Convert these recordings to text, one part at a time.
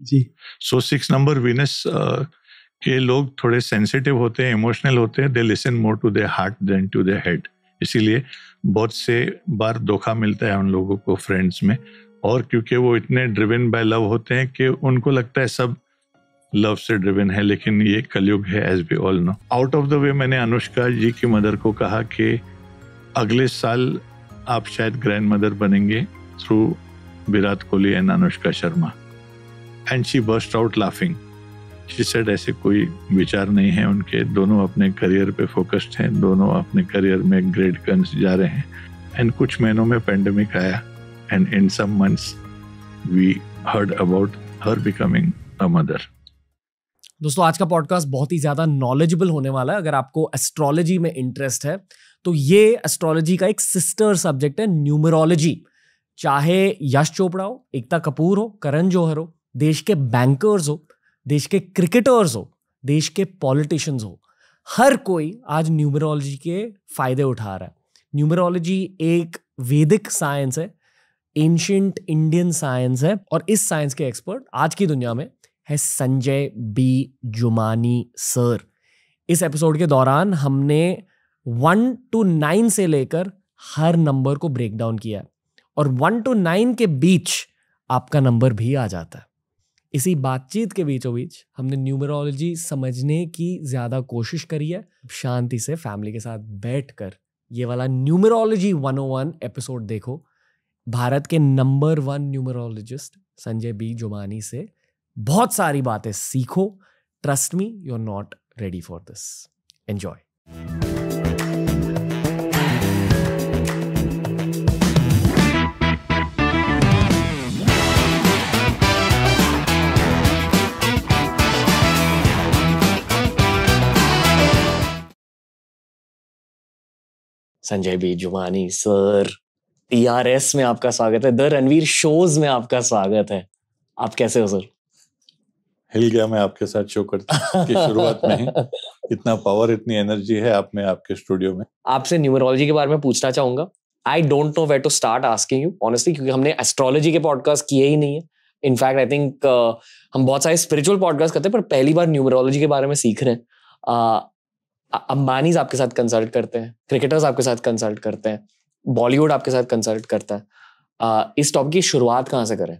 जी। So 6 number Venus के लोग थोड़े सेंसिटिव होते हैं, इमोशनल होते हैं, they listen more to their heart than to their head. इसीलिए बहुत से बार धोखा मिलता है उन लोगों को फ्रेंड्स में, और क्योंकि वो इतने ड्रिवन बाय लव होते हैं कि उनको लगता है सब लव से ड्रिवन है, लेकिन ये कलयुग है, as we all know. Out of the way मैंने अनुष्का जी की मदर को कहा कि अगले साल आप शायद ग्रैंड मदर बनेंगे through Virat Kohli and Anushka Sharma, and she burst out laughing. She said ऐसे कोई विचार नहीं है उनके, दोनों अपने करियर पे फोकस्ड हैं, दोनों अपने करियर में ग्रेट गन्स जा रहे हैं। एंड कुछ महीनों में पेंडेमिक आया, and in some months we heard about her becoming a mother. दोस्तों, आज का पॉडकास्ट बहुत ही ज़्यादा नॉलेजेबल होने वाला है। अगर आपको एस्ट्रोलॉजी में इंटरेस्ट है तो ये एस्ट्रोलॉजी का एक सिस्टर सब्जेक्ट है, न्यूमरोलॉजी। चाहे यश चोपड़ा हो, एकता कपूर हो, करण जौहर हो, देश के बैंकर्स हो, देश के क्रिकेटर्स हो, देश के पॉलिटिशियंस हो, हर कोई आज न्यूमरोलॉजी के फायदे उठा रहा है। न्यूमरोलॉजी एक वैदिक साइंस है, एंशिएंट इंडियन साइंस है, और इस साइंस के एक्सपर्ट आज की दुनिया में है संजय बी जुमानी सर। इस एपिसोड के दौरान हमने 1 to 9 से लेकर हर नंबर को ब्रेक डाउन किया है, और 1 to 9 के बीच आपका नंबर भी आ जाता है। इसी बातचीत के बीचों बीच हमने न्यूमरोलॉजी समझने की ज्यादा कोशिश करी है। शांति से फैमिली के साथ बैठकर ये वाला न्यूमरोलॉजी 101 एपिसोड देखो। भारत के number 1 numerologist Sanjay B Jumani से बहुत सारी बातें सीखो। Trust me, you are not ready for this. Enjoy. Sanjay B Jumani sir, TRS में आपका स्वागत है, द रणवीर शोज में आपका स्वागत है। आप कैसे हो सर? हिल गया मैं आपके साथ शो करते की शुरुआत में ही। इतना पावर, इतनी एनर्जी है आप में, आपके स्टूडियो में। आपसे न्यूमरोलॉजी के बारे में पूछना चाहूंगा। I don't know where to start asking you honestly, क्योंकि हमने एस्ट्रोलॉजी के पॉडकास्ट किए ही नहीं है। इनफैक्ट आई थिंक हम बहुत सारे स्पिरिचुअल पॉडकास्ट करते हैं, पर पहली बार न्यूमरोलॉजी के बारे में सीख रहे हैं। अंबानीज आपके साथ कंसल्ट करते हैं, क्रिकेटर्स आपके साथ कंसल्ट करते हैं, बॉलीवुड आपके साथ कंसल्ट करता है। इस टॉपिक की शुरुआत कहाँ से करें,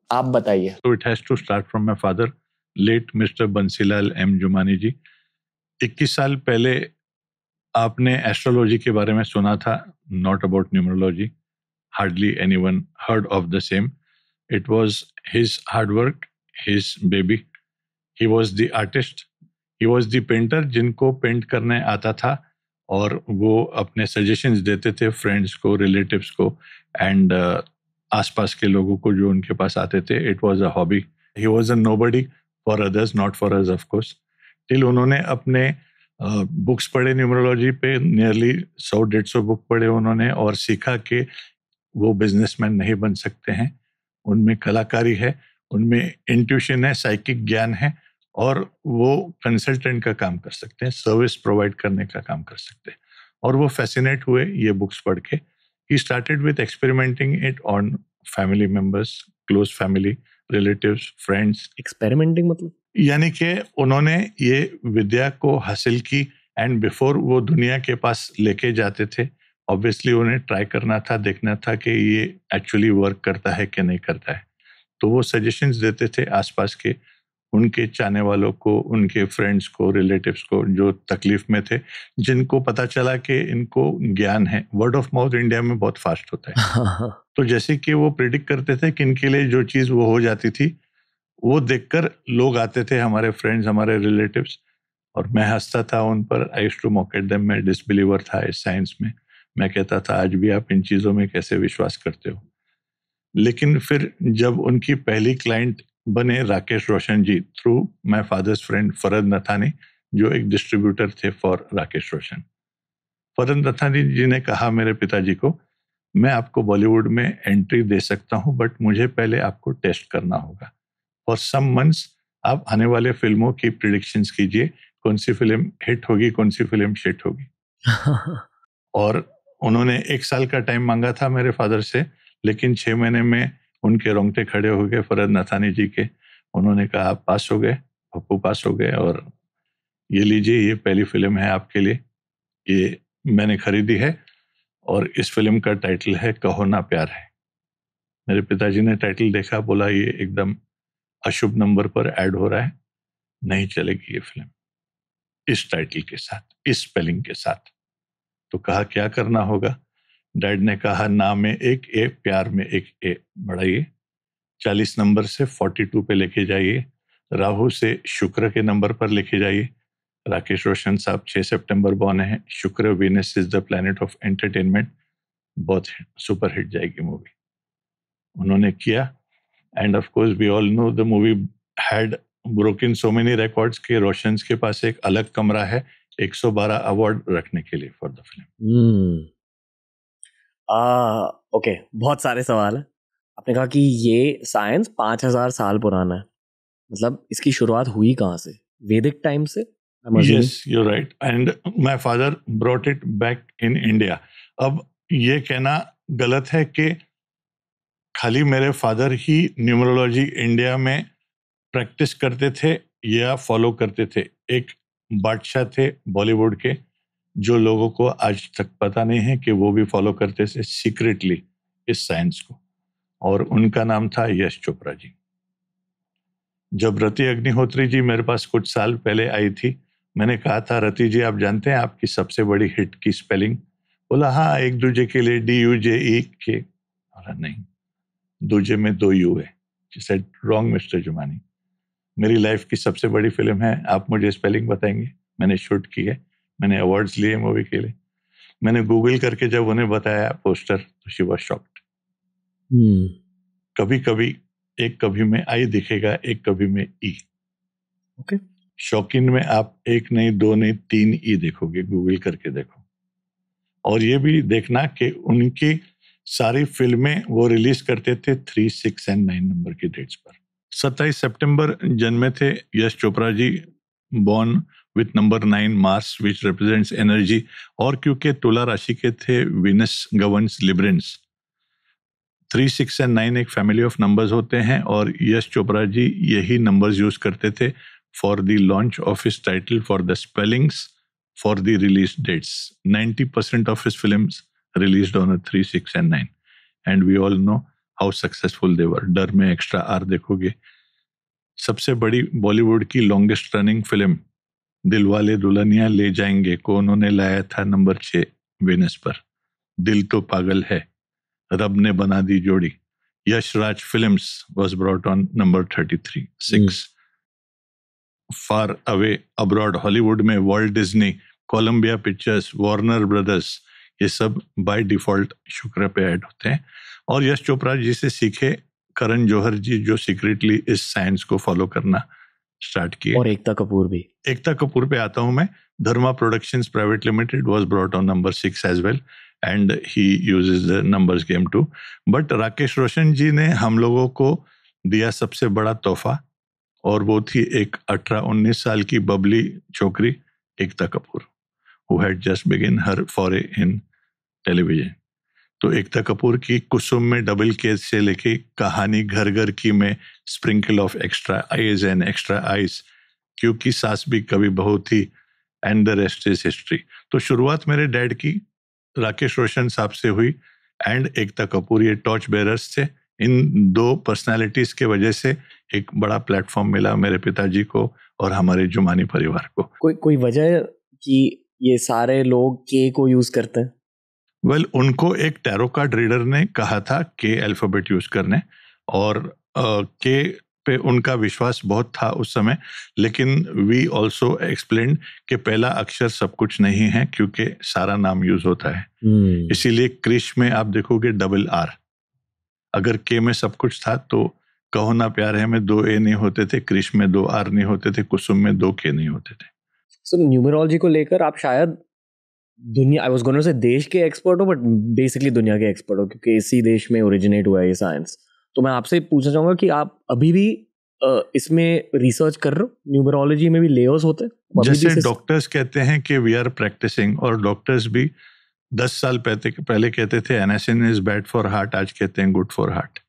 आप बताइए। So it has to start from my father, late Mr. Bansilal M Jumani ji. 21 साल पहले आपने एस्ट्रोलॉजी के बारे में सुना था, not about numerology. Hardly anyone heard of the same. It was his hard work, his baby. He was the artist, he was the painter, जिनको paint करने आता था, और वो अपने सजेशंस देते थे फ्रेंड्स को, रिलेटिव्स को, एंड आसपास के लोगों को जो उनके पास आते थे। It was a hobby. He was a nobody for others, not for us of course. Till उन्होंने अपने बुक्स पढ़े न्यूमरोलॉजी पे, नियरली 100-150 बुक पढ़े उन्होंने, और सीखा कि वो बिजनेसमैन नहीं बन सकते हैं। उनमें कलाकारी है, उनमें इंट्यूशन है, साइकिक ज्ञान है, और वो कंसल्टेंट का काम कर सकते हैं, सर्विस प्रोवाइड करने का काम कर सकते हैं। और वो फैसिनेट हुए ये बुक्स पढ़ के। He started with experimenting it on family members, close family, relatives, friends. Experimenting मतलब? यानी कि उन्होंने ये विद्या को हासिल की, एंड बिफोर वो दुनिया के पास लेके जाते थे, ऑब्वियसली उन्हें ट्राई करना था, देखना था कि ये एक्चुअली वर्क करता है कि नहीं करता है। तो वो सजेशंस देते थे आसपास के उनके चाहने वालों को, उनके फ्रेंड्स को, रिलेटिव्स को, जो तकलीफ में थे, जिनको पता चला कि इनको ज्ञान है। वर्ड ऑफ माउथ इंडिया में बहुत फास्ट होता है। तो जैसे कि वो प्रेडिक्ट करते थे कि इनके लिए जो चीज़ वो हो जाती थी, वो देखकर लोग आते थे, हमारे फ्रेंड्स, हमारे रिलेटिव्स, और मैं हंसता था उन पर। I used to mock at them. मैं डिसबिलीवर था इस साइंस में। मैं कहता था, आज भी आप इन चीज़ों में कैसे विश्वास करते हो? लेकिन फिर जब उनकी पहली क्लाइंट बने राकेश रोशन जी, through my father's friend Farad Nathani, जो एक डिस्ट्रीब्यूटर थे फॉर राकेश रोशन। फरद नथानी जी ने कहा मेरे पिताजी को, मैं आपको बॉलीवुड में एंट्री दे सकता हूं, बट मुझे पहले आपको टेस्ट करना होगा। फॉर सम मंथ्स आप आने वाले फिल्मों की प्रिडिक्शंस कीजिए, कौन सी फिल्म हिट होगी, कौन सी फिल्म शिट होगी। और उन्होंने 1 साल का टाइम मांगा था मेरे फादर से, लेकिन 6 महीने में उनके रोंगटे खड़े हो गए फरद नथानी जी के। उन्होंने कहा आप पास हो गए, पप्पू पास हो गए, और ये लीजिए, ये पहली फिल्म है आपके लिए, ये मैंने खरीदी है, और इस फिल्म का टाइटल है कहो ना प्यार है। मेरे पिताजी ने टाइटल देखा, बोला ये एकदम अशुभ नंबर पर ऐड हो रहा है, नहीं चलेगी ये फिल्म इस टाइटल के साथ, इस स्पेलिंग के साथ। तो कहा क्या करना होगा? डैड ने कहा ना में एक ए, प्यार में एक ए बढ़ाइए, 40 नंबर से 42 पे लेके जाइए, राहु से शुक्र के नंबर पर लेके जाइए। राकेश रोशन साहब 6 सितंबर बॉर्न है, शुक्र Venus is the planet of entertainment, बहुत सुपर हिट जाएगी मूवी। उन्होंने किया, and of course we all know the movie had broken so many records के रोशन के पास एक अलग कमरा है 112 अवार्ड रखने के लिए फॉर द फिल्म। ओके, बहुत सारे सवाल है। आपने कहा कि ये साइंस 5000 साल पुराना है, मतलब इसकी शुरुआत हुई कहाँ से? वैदिक टाइम से? Yes, you right, and my father brought it back in India. अब ये कहना गलत है कि खाली मेरे फादर ही न्यूमरोलॉजी इंडिया में प्रैक्टिस करते थे या फॉलो करते थे। एक बादशाह थे बॉलीवुड के, जो लोगों को आज तक पता नहीं है कि वो भी फॉलो करते थे सीक्रेटली इस साइंस को, और उनका नाम था यश चोपड़ा जी। जब रति अग्निहोत्री जी मेरे पास कुछ साल पहले आई थी, मैंने कहा था रति जी आप जानते हैं आपकी सबसे बड़ी हिट की स्पेलिंग? बोला हाँ, एक दूजे के लिए DUJE के। बोला नहीं, दूजे में 2 U है। She said, wrong mister Jumani, मेरी लाइफ की सबसे बड़ी फिल्म है, आप मुझे स्पेलिंग बताएंगे? मैंने शूट की है, मैंने अवार्ड्स लिए मूवी के लिए। मैंने गूगल करके जब उन्हें बताया पोस्टर, तो शी वाज शॉक्ड। कभी कभी एक कभी में आई दिखेगा, एक कभी में ई। ओके, शौकीन में आप एक नहीं, 2 नहीं, 3 ई देखोगे, गूगल करके देखो। और ये भी देखना कि उनकी सारी फिल्में वो रिलीज करते थे 3, 6 एंड 9 नंबर की डेट्स पर। 27 सितंबर जन्मे थे Yash Chopra ji, born with number 9 Mars which represents energy, और क्योंकि तुला राशि के थे, विनस गवर्न्स लिब्रेंस। 3, 6 एंड 9 एक फैमिली ऑफ नंबर्स होते हैं, और यश चोपड़ा जी यही नंबर्स यूज करते थे for the launch of his title, for the spellings, for the release dates. 90% of his films released on a 3, 6 and 9, and we all know how successful they were। डर में extra are देखोगे। सबसे बड़ी बॉलीवुड की longest running film Dilwale Dulhania ले जाएंगे को उन्होंने लाया था नंबर 6 वेनस पर। दिल तो पागल है, रब ने बना दी जोड़ी, Yash Raj films was brought on number 33। 6 far away abroad Hollywood में Walt Disney, Columbia Pictures, Warner Brothers, ये सब बाय डिफॉल्ट शुक्र पे ऐड होते हैं। और यश चोपड़ा जी से सीखे करण जौहर जी, जो सीक्रेटली इस साइंस को फॉलो करना स्टार्ट किए। और एकता कपूर भी। एकता कपूर पे आता हूं मैं। Dharma Productions Private Limited was brought on number 6 as well, and he uses the numbers game too. But Rakesh Roshan ji ने हम लोगों को दिया सबसे बड़ा तोहफा, और वो थी एक 18-19 साल की बबली छोकरी Ekta Kapoor, who had just begun her foray in television. तो एकता कपूर की कुसुम में डबल केस से लेके कहानी घर घर की में sprinkle of extra eyes and extra eyes, क्योंकि सास भी कभी बहू थी, and the rest is history. तो शुरुआत मेरे डैड की राकेश रोशन साहब से हुई, एंड एकता कपूर ये टॉर्च बेरर्स थे। इन 2 पर्सनालिटीज के वजह से एक बड़ा प्लेटफॉर्म मिला मेरे पिताजी को और हमारे जुमानी परिवार को। कोई वजह कि ये सारे लोग के को यूज करते हैं? वेल, उनको एक टैरो कार्ड रीडर ने कहा था के अल्फाबेट यूज करने, और के पे उनका विश्वास बहुत था उस समय। लेकिन वी ऑल्सो एक्सप्लेन कि पहला अक्षर सब कुछ नहीं है, क्योंकि सारा नाम यूज होता है। इसीलिए क्रिश में आप देखोगे डबल आर। अगर के में सब कुछ था तो कहो ना प्यार है में 2 ए नहीं होते थे, क्रिश में 2 आर नहीं होते थे, कुसुम में 2 के नहीं होते थे। सो न्यूमरोलॉजी को लेकर आप शायद दुनिया, आई वाज गोइंग टू से देश के एक्सपर्ट हो, बट बेसिकली दुनिया के एक्सपर्ट हो, क्योंकि इसी देश में ओरिजिनेट हुआ है ये साइंस। तो मैं आपसे पूछना चाहूंगा कि आप अभी भी इसमें रिसर्च कर रहे हो? न्यूमरोलॉजी में भी लेयर्स होते हैं? जैसे डॉक्टर्स कहते हैं कि वी आर प्रैक्टिसिंग, और डॉक्टर्स भी 10 साल पहले कहते थे Anacin is bad for heart, आज कहते हैं good for heart.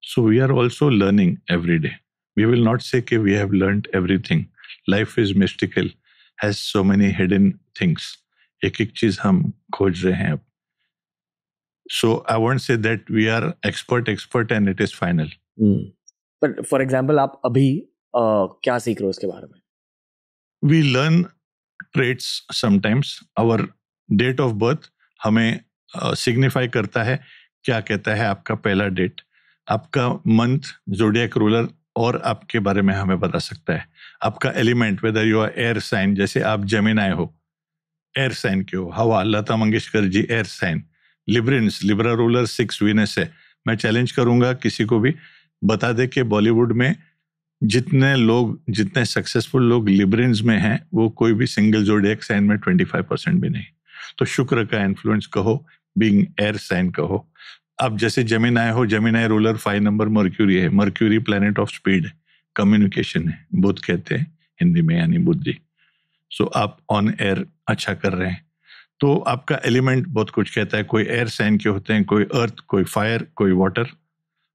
So we are also learning every day. We will not say कि we have learned everything. Life is mystical, has so many hidden things. एक एक चीज हम खोज रहे हैं अब. So I won't say that we are expert and it is final. But for example, आप अभी क्या सीख रहे हो उसके बारे में? We learn traits sometimes. Our date of birth हमें signify करता है. क्या कहता है आपका पहला डेट, आपका मंथ, जोडियक रूलर और आपके बारे में हमें बता सकता है. आपका element, whether you are air sign, जैसे आप जेमिनाई हो, एयर साइन के हो. हवा, Lata Mangeshkar ji air sign. Librans, Libra ruler 6 Venus है. मैं चैलेंज करूंगा किसी को भी बता दे कि बॉलीवुड में जितने सक्सेसफुल लोग लिब्रिन्स में हैं, वो कोई भी सिंगल जोडियक साइन में 25% भी नहीं. तो शुक्र का इन्फ्लुएंस कहो, बीइंग एयर साइन कहो. अब जैसे जेमिनाई हो, जेमिनाई रूलर 5 नंबर मर्क्यूरी है. मर्क्यूरी प्लैनेट ऑफ स्पीड है, कम्युनिकेशन है, बुध कहते हैं हिंदी में, यानी बुद्धि. सो आप ऑन एयर अच्छा कर रहे हैं. तो आपका एलिमेंट बहुत कुछ कहता है. कोई एयर साइन के होते हैं, कोई अर्थ, कोई फायर, कोई वाटर.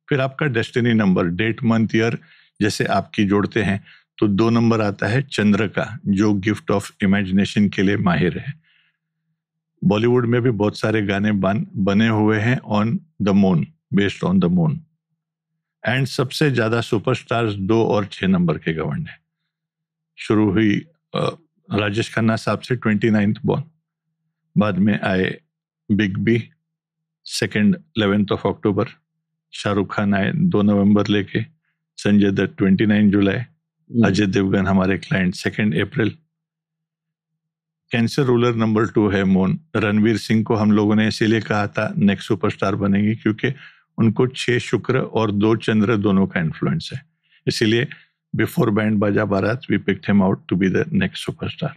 फिर आपका destiny number, date, month, year जैसे आपकी जोड़ते हैं तो 2 नंबर आता है चंद्र का, जो गिफ्ट ऑफ इमेजिनेशन के लिए माहिर है. बॉलीवुड में भी बहुत सारे गाने बने हुए हैं on the moon, based on the moon. And सबसे ज्यादा सुपरस्टार्स 2 और 6 नंबर के गवर्न है. शुरू हुई राजेश खन्ना साहब से 29th बॉर्न, बाद में आए big B 2nd 11th of October, Shahrukh Khan आए 2 नवंबर लेके, संजय दत्त 29 जुलाई, अजय देवगन हमारे क्लाइंट 2 अप्रैल. कैंसर रूलर नंबर 2 है मून. रणवीर सिंह को हम लोगों ने इसीलिए कहा था नेक्स्ट सुपरस्टार बनेंगे, क्योंकि उनको 6 शुक्र और 2 चंद्र दोनों का इन्फ्लुएंस है. इसीलिए before Band Baaja Baaraat we picked him out to be the next superstar.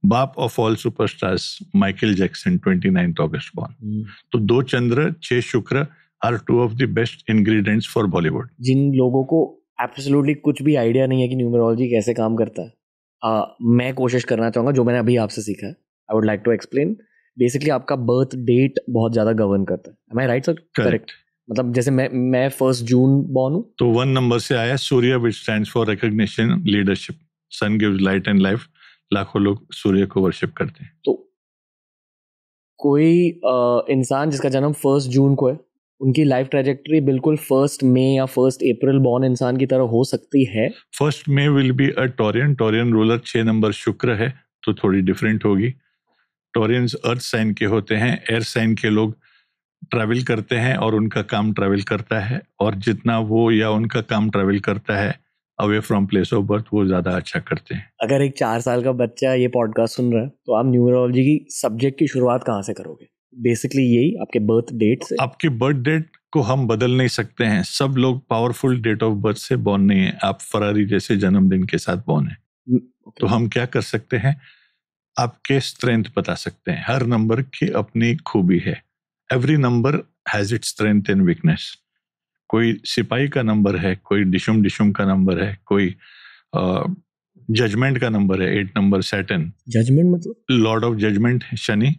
बाप of all superstars Michael Jackson 29th अगस्त बॉर्न. तो 2 चंद्र 6 शुक्र are 2 of the best ingredients for Bollywood. जिन लोगों को एब्सोल्युटली कुछ भी आइडिया नहीं है कि न्यूमरोलॉजी कैसे काम करता है, मैं कोशिश करना चाहूँगा जो मैंने अभी आपसे सीखा है. I would like to explain. Basically आपका बर्थ डेट बहुत ज़्यादा गवर्न करता है. Am I right sir? Correct. मतलब जैसे मैं 1 जून बॉर्न हूँ, तो 1 नंबर से आया सूर्य, which stands for recognition, leadership. Sun gives light and life. लाखों लोग सूर्य को वर्शिप करते हैं. तो कोई इंसान जिसका जन्म 1 जून को है, उनकी लाइफ ट्रैजेक्टरी बिल्कुल 1 मई या 1 अप्रैल बॉर्न इंसान की तरह हो सकती है. 1 May will be a Taurean. Taurean ruler 6 number शुक्र है, तो थोड़ी डिफरेंट होगी. टॉरियंस अर्थ साइन के होते हैं. एयर साइन के लोग ट्रैवल करते हैं और उनका काम ट्रैवल करता है, और जितना वो या उनका काम ट्रैवल करता है away from place of birth, वो ज्यादा अच्छा करते हैं. अगर एक 4 साल का बच्चा ये पॉडकास्ट सुन रहा है, तो आप न्यूमरोलॉजी की सब्जेक्ट की शुरुआत कहाँ से करोगे? बेसिकली यही आपके बर्थ डेट से. आपके बर्थ डेट को हम बदल नहीं सकते हैं. सब लोग पावरफुल डेट ऑफ बर्थ से बॉर्न नहीं है. आप फरारी जैसे जन्मदिन के साथ बॉर्न है. तो हम क्या कर सकते हैं, आपके स्ट्रेंथ बता सकते हैं. हर नंबर की अपनी खूबी है. Every number has its strength and weakness. कोई सिपाही का नंबर है, कोई डिशुम का नंबर है, कोई जजमेंट का नंबर है, 8 नंबर सैटर्न. जजमेंट मतलब लॉर्ड ऑफ जजमेंट है शनि.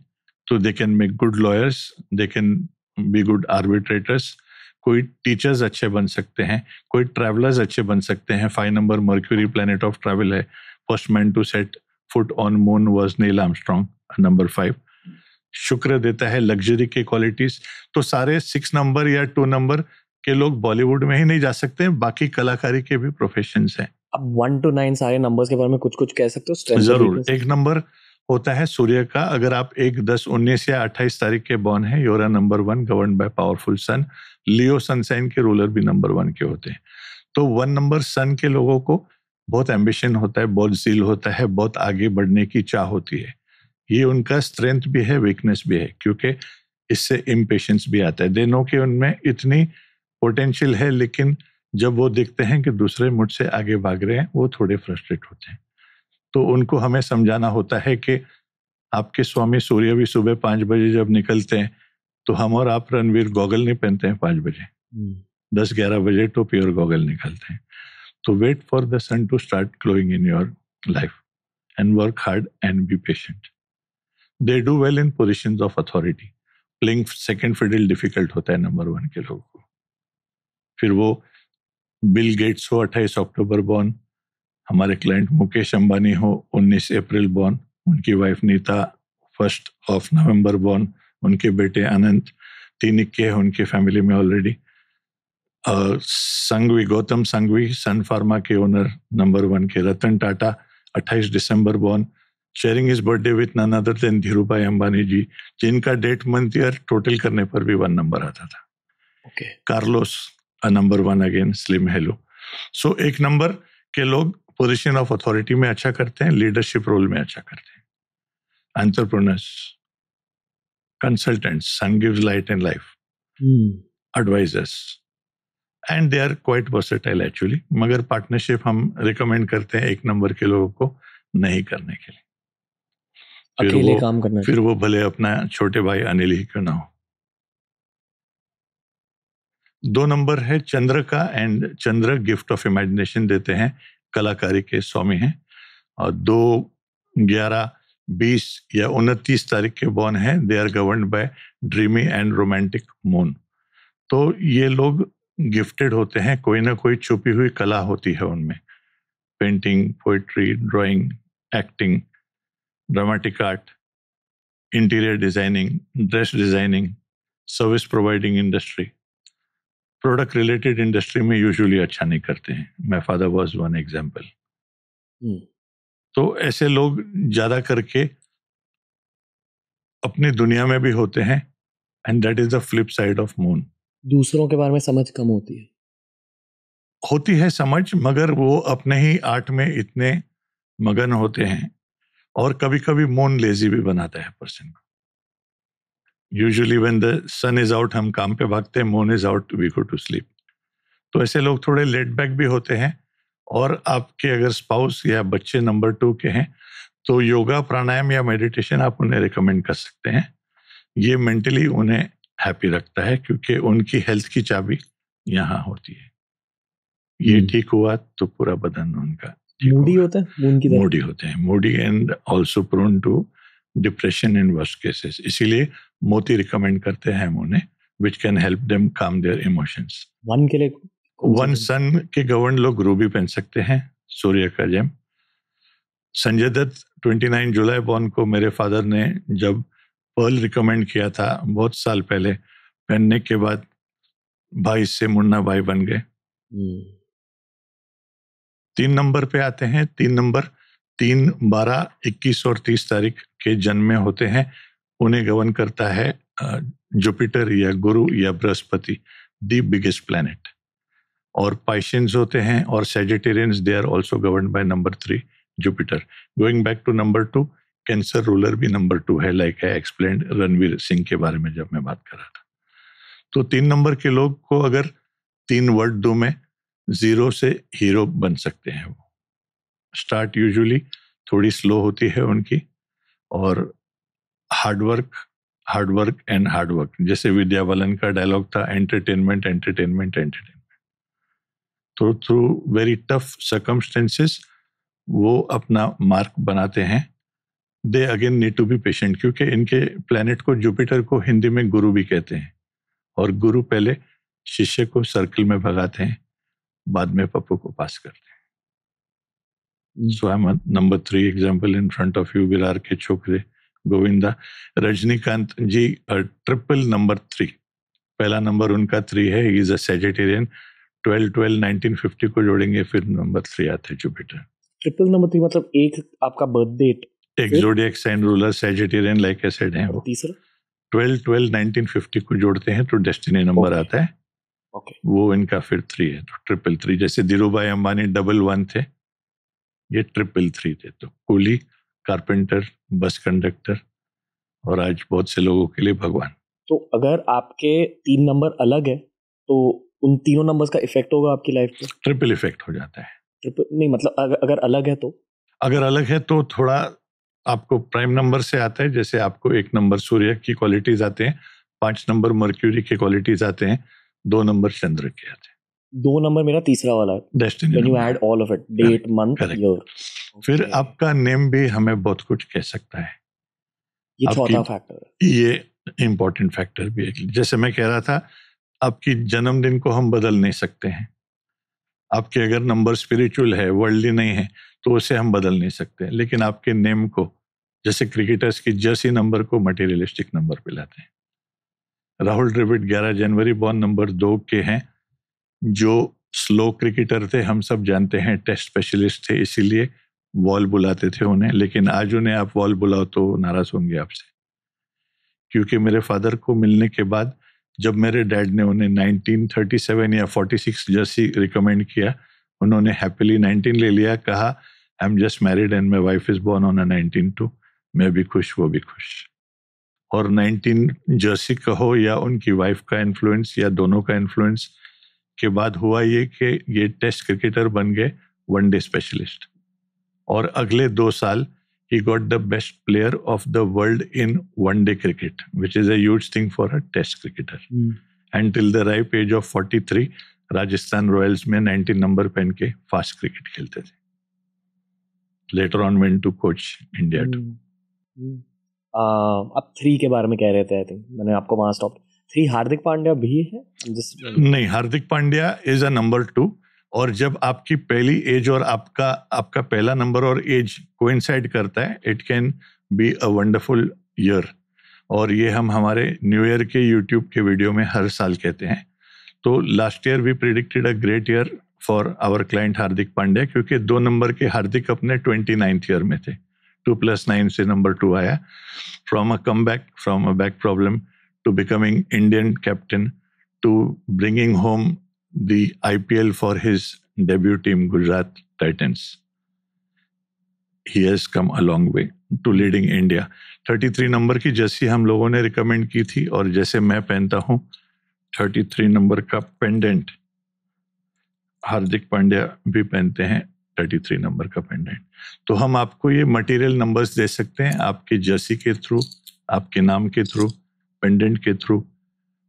तो they can make good lawyers, they can be good arbitrators. कोई टीचर्स अच्छे बन सकते हैं, कोई ट्रैवलर्स अच्छे बन सकते हैं. 5 number Mercury planet of travel है. First man to set foot on moon was Neil Armstrong, number 5. शुक्र देता है लग्जरी के क्वालिटीज. तो सारे 6 नंबर या 2 नंबर के लोग बॉलीवुड में ही नहीं जा सकते, बाकी कलाकारी के भी प्रोफेशंस हैं. अब 1 to 9 सारे नंबर्स के बारे में कुछ कह सकते हो? जरूर. एक नंबर होता है सूर्य का. अगर आप 1, 10, 19 या 28 तारीख के बॉर्न है, your number 1 govern by powerful sun. Leo sun sign के रूलर भी नंबर 1 के होते हैं. तो 1 नंबर सन के लोगों को बहुत एम्बिशन होता है, बहुत जील होता है, बहुत आगे बढ़ने की चाह होती है. ये उनका स्ट्रेंथ भी है, वीकनेस भी है, क्योंकि इससे इम्पेशेंस भी आता है. दे नो कि उनमें इतनी पोटेंशियल है, लेकिन जब वो देखते हैं कि दूसरे मुझसे आगे भाग रहे हैं, वो थोड़े फ्रस्ट्रेट होते हैं. तो उनको हमें समझाना होता है कि आपके स्वामी सूर्य भी सुबह 5 बजे जब निकलते हैं, तो हम और आप रणवीर गॉगल नहीं पहनते हैं 5 बजे. 10-11 बजे टोपी और गॉगल निकलते हैं. तो wait for the sun to start glowing in your life and work hard and be patient. They do well in positions of authority. Playing second fiddle difficult होता है नंबर 1 के लोगों को. फिर वो बिल गेट्स हो 28 अक्टूबर बॉर्न, हमारे क्लाइंट मुकेश अंबानी हो 19 अप्रैल बॉर्न, उनकी वाइफ नीता 1 नवंबर बॉर्न, उनके बेटे अनंत 3 इक्के है उनके फैमिली में already. Sanghvi, Gautam Sanghvi Sun Pharma के ओनर नंबर 1 के, रतन टाटा 28 दिसंबर born, sharing his birthday with none other than Dhirubhai Ambani ji, जिनका डेट मंथ ईयर टोटल करने पर भी 1 नंबर आता था। Okay. Carlos number 1 again, Slim Helu. So 1 number के लोग पोजीशन ऑफ अथॉरिटी में अच्छा करते हैं, लीडरशिप रोल में अच्छा करते हैं। Entrepreneurs, consultants, sun gives light in life, advisers, and they are quite versatile actually, मगर पार्टनरशिप हम रिकमेंड करते हैं 1 नंबर के लोगों को नहीं करने के लिए। अकेले काम करना फिर वो भले अपना छोटे भाई अनिल ही क्यों ना हो। 2 नंबर है चंद्र का, and Chandra gift of imagination देते हैं, कलाकारी के स्वामी हैं, और 2, 11, 20 या 29 तारीख के बॉर्न हैं, they are governed by dreamy and romantic moon. तो ये लोग गिफ्टेड होते हैं, कोई ना कोई छुपी हुई कला होती है उनमें, painting, poetry, drawing, acting, dramatic art, interior designing, dress designing, service providing industry. Product related industry में यूजुअली अच्छा नहीं करते हैं। My father was one example. तो ऐसे लोग ज्यादा करके अपनी दुनिया में भी होते हैं, and that is the flip side of moon. दूसरों के बारे में समझ कम होती है समझ, मगर वो अपने ही आर्ट में इतने मगन होते हैं, और कभी कभी मून लेजी भी बनाता है पर्सन को। Usually when the sun is out हम काम पे भागते हैं, moon is out we go to sleep. तो ऐसे लोग थोड़े लेट बैक भी होते हैं, और आपके अगर स्पाउस या बच्चे नंबर 2 के हैं तो योगा, प्राणायाम या मेडिटेशन आप उन्हें रिकमेंड कर सकते हैं। ये मेंटली उन्हें हैप्पी रखता है, क्योंकि उनकी हेल्थ की चाबी यहाँ होती है। ये ठीक हुआ तो पूरा बदन उनका मूडी होता है, मूडी होते हैं, moody and also prone to depression in worst cases. इसीलिए मोती रिकमेंड करते हैं हम उन्हें, which can help them calm their emotions. 1 के लिए 1 सन के गवर्न लोग रूबी पहन सकते हैं, सूर्य का जेम। संजय दत्त 29 जुलाई बॉर्न को मेरे फादर ने जब पर्ल रिकमेंड किया था बहुत साल पहले, पहनने के बाद भाई से मुन्ना भाई बन गए। 3 नंबर पे आते हैं। 3 नंबर 3, 12, 21 और 30 तारीख के जन्म में होते हैं। उन्हें गवर्न करता है जुपिटर या गुरु या बृहस्पति, द बिगेस्ट प्लैनेट। और पाइशियंस होते हैं, और Sagittarians, they are also govern by number 3 Jupiter. Going back to number 2, cancer ruler भी नंबर 2 है, like I explained Ranveer Singh के बारे में जब मैं बात कर रहा था। तो 3 नंबर के लोग को अगर 3 वर्ड दूं मैं, 0 से हीरो बन सकते हैं। वो स्टार्ट यूजुअली थोड़ी स्लो होती है उनकी, और हार्डवर्क एंड हार्डवर्क, जैसे विद्या बालन का डायलॉग था, एंटरटेनमेंट एंटरटेनमेंट एंटरटेनमेंट। तो थ्रू वेरी टफ सर्कमस्टेंसेस वो अपना मार्क बनाते हैं। They again need to be patient, क्योंकि इनके प्लैनेट को, जुपिटर को हिंदी में गुरु भी कहते हैं, और गुरु पहले शिष्य को सर्कल में भगाते हैं, बाद में पप्पू को पास करते हैं। So I am number 3 example in front of you, Virar के छोकरे गोविंदा। रजनीकांत जी ट्रिपल नंबर 3, पहला नंबर उनका 3 है, ही इज अ सेजिटेरियन। 12/12/1950 को जोड़ेंगे, फिर नंबर 3 आता है जुपिटर। ट्रिपल नंबर 3 मतलब एक आपका बर्थ डेट, एक zodiac sign ruler Sagittarian, like I said है वो। तीसरा 12/12/1950 को जोड़ते हैं तो डेस्टिनी नंबर आता है। वो इनका फिर 3 है, तो 333। जैसे धीरूभाई अंबानी 11 थे, ये 333 थे। तो कूली, कारपेंटर, बस कंडक्टर, और आज बहुत से लोगों के लिए भगवान। तो अगर आपके 3 नंबर अलग है तो उन तीनों नंबर्स का इफेक्ट होगा आपकी लाइफ पे? ट्रिपल इफेक्ट हो जाता है। ट्रिपल नहीं, मतलब अगर अलग है तो? अगर अलग है तो थोड़ा आपको प्राइम नंबर से आता है। जैसे आपको 1 नंबर सूर्य की क्वालिटीज आते हैं, 5 नंबर मर्क्यूरी के क्वालिटीज आते हैं, 2 नंबर चंद्र के आते हैं। 2 नंबर मेरा तीसरा वाला है, destiny. When you add all of it, date, month, year. फिर आपका नेम भी हमें बहुत कुछ कह सकता है। ये चौथा फैक्टर है। ये इंपॉर्टेंट फैक्टर भी है। जैसे मैं कह रहा था, आपकी जन्मदिन को हम बदल नहीं सकते हैं, आपके अगर नंबर स्पिरिचुअल है, वर्ल्डली नहीं है, तो उसे हम बदल नहीं सकते, लेकिन आपके नेम को, जैसे क्रिकेटर्स की जर्सी नंबर को मटेरियलिस्टिक नंबर पे लाते हैं। राहुल द्रविड़ 11 जनवरी बॉर्न नंबर 2 के हैं, जो स्लो क्रिकेटर थे, हम सब जानते हैं, टेस्ट स्पेशलिस्ट थे, इसीलिए वॉल बुलाते थे उन्हें, लेकिन आज उन्हें आप वॉल बुलाओ तो नाराज होंगे आपसे। क्योंकि मेरे फादर को मिलने के बाद जब मेरे डैड ने उन्हें 1937 या 46 जर्सी रिकमेंड किया, उन्होंने हैप्पीली 19 ले लिया, कहा I am just married and my wife is born on 19 मैं भी खुश, वो भी खुश। और 19 जर्सी कहो या उनकी वाइफ का इन्फ्लुएंस या दोनों का इन्फ्लुएंस के बाद हुआ ये कि ये टेस्ट क्रिकेटर बन गए वनडे स्पेशलिस्ट, और अगले 2 साल he got the best player of the world in one-day cricket, which is a huge thing for a test cricketer. Until the ripe age of 43, Rajasthan Royals में 19 नंबर पहन के fast cricket खेलते थे. Later on went to coach India too. आप 3 के बारे में कह रहे थे, आई थिंक मैंने आपको वहां स्टॉप. 3 हार्दिक पांड्या भी है? नहीं, Hardik Pandya is a number 2. और जब आपकी पहली एज और आपका पहला नंबर और एज कोइंसाइड करता है, it can be a wonderful year. और ये हम हमारे न्यू ईयर के यूट्यूब के वीडियो में हर साल कहते हैं. तो last year we predicted a great year for our client Hardik Pandya, क्योंकि 2 नंबर के हार्दिक अपने 29th ईयर में थे. 2 + 9 से नंबर 2 आया. From a comeback from a back problem to becoming Indian captain to bringing home the IPL for his debut team Gujarat Titans. He has come a long way to leading India. 33 number की Jersey हम लोगों ने recommend की थी, और जैसे मैं पहनता हूँ 33 नंबर का पेंडेंट, हार्दिक पांड्या भी पहनते हैं 33 नंबर का पेंडेंट. तो हम आपको ये मटेरियल नंबर्स दे सकते हैं आपके जर्सी के थ्रू, आपके नाम के थ्रू, पेंडेंट के through,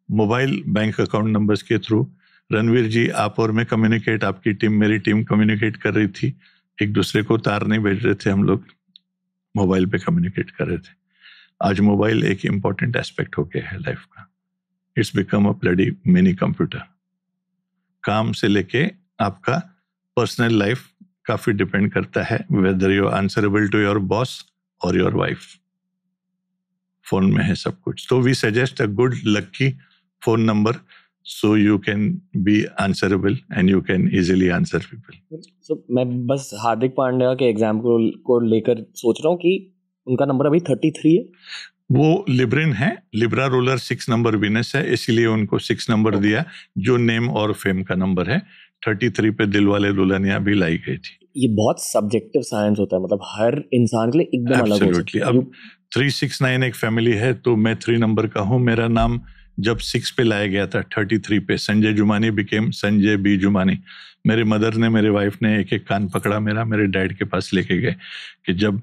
mobile bank account numbers के थ्रू. रणवीर जी, आप और मैं कम्युनिकेट, आपकी टीम मेरी टीम कम्युनिकेट कर रही थी, एक दूसरे को तार नहीं भेज रहे थे, हम लोग मोबाइल पे कम्युनिकेट कर रहे थे. आज मोबाइल एक इम्पॉर्टेंट एस्पेक्ट हो गया है लाइफ का. It's become a bloody mini computer. काम से लेके आपका पर्सनल लाइफ काफी डिपेंड करता है whether you are answerable to your boss और योर वाइफ. फोन में है सब कुछ. तो we suggest a good lucky phone number so you can be answerable and you can easily answer people. So मैं बस हार्दिक पांड्या के एग्जाम्पल को लेकर सोच रहा हूँ कि उनका नंबर अभी 33 है. वो लिब्रिन है, लिब्रा रूलर 6 नंबर वीनस है, इसीलिए उनको 6 नंबर दिया, जो नेम और फेम का नंबर है. 33 पे दिल वाले दुल्हनिया भी लाई गई थी. ये बहुत सब्जेक्टिव साइंस होता है, मतलब हर इंसान के लिए एकदम अलग हो सकता है. अब 369 एक फैमिली है, तो मैं 3 नंबर का हूँ. मेरा नाम जब 6 पे लाया गया था, 33 पे संजय जुमानी बिकेम संजय बी जुमानी. मेरे मदर ने, मेरे वाइफ ने एक एक कान पकड़ा मेरे डैड के पास लेके गए कि जब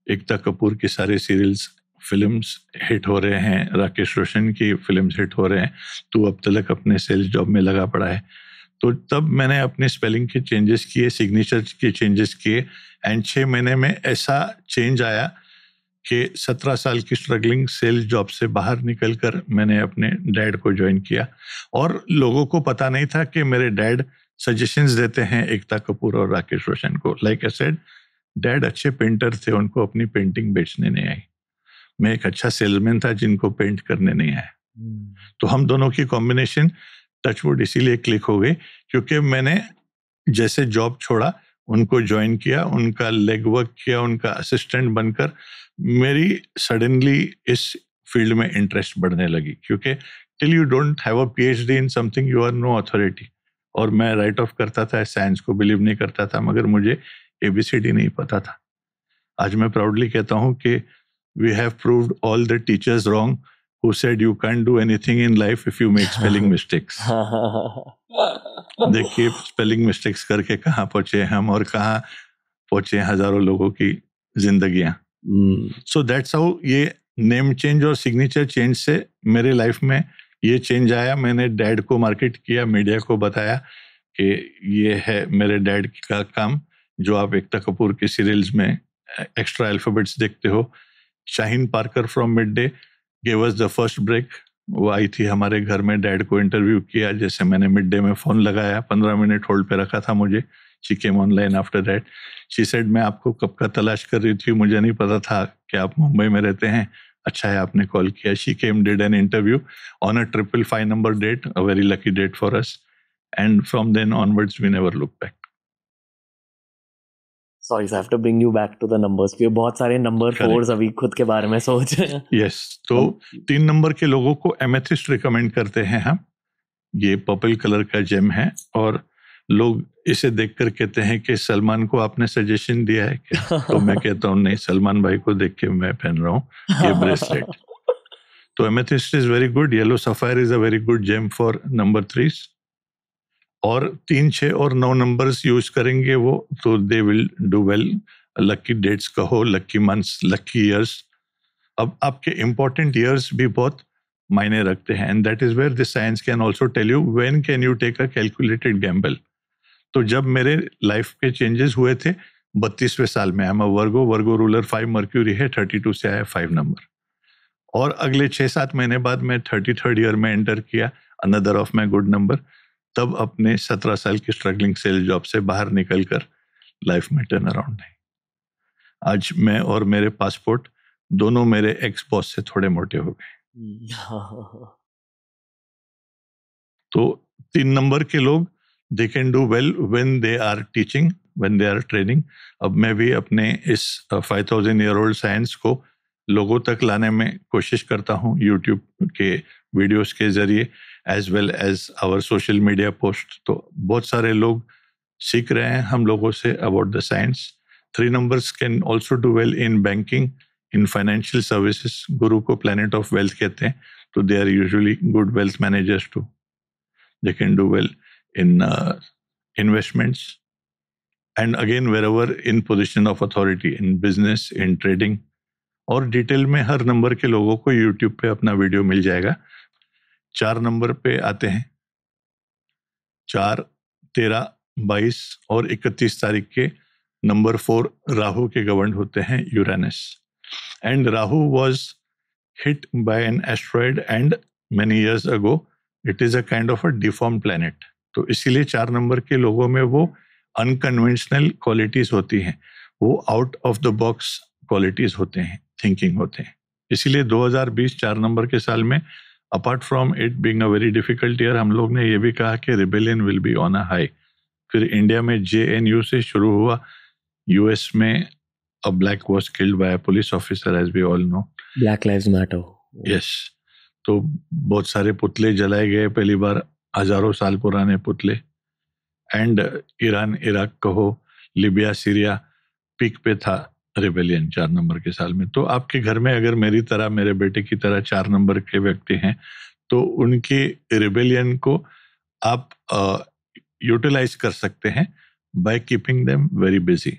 एकता कपूर की सारे सीरियल्स, फिल्म्स हिट हो रहे हैं, राकेश रोशन की फिल्म्स हिट हो रहे हैं, तो अब तक अपने सेल्स जॉब में लगा पड़ा है. तो तब मैंने अपने स्पेलिंग के चेंजेस किए, सिग्नेचर के चेंजेस किए, एंड 6 महीने में ऐसा चेंज आया कि 17 साल की स्ट्रगलिंग सेल्स जॉब से बाहर निकलकर मैंने अपने डैड को ज्वाइन किया. और लोगों को पता नहीं था कि मेरे डैड सजेशंस देते हैं एकता कपूर और राकेश रोशन को. लाइक आई सेड, डैड अच्छे पेंटर थे, उनको अपनी पेंटिंग बेचने नहीं आई. मैं एक अच्छा सेल्समैन था जिनको पेंट करने नहीं आया. तो हम दोनों की कॉम्बिनेशन टचवुड इसीलिए क्लिक हो गई, क्योंकि मैंने जैसे जॉब छोड़ा, उनको ज्वाइन किया, उनका लेग वर्क किया, उनका असिस्टेंट बनकर मेरी सडनली इस फील्ड में इंटरेस्ट बढ़ने लगी. क्योंकि till you don't have a PhD in something you are no authority. और मैं राइट ऑफ करता था, साइंस को बिलीव नहीं करता था, मगर मुझे ABCD नहीं पता था. आज मैं प्राउडली कहता हूँ कि we have proved all the teachers wrong who said you can't do anything in life if you make spelling mistakes. देखिए स्पेलिंग मिस्टेक्स करके कहाँ पहुंचे हम, और कहाँ पहुंचे हजारों लोगों की जिंदगियां. सो दैट्स हाउ ये नेम चेंज और सिग्नेचर चेंज से मेरे लाइफ में ये चेंज आया. मैंने डैड को मार्केट किया, मीडिया को बताया कि ये है मेरे डैड का काम, जो आप एकता कपूर के सीरियल्स में एक्स्ट्रा अल्फाबेट्स देखते हो. Shaheen Parker from mid day gave us the first break वो आई थी हमारे घर में, डैड को इंटरव्यू किया। जैसे मैंने मिड डे में फ़ोन लगाया, 15 मिनट होल्ड पे रखा था मुझे। She came online after that. She said मैं आपको कब का तलाश कर रही थी, मुझे नहीं पता था कि आप मुंबई में रहते हैं, अच्छा है आपने कॉल किया। She came, did an interview on a 555 number date, a very lucky date for us, and from then onwards we never look back. Sorry I have to bring you back to the numbers. पे बहुत सारे number force अभी खुद के बारे में सोच रहे हैं। यस, तो 3 नंबर के लोगों को एमेथिस्ट रिकमेंड करते हैं हम। ये पर्पल कलर का जेम है और लोग इसे देखकर कहते हैं कि सलमान को आपने सजेशन दिया है क्या? तो मैं कहता हूँ नहीं, सलमान भाई को देख के मैं पहन रहा हूँ ये ब्रेसलेट। तो amethyst is very good. Yellow sapphire is a very good gem for number 3। और 3, 6 और 9 नंबर्स यूज करेंगे वो, तो they will do well. Lucky dates कहो, लकी मंथ्स, लकी ईयर्स। अब आपके इंपॉर्टेंट ईयर्स भी बहुत मायने रखते हैं, and that is where the science can also tell you when can you take a calculated gamble. तो जब मेरे लाइफ के चेंजेस हुए थे 32वें साल में, I am a Virgo ruler 5 mercury है, 32 से आया 5 नंबर। और अगले 6-7 महीने बाद मैं 33rd ईयर में एंटर किया, another of my good number. तब अपने 17 साल की स्ट्रगलिंग सेल जॉब से बाहर निकलकर लाइफ में टर्न अराउंड नहीं। आज मैं और मेरे पासपोर्ट दोनों मेरे एक्स बॉस से थोड़े मोटे हो गए। तो 3 नंबर के लोग they can do well when they are teaching, when they are training. अब मैं भी अपने इस 5000 ईयर ओल्ड साइंस को लोगों तक लाने में कोशिश करता हूँ यूट्यूब के वीडियोस के जरिए, as well as our social media post. तो बहुत सारे लोग सीख रहे हैं हम लोगों से about the science. 3 numbers can also do well in banking, in financial services. Guru को प्लैनेट ऑफ वेल्थ कहते हैं, तो they are usually good wealth managers too. They can do well in investments, and again wherever in position of authority, in business, in trading। और detail में हर number के लोगों को YouTube पे अपना वीडियो मिल जाएगा। 4 नंबर पे आते हैं। 4, 13, 22 और 31 तारीख के नंबर 4 राहु के गवर्न होते हैं, Uranus. And Rahu was hit by an asteroid and many years ago. It is a kind of a deform planet. तो इसीलिए 4 नंबर के लोगों में वो अनकन्वेंशनल क्वालिटीज होती हैं, वो out of the box qualities होते हैं, थिंकिंग होते हैं। इसीलिए 2020 4 नंबर के साल में, apart from it being a very difficult year, हम लोग ने ये भी कहा कि rebellion will be on a high. फिर इंडिया में JNU से शुरू हुआ, US में a black was killed by a police officer, as we all know, black lives matter. Yes. तो बहुत सारे पुतले जलाए गए, पहली बार, हजारों साल पुराने पुतले। एंड ईरान, इराक कहो, लिबिया, सीरिया, पीक पे था रिबेलियन 4 नंबर के साल में। तो आपके घर में अगर मेरी तरह, मेरे बेटे की तरह 4 नंबर के व्यक्ति हैं, तो उनके रिबेलियन को आप यूटिलाइज कर सकते हैं by keeping them very busy.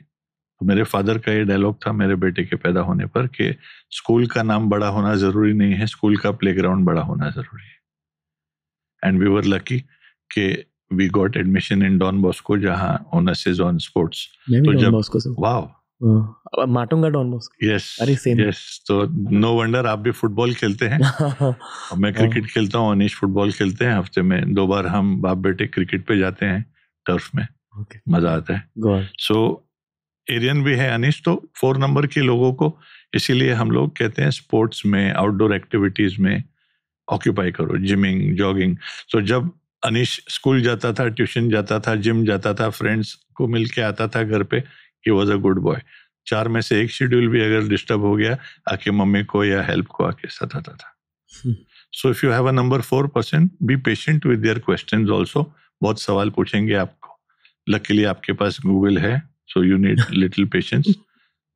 मेरे फादर का ये डायलॉग था मेरे बेटे के पैदा होने पर कि स्कूल का नाम बड़ा होना जरूरी नहीं है, स्कूल का प्लेग्राउंड बड़ा होना जरूरी है। एंड वी वर लकी कि we got admission in Don Bosco, जहां ओनस इज ऑन स्पोर्ट्स। तो जब wow, Matunga Don Bosco. Yes, अरे सेम। यस, तो नो वंडर आप भी फुटबॉल खेलते हैं। और मैं क्रिकेट खेलता हूँ, अनीश फुटबॉल खेलते हैं। हफ्ते में 2 बार हम बाप बेटे क्रिकेट पे जाते हैं, टर्फ में। मजा आता है। सो एरियन भी है अनीश। तो 4 नंबर के लोगों को इसीलिए हम लोग कहते हैं स्पोर्ट्स में, आउटडोर एक्टिविटीज में ऑक्यूपाई करो, जिमिंग, जॉगिंग। तो जब अनीश स्कूल जाता था, ट्यूशन जाता था, जिम जाता था, फ्रेंड्स को मिल के आता था घर पे, he was a good boy. 4 में से एक शेड्यूल भी अगर डिस्टर्ब हो गया, आके मम्मी को या हेल्प को आके सताता था। सो if you have a number 4 person, be patient with their questions also. बहुत सवाल पूछेंगे आपको। लकीली आपके पास गूगल है, so you need little patience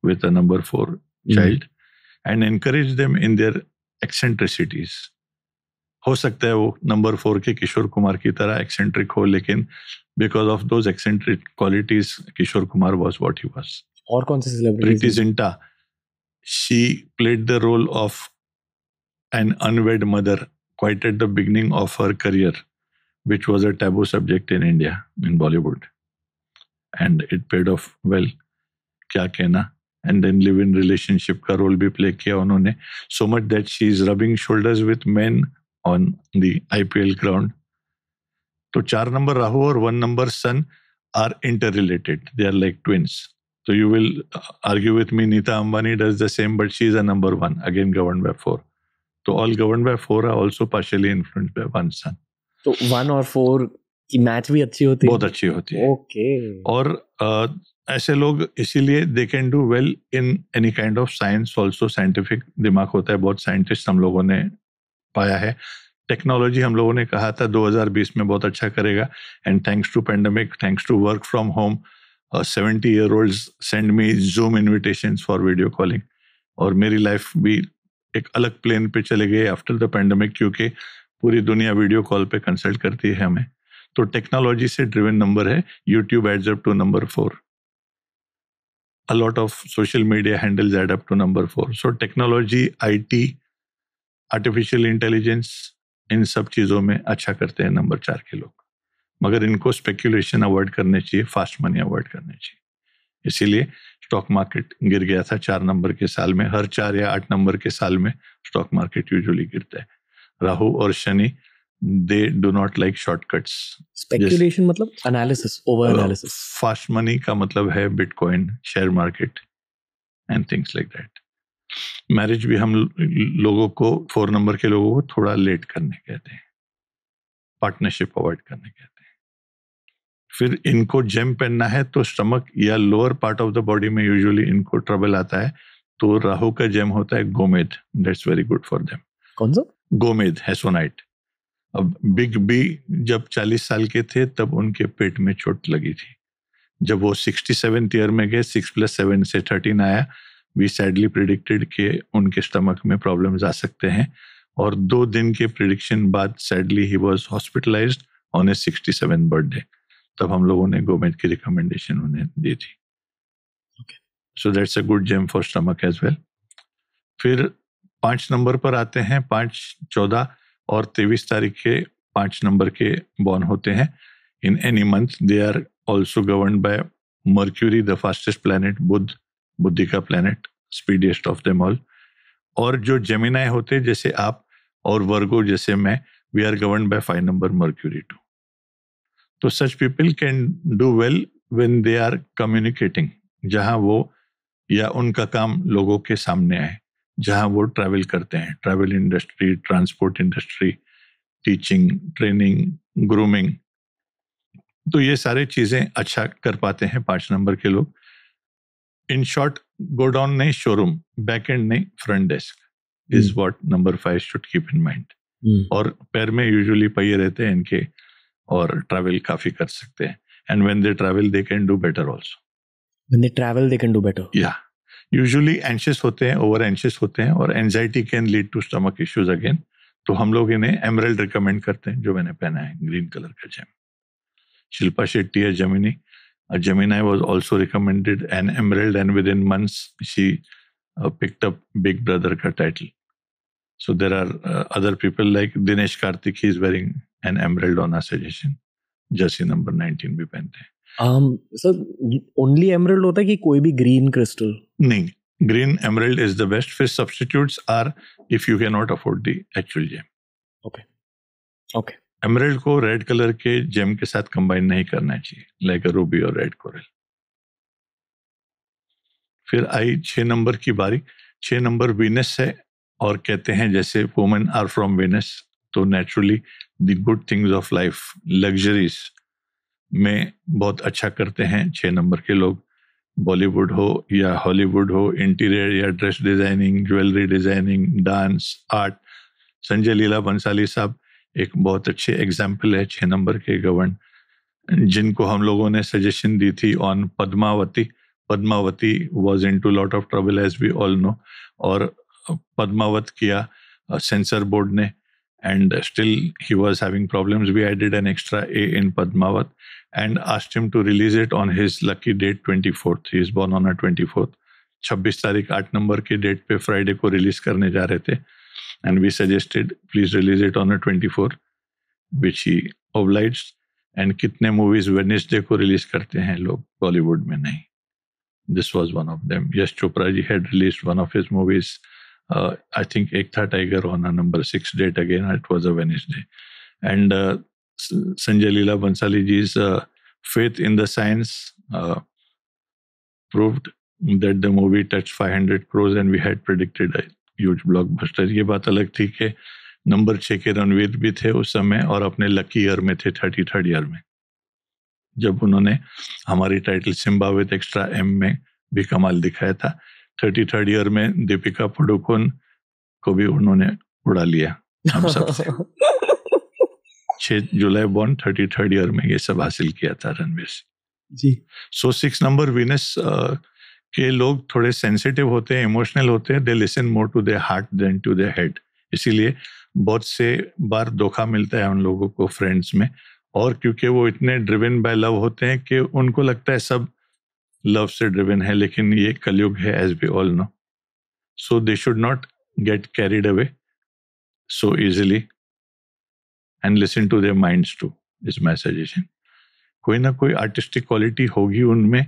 with a number 4 child, and encourage them in their eccentricities. हो सकता है वो नंबर 4 के किशोर कुमार की तरह एक्सेंट्रिक हो, लेकिन because of those eccentric qualities, Kishore Kumar was what he was. और कौन से celebrities? Preity Zinta, she played the role of an unwed mother quite at the beginning of her career, which was a taboo subject in India, in Bollywood. And it paid off well, क्या कहना। And then live in relationship का role भी play किया उन्होंने, so much that she is rubbing shoulders with men on the IPL ground. तो 4 number Rahu और 1 number sun are interrelated. They are like twins. So you will argue with me, Neeta Ambani does the same, but she is a number 1, again governed by 4. So all governed by 4 are also partially influenced by 1 sun. तो 1 और 4 की match भी अच्छी होती है? बहुत अच्छी होती है. ओके. और ऐसे लोग इसीलिए दे can do well in any kind of science also. Scientific दिमाग होता है, बहुत साइंटिस्ट हम लोगों ने पाया है. टेक्नोलॉजी हम लोगों ने कहा था 2020 में बहुत अच्छा करेगा, and thanks to pandemic, thanks to work from home, 70-year-olds send me Zoom invitations for video calling. और मेरी लाइफ भी एक अलग प्लेन पे चले गए आफ्टर द पेंडेमिक, क्योंकि पूरी दुनिया वीडियो कॉल पे कंसल्ट करती है हमें. तो टेक्नोलॉजी से ड्रिवन नंबर है. YouTube adds up to number 4. A lot of social media handles add up to number 4. So technology, IT, artificial intelligence, इन सब चीज़ों में अच्छा करते हैं नंबर 4 के लोग. मगर इनको स्पेक्यूलेशन अवॉइड करने चाहिए, फास्ट मनी अवॉइड करने चाहिए. इसीलिए स्टॉक मार्केट गिर गया था 4 नंबर के साल में. हर 4 या 8 नंबर के साल में स्टॉक मार्केट यूजुअली गिरता है. राहु और Shani, they do not like shortcuts. Speculation मतलब analysis, over analysis. Fast money का मतलब है bitcoin, share market and things like that. Marriage भी हम लोगों को, 4 नंबर के लोगों को थोड़ा लेट करने कहते हैं, पार्टनरशिप अवॉइड करने कहते हैं. फिर इनको जेम पहनना है तो स्टमक या lower part of the body में यूजुअली इनको ट्रबल आता है. तो राहु का जेम होता है गोमेद. That's very good for them. कौन सा? गोमेद, हेसोनाइट. अब बिग बी जब 40 साल के थे तब उनके पेट में चोट लगी थी. जब वो 67th ईयर में गए, 6 + 7 से 13 आया, वी सैडली प्रिडिक्टेड कि उनके स्टमक में प्रॉब्लम्स आ सकते हैं. और 2 दिन के प्रिडिक्शन बाद sadly he was hospitalised on A 67th birthday. तब हम लोगों ने गोमेद की रिकमेंडेशन उन्हें दी थी. So that's a good gem for stomach as well. फिर 5 नंबर पर आते हैं. 5, 14 और 23 तारीख के 5 नंबर के बॉर्न होते हैं. In any month they are also governed by Mercury, the fastest planet, बुध, बुद्धि का planet, speediest of them all. और जो जेमिनाई होते हैं जैसे आप और वर्गो जैसे मैं, we are governed by 5 number Mercury too. तो such people can do well when they are communicating, जहां वो या उनका काम लोगों के सामने आए, जहां वो ट्रैवल करते हैं. Travel industry, transport industry, teaching, training, grooming. तो ये सारे चीजें अच्छा कर पाते हैं 5 नंबर के लोग. इन शॉर्ट, गोडाउन नहीं शोरूम, बैक एंड नहीं front desk is what number 5 should keep in mind. और पैर में यूजुअली पहिए रहते हैं इनके, और ट्रैवल काफी कर सकते हैं. And when they travel they can do better also. When they travel they can do better. या यूजुअली एंशियस होते हैं, ओवर एंशियस होते हैं, और anxiety can lead to stomach issues again. तो हम लोग इन्हें एमरल्ड रिकमेंड करते हैं, जो मैंने पहना है, ग्रीन कलर का जेम. शिल्पा शेट्टी है Gemini. Gemini was also recommended an emerald, and within months she picked up Big Brother ka title. So there are other people like Dinesh Karthik, he is wearing an emerald on our suggestion. Jersey number 19 भी पहनते हैं. Sir, only emerald होता है कि कोई भी green crystal? नहीं, green emerald is the best. Fish substitutes are if you cannot afford the actual gem. Okay. Emerald को रेड कलर के जेम के साथ कंबाइन नहीं करना चाहिए, लाइक अ रूबी और रेड कोरल. फिर आई 6 नंबर की बारी. 6 नंबर वीनस है, और कहते हैं जैसे वुमेन आर फ्रॉम वीनस, तो naturally the good things of life, luxuries में बहुत अच्छा करते हैं 6 नंबर के लोग. बॉलीवुड हो या हॉलीवुड हो, इंटीरियर या dress designing, jewellery designing, dance, art. Sanjay Leela Bhansali साहब एक बहुत अच्छे एग्जाम्पल है 6 नंबर के गवर्न, जिनको हम लोगों ने सजेशन दी थी on Padmavati. Padmavati was in to lot of trouble as we all know, और पद्मावत किया सेंसर बोर्ड ने, and still he was having problems. We added an extra A in Padmaavat and asked him to release it on his lucky date 24th. He is born on 24th. 26 तारीख 8 number की date पे Friday को release करने जा रहे थे, and we suggested please release it on a 24, which he obliged. and कितने movies Wednesday को release करते हैं लोग, Bollywood में नहीं. This was one of them. Yash Chopra ji had released one of his movies I think एक था tiger on a number 6 date again. It was a Wednesday, and Sanjay Leela Bhansali ji's faith in the science proved that the movie touched 500 crores and we had predicted a huge blockbuster. ये बात अलग थी कि number 6 के रणवीर भी थे उस समय और अपने लकी ईयर में थे, 33rd ईयर में, जब उन्होंने हमारी title Simmba with extra M में भी कमाल दिखाया था. 33rd ईयर में दीपिका पादुकोण को भी उन्होंने उड़ा लिया हम सब से. 6 जुलाई बॉर्न, 33rd ईयर में ये सब हासिल किया था Ranveer Singh ji. So 6 number Venus के लोग थोड़े सेंसिटिव होते हैं, इमोशनल होते हैं. They listen more to their heart than to their head. इसीलिए बहुत से बार धोखा मिलता है उन लोगों को फ्रेंड्स में, और क्योंकि वो इतने ड्रिवन बाय लव होते हैं कि उनको लगता है सब लव से ड्रिवन है, लेकिन ये कलयुग है as we all know. So they should not get carried away so easily and listen to their minds too. Is my suggestion. कोई ना कोई आर्टिस्टिक क्वालिटी होगी उनमें,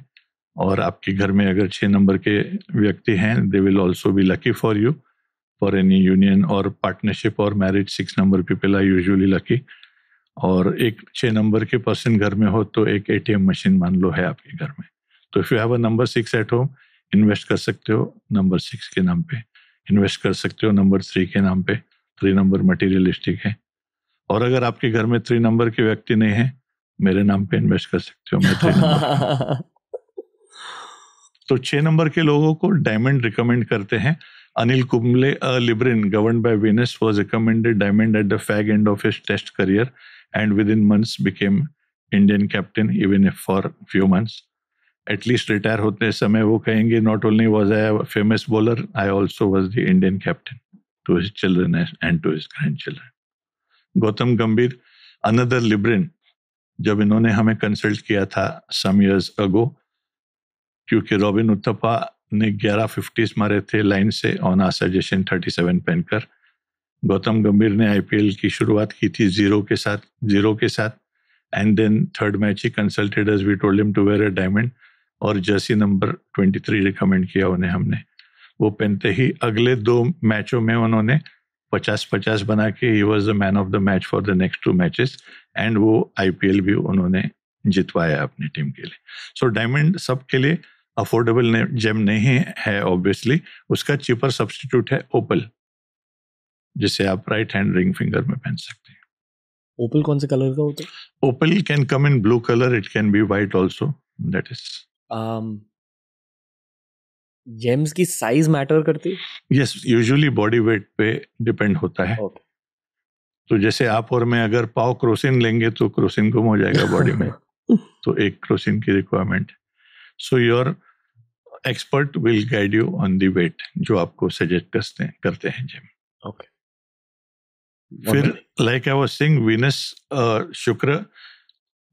और आपके घर में अगर 6 नंबर के व्यक्ति हैं, they will also be lucky for you for any union और पार्टनरशिप और marriage. 6 number people are usually lucky. और एक 6 नंबर के पर्सन घर में हो तो एक ATM मशीन मान लो है आपके घर में. तो if you have a number 6 at home, invest कर सकते हो नंबर 6 के नाम पे, इन्वेस्ट कर सकते हो नंबर 3 के नाम पे. 3 नंबर मटीरियलिस्टिक है. और अगर आपके घर में 3 नंबर के व्यक्ति नहीं है, मेरे नाम पे इन्वेस्ट कर सकते हो. मैं 3 नंबर तो 6 नंबर के लोगों को डायमंड रिकमेंड करते हैं. Anil Kumble, a Libran governed by Venus, was recommended diamond at the fag end of his test career and within months became Indian captain, even if for few months. At least retire होते समय वो कहेंगे, not only was I a famous bowler, I also was the Indian captain to his children and to his grandchildren. Gautam Gambhir, another Libran, जब इन्होंने हमें consult किया था some years ago, क्योंकि रॉबिन उत्तपा ने 11 50s मारे थे लाइन से ऑन आ सजेशन 37 पहनकर. गौतम गंभीर ने IPL की शुरुआत की थी 0 के साथ and then third match he consulted us, we told him to wear a diamond, और जर्सी नंबर 23 रिकमेंड किया उन्हें हमने. वो पहनते ही अगले 2 मैचों में उन्होंने 50-50 बना के he was the man of the match for the next 2 matches, and वो IPL भी उन्होंने जितवाया अपनी टीम के लिए. सो डायमंड सबके लिए अफोर्डेबल जेम नहीं है ऑब्वियसली. उसका चीपर सब्स्टिट्यूट है ओपल, जिसे आप राइट हैंड रिंग फिंगर में पहन सकते हैं. ओपल कौन से कलर का होता है? Opal can come in blue colour, it can be white also. That is gems की साइज मैटर करती है? यस, यूजुअली बॉडी वेट पे डिपेंड होता है. Okay. तो जैसे आप और मैं अगर पाव क्रोसिन लेंगे तो क्रोसिन गुम हो जाएगा बॉडी में, तो एक क्रोसिन की requirement. So your expert will guide you on the weight जो आपको सजेस्ट करते हैं जिम. ओके. फिर like I was saying, Venus Shukra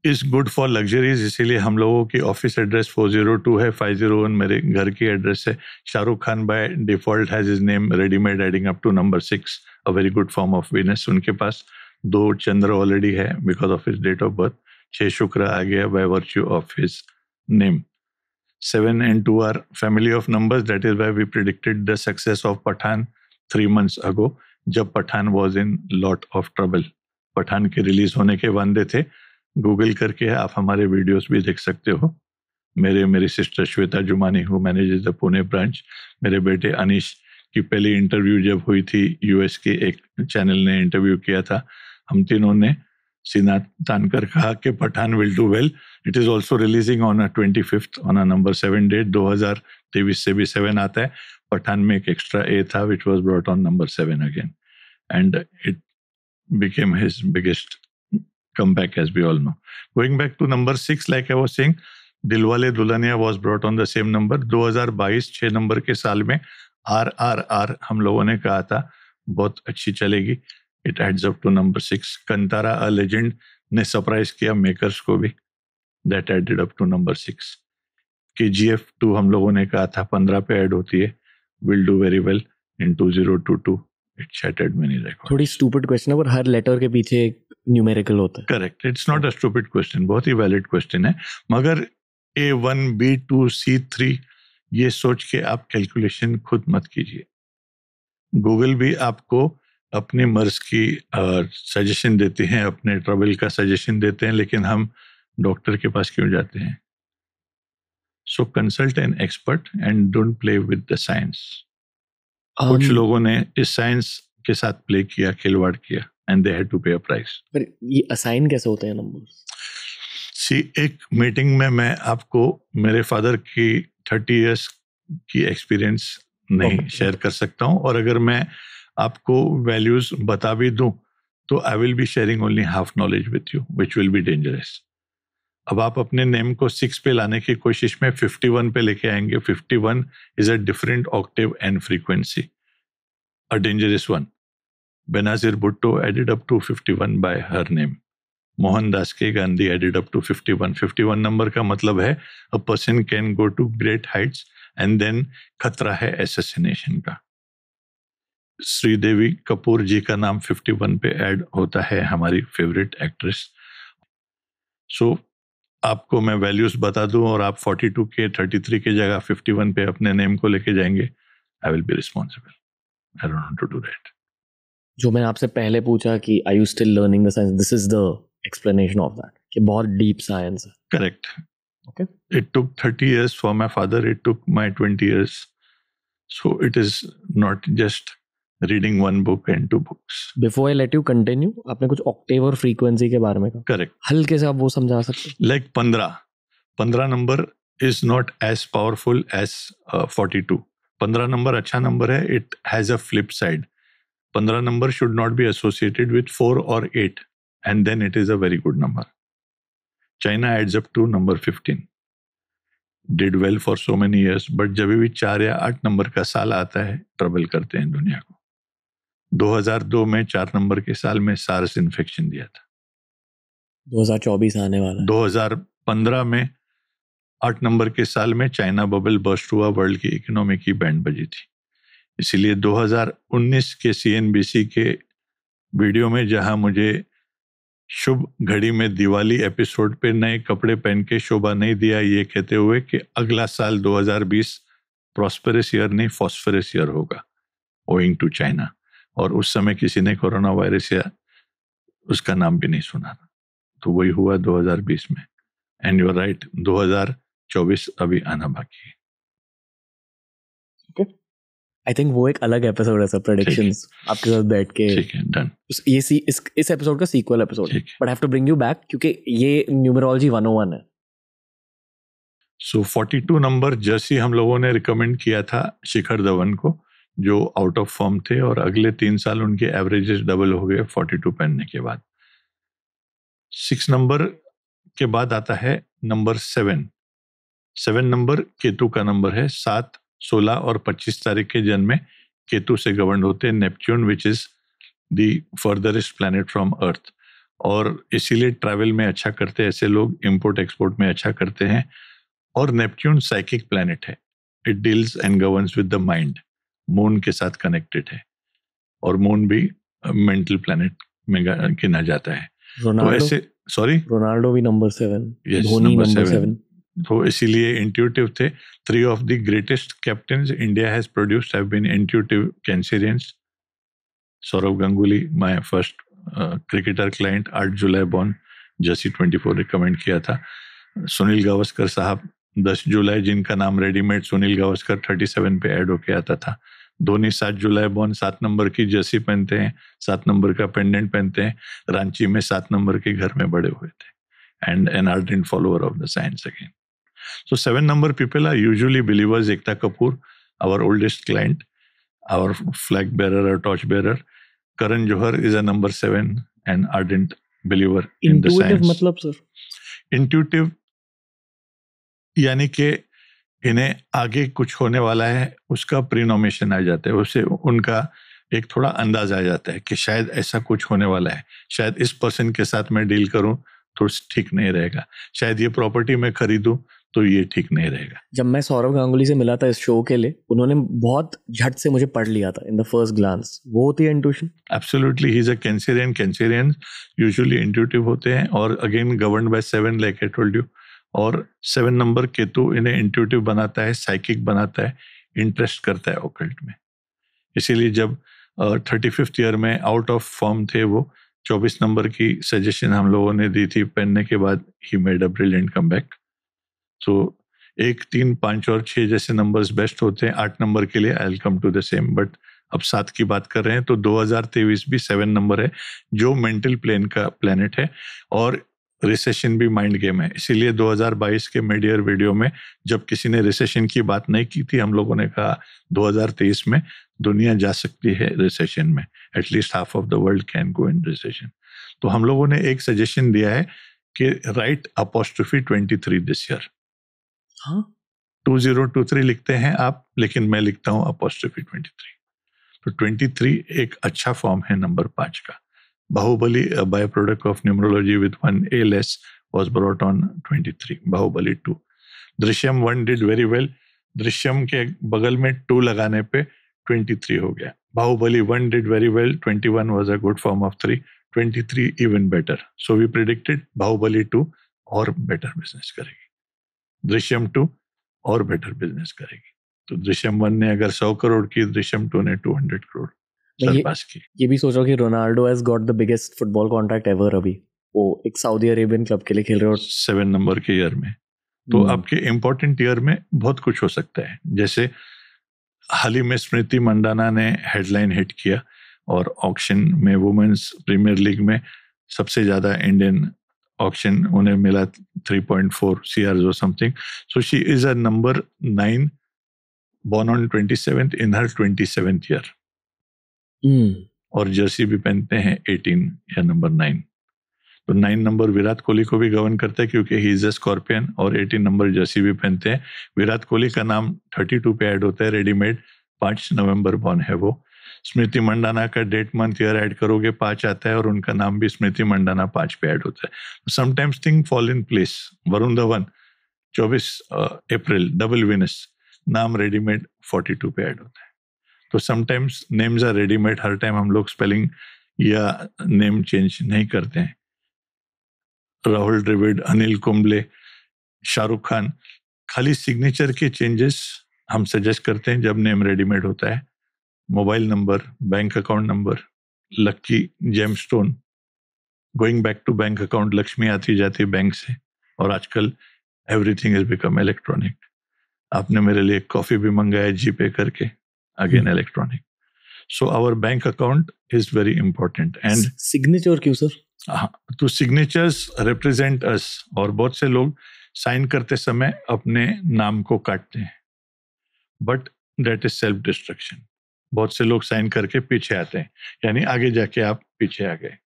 is good for luxuries, इसीलिए हम लोगों की ऑफिस एड्रेस 402 है, 501 मेरे घर की एड्रेस है. Shahrukh Khan by default has his name readymade adding up to number 6, a very good form of Venus. उनके पास 2 चंद्र ऑलरेडी है because of his date of birth. 6 Shukra आ गया by virtue of his name. 7 and 2 are family of numbers. That is why we predicted the success of Pathan 3 months ago, जब Pathan was in lot of trouble. Pathan के release होने के वादे थे. Google करके आप हमारे वीडियोस भी देख सकते हो. मेरी sister Shweta Jumani who manages the Pune branch, मेरे बेटे अनीश की पहली इंटरव्यू जब हुई थी US के एक चैनल ने इंटरव्यू किया था, हम तीनों ने सीना तान कर कहा कि Pathaan will do well. It is also releasing on 25th on number 7 date. 2023 से भी 7 आता है. पठान में एक एक्स्ट्रा A था which was brought on number 7 again, and it became his biggest comeback as we all know. Going back to number 6, like I was saying, Dilwale Dulhania was brought on the same number. 2022 6 number के साल में RRR हम लोगों ने कहा था बहुत अच्छी चलेगी. It adds up to number 6. Kantara a legend ने सरप्राइज किया मेकर्स को भी. That added up to number 6. KGF 2 हम लोगों ने कहा था 15 पे ऐड होती है. Will do very well in 2022. It shattered many records. थोड़ी स्टूपिड क्वेश्चन है, पर हर लेटर के पीछे एक न्यूमेरिकल होता है. Correct, it's not a stupid question, बहुत ही वैलिड क्वेश्चन है. मगर A1 B2 C3 ये सोच के आप कैलकुलेशन खुद मत कीजिए. गूगल भी आपको अपनी मर्ज की सजेशन देते हैं, अपने ट्रबल का सजेशन देते हैं, लेकिन हम डॉक्टर के पास क्यों जाते हैं? So consult an expert and don't play with the science. कुछ लोगों ने इस साइंस के साथ प्ले किया, खिलवाड़ किया, एंड दे हैड टू पे अ प्राइस. पर ये असाइन कैसे होते हैं नंबर्स? सी, एक मीटिंग में मैं आपको मेरे फादर की 30 इयर्स की एक्सपीरियंस नहीं शेयर कर सकता हूं, और अगर मैं आपको वैल्यूज बता भी दूं तो आई will be sharing only half knowledge with you, which will be dangerous. अब आप अपने नेम को 6 पे लाने की कोशिश में 51 पे लेके आएंगे. 51 is a different octave and frequency, a dangerous one. Benazir Bhutto added up to 51 by her name. Mohandas K Gandhi added up to 51. 51 number का मतलब है a person can go to great heights and then खतरा है एसेसिनेशन का. श्रीदेवी कपूर जी का नाम 51 पे ऐड होता है, हमारी फेवरेट एक्ट्रेस. सो आपको मैं वैल्यूज बता दूं और आप 42 के 33 की जगह 51 पे अपने नेम को लेके जाएंगे, I will be responsible. I don't want to do that. जो मैंने आपसे पहले पूछा कि are you still learning the science, this is the explanation of that, कि बहुत डीप साइंस है. Correct. Okay. It took 30 years for my father, it took my 20 years. So it is not just reading one book and 2 books. Before I let you continue, आपने कुछ Octave और frequency के बारे में कहा. Correct. हल्के से आप वो समझा सकते हैं? Like 15 number is not as powerful as 42. 15 number अच्छा number है, it has a flip side. 15 number should not be associated with 4 or 8, and then it is a very good number. China adds up to number 15. Did well for so many years, but जब भी 4 या 8 number का साल आता है, trouble करते हैं दुनिया को. 2002 में 4 नंबर के साल में सार्स इन्फेक्शन दिया था. 2024 आने वाला है. 2015 में 8 नंबर के साल में चाइना बबल बर्स्ट हुआ, वर्ल्ड की इकोनॉमी की बैंड बजी थी. इसीलिए 2019 के CNBC के वीडियो में जहां मुझे शुभ घड़ी में दिवाली एपिसोड पे नए कपड़े पहन के शोभा नहीं दिया, ये कहते हुए कि अगला साल 2020 प्रॉस्पेरस ईयर नहीं फॉस्फरस ईयर होगा, ओइंग टू चाइना. और उस समय किसी ने कोरोना वायरस या उसका नाम भी नहीं सुना था. तो वही हुआ 2020 में. एंड यू आर राइट, 2024 अभी आना बाकी है. आई थिंक वो एक अलग एपिसोड है सर, प्रेडिक्शंस आपके साथ बैठ के. ठीक है, डन. ये इस एपिसोड का sequel episode, but I have to bring you back क्योंकि ये न्यूमरोलॉजी 101 है. सो 42 नंबर जर्सी हम लोगों ने रिकमेंड किया था शिखर धवन को, जो आउट ऑफ फॉर्म थे, और अगले 3 साल उनके एवरेजेस डबल हो गए 42 पहनने के बाद. 6 नंबर के बाद आता है नंबर 7. 7 नंबर केतु का नंबर है. 7, 16 और 25 तारीख के जन्म में केतु से गवर्न होते हैं. Neptune which is the furthest planet from Earth, और इसीलिए ट्रैवल में अच्छा करते हैं ऐसे लोग, इंपोर्ट एक्सपोर्ट में अच्छा करते हैं. और नेपच्यून साइकिक प्लैनेट है, it deals and governs with the mind. Moon के साथ कनेक्टेड है, और मून भी मेंटल प्लैनेट में गिना जाता है. तो ऐसे रोनाल्डो भी नंबर 7, धोनी नंबर 7. तो इसीलिए इंट्यूटिव थे. 3 of the greatest captains India has produced have been intuitive Cancerians. Saurav Ganguly, my first cricketer client, 8 July born, Jersey 24 recommend किया था. सुनील गावस्कर साहब 10 जुलाई, जिनका नाम रेडीमेड सुनील गावस्कर 37 पे ऐड होके आता था. धोनी 7 जुलाई born, 7 नंबर की जर्सी पहनते हैं, 7 नंबर का पेंडेंट पहनते हैं. रांची में 7 नंबर के घर में बड़े हुए थे, and an ardent follower of the science again. So 7 number people are usually believers. Ekta Kapoor, our oldest client, our flag bearer or torch bearer. Karan Johar is a number 7 and ardent believer in the science. Intuitive मतलब sir? Intuitive यानी कि इन्हें आगे कुछ होने वाला है, उसका प्रीनोमेशन आ जाता है, उससे उनका एक थोड़ा अंदाज आ जाता है कि शायद ऐसा कुछ होने वाला है, शायद इस पर्सन के साथ मैं डील करूं तो ठीक नहीं रहेगा, शायद ये प्रॉपर्टी मैं खरीदूं तो ये ठीक नहीं रहेगा. जब मैं सौरव गांगुली से मिला था इस शो के लिए, उन्होंने बहुत झट से मुझे पढ़ लिया था इन द फर्स्ट ग्लांस. वो होती है intuition? Absolutely, he is a Cancerian. Cancerian usually intuitive होते हैं, और again governed bye 7 like I told you. और 7 नंबर केतु इन्हें इंट्यूटिव बनाता है, साइकिक बनाता है, इंटरेस्ट करता है ऑकल्ट में. इसीलिए जब 35th ईयर में आउट ऑफ फॉर्म थे वो, 24 नंबर की सजेशन हम लोगों ने दी थी, पहनने के बाद he made a brilliant comeback. सो 1, 3, 5 और 6 जैसे नंबर्स बेस्ट होते हैं 8 नंबर के लिए। I will come to the same, but अब 7 की बात कर रहे हैं तो 2023 भी 7 नंबर है, जो मेंटल प्लेन का प्लेनेट है, और रिसेशन भी माइंड गेम है। इसीलिए 2022 के मिड ईयर वीडियो में जब किसी ने रिसेशन की बात नहीं की थी, हम लोगों ने कहा 2023 में दुनिया जा सकती है रिसेशन में, at least half of the world can go in recession. तो हम लोगों ने एक सजेशन दिया है कि राइट अपॉस्ट्रोफी 23 दिस ईयर। हाँ, 2023 लिखते हैं आप, लेकिन मैं लिखता हूं अपॉस्ट्रोफी 23। तो 23 एक अच्छा फॉर्म है नंबर 5 का। Baahubali, a byproduct of numerology with 1 A less, was brought on 23. Baahubali 2, Drishyam 1 did very well, Drishyam के बगल में 2 लगाने पे 23 हो गया। Baahubali 1 did very well, 21 was a good form of 3, 23 even better. So we predicted Baahubali 2 और बेटर बिजनेस करेगी, दृश्यम 2 और बेटर बिजनेस करेगी। तो दृश्यम 1 ने अगर 100 करोड़ की, दृश्यम 2 ने 200 करोड़ सरपास की। ये भी सोचो कि Ronaldo has got the biggest football contract ever. अभी वो एक सऊदी अरेबियन क्लब के लिए खेल रहे हो 7 नंबर के ईयर में। तो आपके इंपॉर्टेंट ईयर में बहुत कुछ हो सकता है। जैसे हाल ही में स्मृति मंडाना ने हेडलाइन हिट किया, और ऑक्शन में वुमेन्स प्रीमियर लीग में सबसे ज्यादा इंडियन ऑक्शन उन्हें मिला 3.4 CR or something. So she is a number 9 born on 27th in her 27th year. और जर्सी भी पहनते हैं 18 या नंबर 9। तो 9 नंबर विराट कोहली को भी गवर्न करता है क्योंकि ही इज अ स्कॉर्पियन, और 18 नंबर जर्सी भी पहनते हैं। विराट कोहली का नाम 32 पे ऐड होता है, रेडीमेड 5 नवंबर बॉर्न है वो। स्मृति मंडाना का डेट मंथ ईयर ऐड करोगे 5 आता है, और उनका नाम भी स्मृति मंडाना 5 पे ऐड होता है। Sometimes thing fall in place. Varun Dhawan 24 April double Venus, नाम रेडीमेड 42 पे ऐड होता है। तो समटाइम्स नेम्स आर रेडीमेड, हर टाइम हम लोग स्पेलिंग या नेम चेंज नहीं करते हैं। राहुल द्रविड़, अनिल कुंबले, शाहरुख खान, खाली सिग्नेचर के चेंजेस हम सजेस्ट करते हैं जब नेम रेडीमेड होता है। Mobile number, bank account number, lucky gemstone, going back to bank account, Lakshmi आती जाती बैंक से, और आजकल एवरीथिंग इज बिकम इलेक्ट्रॉनिक। आपने मेरे लिए कॉफी भी मंगाया जीपे करके, again electronic. So our bank account is very important. And signature क्यों सर? तो सिग्नेचर्स रिप्रेजेंट अस, और बहुत से लोग साइन करते समय अपने नाम को काटते हैं, but that is self destruction. बहुत से लोग साइन करके पीछे आते हैं, यानी आगे जाके आप पीछे आ गए।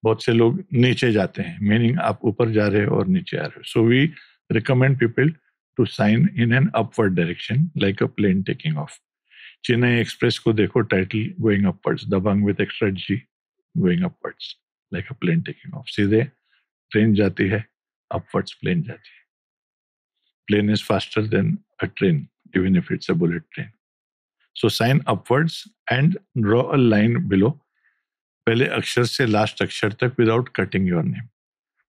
बहुत से लोग नीचे जाते हैं, मीनिंग आप ऊपर जा रहे हो और नीचे आ रहे हो। So we recommend people to sign in an upward direction like a plane taking off. Chennai Express को देखो, title going upwards, Dabangg with extra G going upwards like a plane taking off. सीधे ट्रेन जाती है, अपवर्ड्स प्लेन जाती है। Plane is faster than a train even if it's a bullet train. So sign upwards and draw a line below, पहले अक्षर से last अक्षर तक विदाउट कटिंग योर नेम।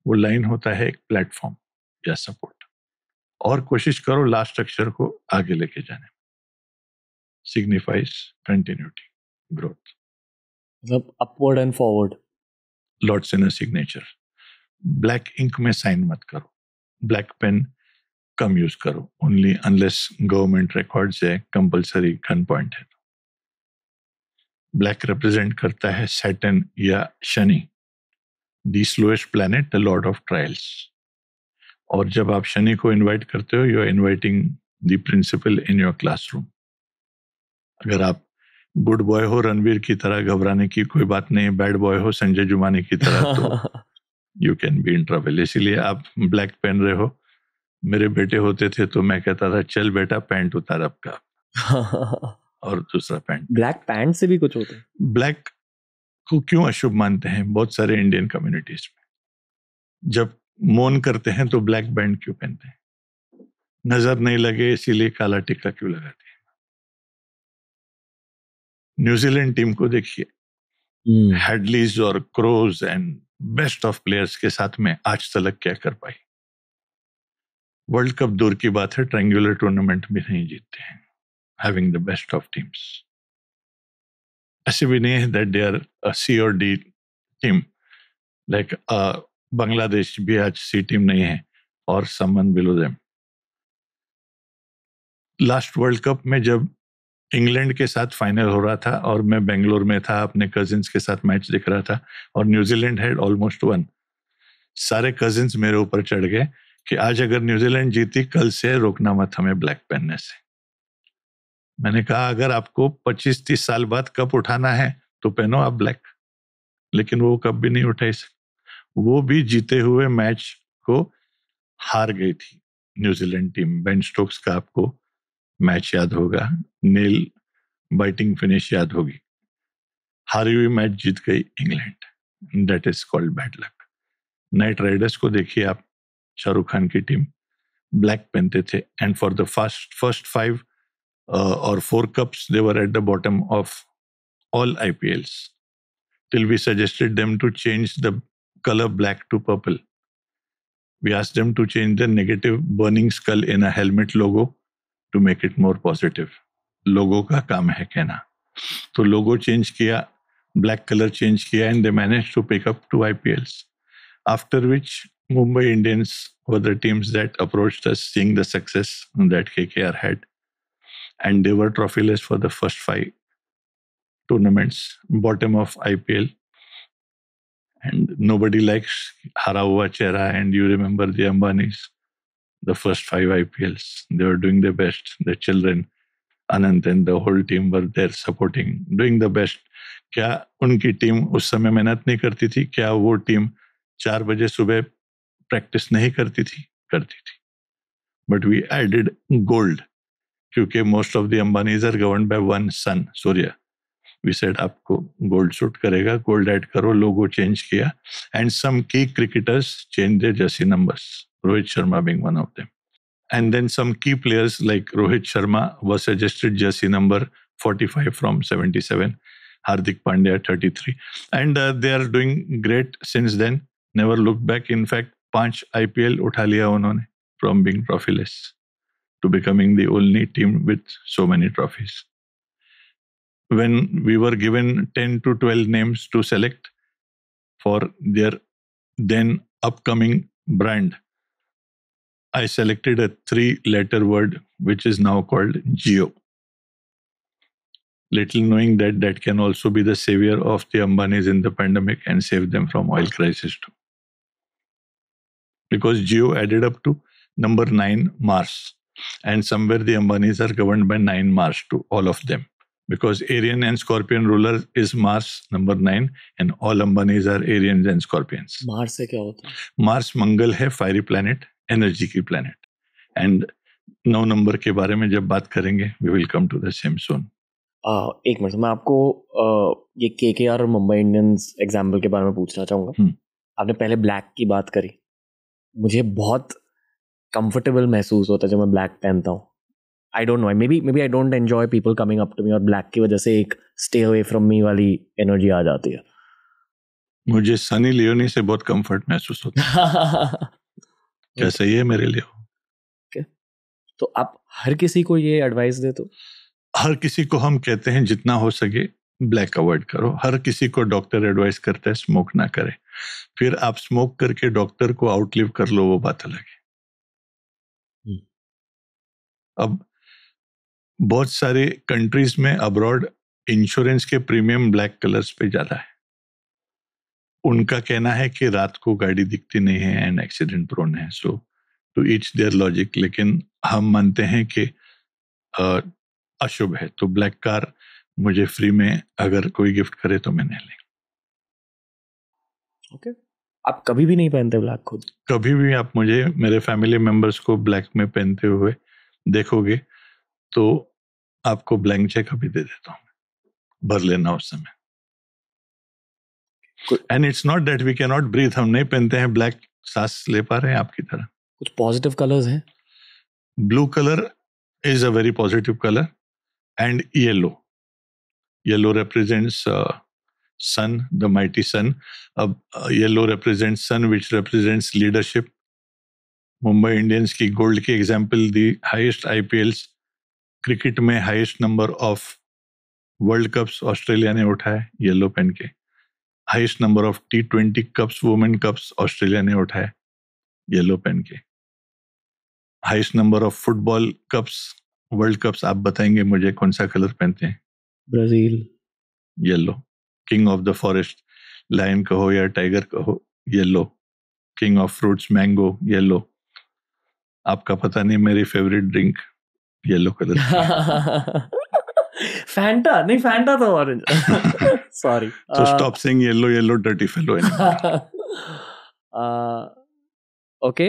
वो लाइन होता है एक प्लेटफॉर्म या सपोर्ट, और कोशिश करो लास्ट अक्षर को आगे लेके जाने में। Signifies continuity, growth. मतलब upward and forward. Lords in a signature. Black ink में साइन मत करो, ब्लैक पेन कम यूज करो, ओनली अनलेस गवर्नमेंट रिकॉर्ड से कंपलसरी गन पॉइंट है। ब्लैक रिप्रेजेंट करता है सैटर्न या शनि, the slowest planet, the lord of trials. और जब आप शनि को इनवाइट करते हो, you are inviting the principal in your classroom. अगर आप गुड बॉय हो रणवीर की तरह, घबराने की कोई बात नहीं। बैड बॉय हो संजय जुमानी की तरह, तो you can be in trouble. इसीलिए आप ब्लैक पहन रहे हो। मेरे बेटे होते थे तो मैं कहता था, चल बेटा पैंट उतार आपका, और दूसरा पैंट। ब्लैक पैंट से भी कुछ होता है? ब्लैक को क्यों अशुभ मानते हैं बहुत सारे इंडियन कम्युनिटीज में? जब मौन करते हैं तो ब्लैक बैंड क्यों पहनते हैं? नजर नहीं लगे इसीलिए काला टिक्का क्यों लगाते हैं? न्यूजीलैंड टीम को देखिए, हेडलीज और क्रोज एंड बेस्ट ऑफ प्लेयर्स के साथ में आज तक क्या कर पाई? वर्ल्ड कप दूर की बात है, ट्रायंगुलर टूर्नामेंट भी नहीं जीतते हैं, having the best of teams. ऐसे भी नहीं है दैट दे आर सी और डी टीम, लाइक बांग्लादेश भी आज सी टीम नहीं है और someone below them. Last world cup में जब इंग्लैंड के साथ फाइनल हो रहा था और मैं बेंगलोर में था, अपने कजिन्स के साथ मैच देख रहा था और न्यूजीलैंड हैड ऑलमोस्ट वन, सारे कजिन्स मेरे ऊपर चढ़ गए कि आज अगर न्यूजीलैंड जीती कल से रोकना मत हमें ब्लैक पहनने से। मैंने कहा अगर आपको 25-30 साल बाद कप उठाना है तो पहनो आप ब्लैक, लेकिन वो कप भी नहीं उठाई। वो भी जीते हुए मैच को हार गई थी न्यूजीलैंड टीम। बेन स्टोक्स का आपको मैच याद होगा, नेल बाइटिंग फिनिश याद होगी। हारी हुई मैच जीत गई England, that is called bad luck. Night Riders को देखिए आप, शाहरुख खान की टीम ब्लैक पहनते थे and for the first 5 or 4 cups they were at the bottom of all IPLs till we suggested them to change the color black to purple. We asked them to change the negative burning skull in a helmet logo to make it more positive. Logo का काम है कहना, तो logo change किया, black color change किया and they managed to pick up 2 IPLs. After which Mumbai Indians were the teams that approached us seeing the success that KKR had. And they were trophyless for the first 5 tournaments, bottom of IPL. And nobody likes hara hua chehra. And you remember the Ambanis, the first 5 IPLs. They were doing their best. The children, Anant and the whole team were there supporting, doing the best. क्या उनकी team उस समय मेहनत नहीं करती थी? क्या वो टीम 4 बजे सुबह प्रैक्टिस नहीं करती थी? करती थी. But we added gold. क्योंकि most of the Ambanis are governed by one sun, सूर्य. वी सेड आपको गोल्ड सूट करेगा, गोल्ड ऐड करो, लोगो चेंज किया and some key cricketers change their jersey numbers, Rohit Sharma being one of them. And then some key players like Rohit Sharma was suggested jersey number 45 from 77, Hardik Pandya 33 and they are doing great since then, never look back. In fact 5 IPL उठा लिया उन्होंने from being trophyless to becoming the only team with so many trophies. When we were given 10 to 12 names to select for their then upcoming brand, I selected a 3-letter word which is now called Jio. Little knowing that that can also be the savior of the Ambanis in the pandemic and save them from oil crisis too. Because Jio added up to number 9 Mars. And somewhere the Ambanis are governed by 9 Mars to all of them. Because Arian and Scorpion ruler is Mars, number 9, and all Ambanis are Arians and Scorpions. Mars से क्या होता है? Mars मंगल है, fiery planet, energy की planet. And 9 number के बारे में जब बात करेंगे, we will come to the same soon. एक मिनट, मैं आपको ये KKR और मुंबई इंडियंस एग्जाम्पल के बारे में पूछना चाहूँगा. आपने पहले ब्लैक की बात करी. मुझे बहुत कंफर्टेबल महसूस होता है जब मैं ब्लैक पहनता हूँ. I don't know, maybe I don't enjoy people coming up to me, और ब्लैक की वजह से एक स्टे अवे फ्रॉम मी वाली एनर्जी आ जाती है. मुझे सनी लियोनी से बहुत कंफर्ट महसूस होता है. क्या सही है मेरे लिए? okay. तो आप हर किसी को ये एडवाइस दे? तो हर किसी को हम कहते हैं जितना हो सके ब्लैक अवॉइड करो. हर किसी को डॉक्टर एडवाइस करता है स्मोक ना करे. फिर आप स्मोक करके डॉक्टर को आउटलिव कर लो, वो बात अलग है. अब बहुत सारे कंट्रीज में अब्रॉड इंश्योरेंस के प्रीमियम ब्लैक कलर्स पे ज्यादा है. उनका कहना है कि रात को गाड़ी दिखती नहीं है एंड एक्सीडेंट प्रोन है. सो टू ईच देयर लॉजिक. लेकिन हम मानते हैं कि अशुभ है. तो ब्लैक कार मुझे फ्री में अगर कोई गिफ्ट करे तो मैं नहीं ले. ओके. आप कभी भी नहीं पहनते ब्लैक खुद? कभी भी आप मुझे मेरे फैमिली मेंबर्स को ब्लैक में पहनते हुए देखोगे तो आपको ब्लैंक चेक अभी दे देता हूँ, भर लेना उस समय. And it's not that we can not breathe. हम नहीं पहनते हैं ब्लैक, सांस ले पा रहे हैं आपकी तरह. कुछ पॉजिटिव कलर्स हैं? Blue colour is a very positive colour and yellow represents sun, the mighty sun. Yellow represents sun, which represents leadership. Mumbai Indians की गोल्ड की एग्जाम्पल दी. हाईएस्ट IPLs क्रिकेट में highest number of world cups Australia ने उठाए yellow पहन के। Highest number of T20 cups, women cups Australia ने उठाए येलो पहन के। Highest number of football cups, world cups, आप बताएंगे मुझे कौन सा कलर पहनते हैं? Brazil. Yellow. King of the forest, lion कहो या टाइगर कहो, yellow. King of fruits, mango, yellow. आपका पता नहीं, मेरी favourite drink yellow colour Fanta नहीं, फैंटा तो orange. Sorry. So stop saying yellow, yellow, dirty fellow anymore. Okay,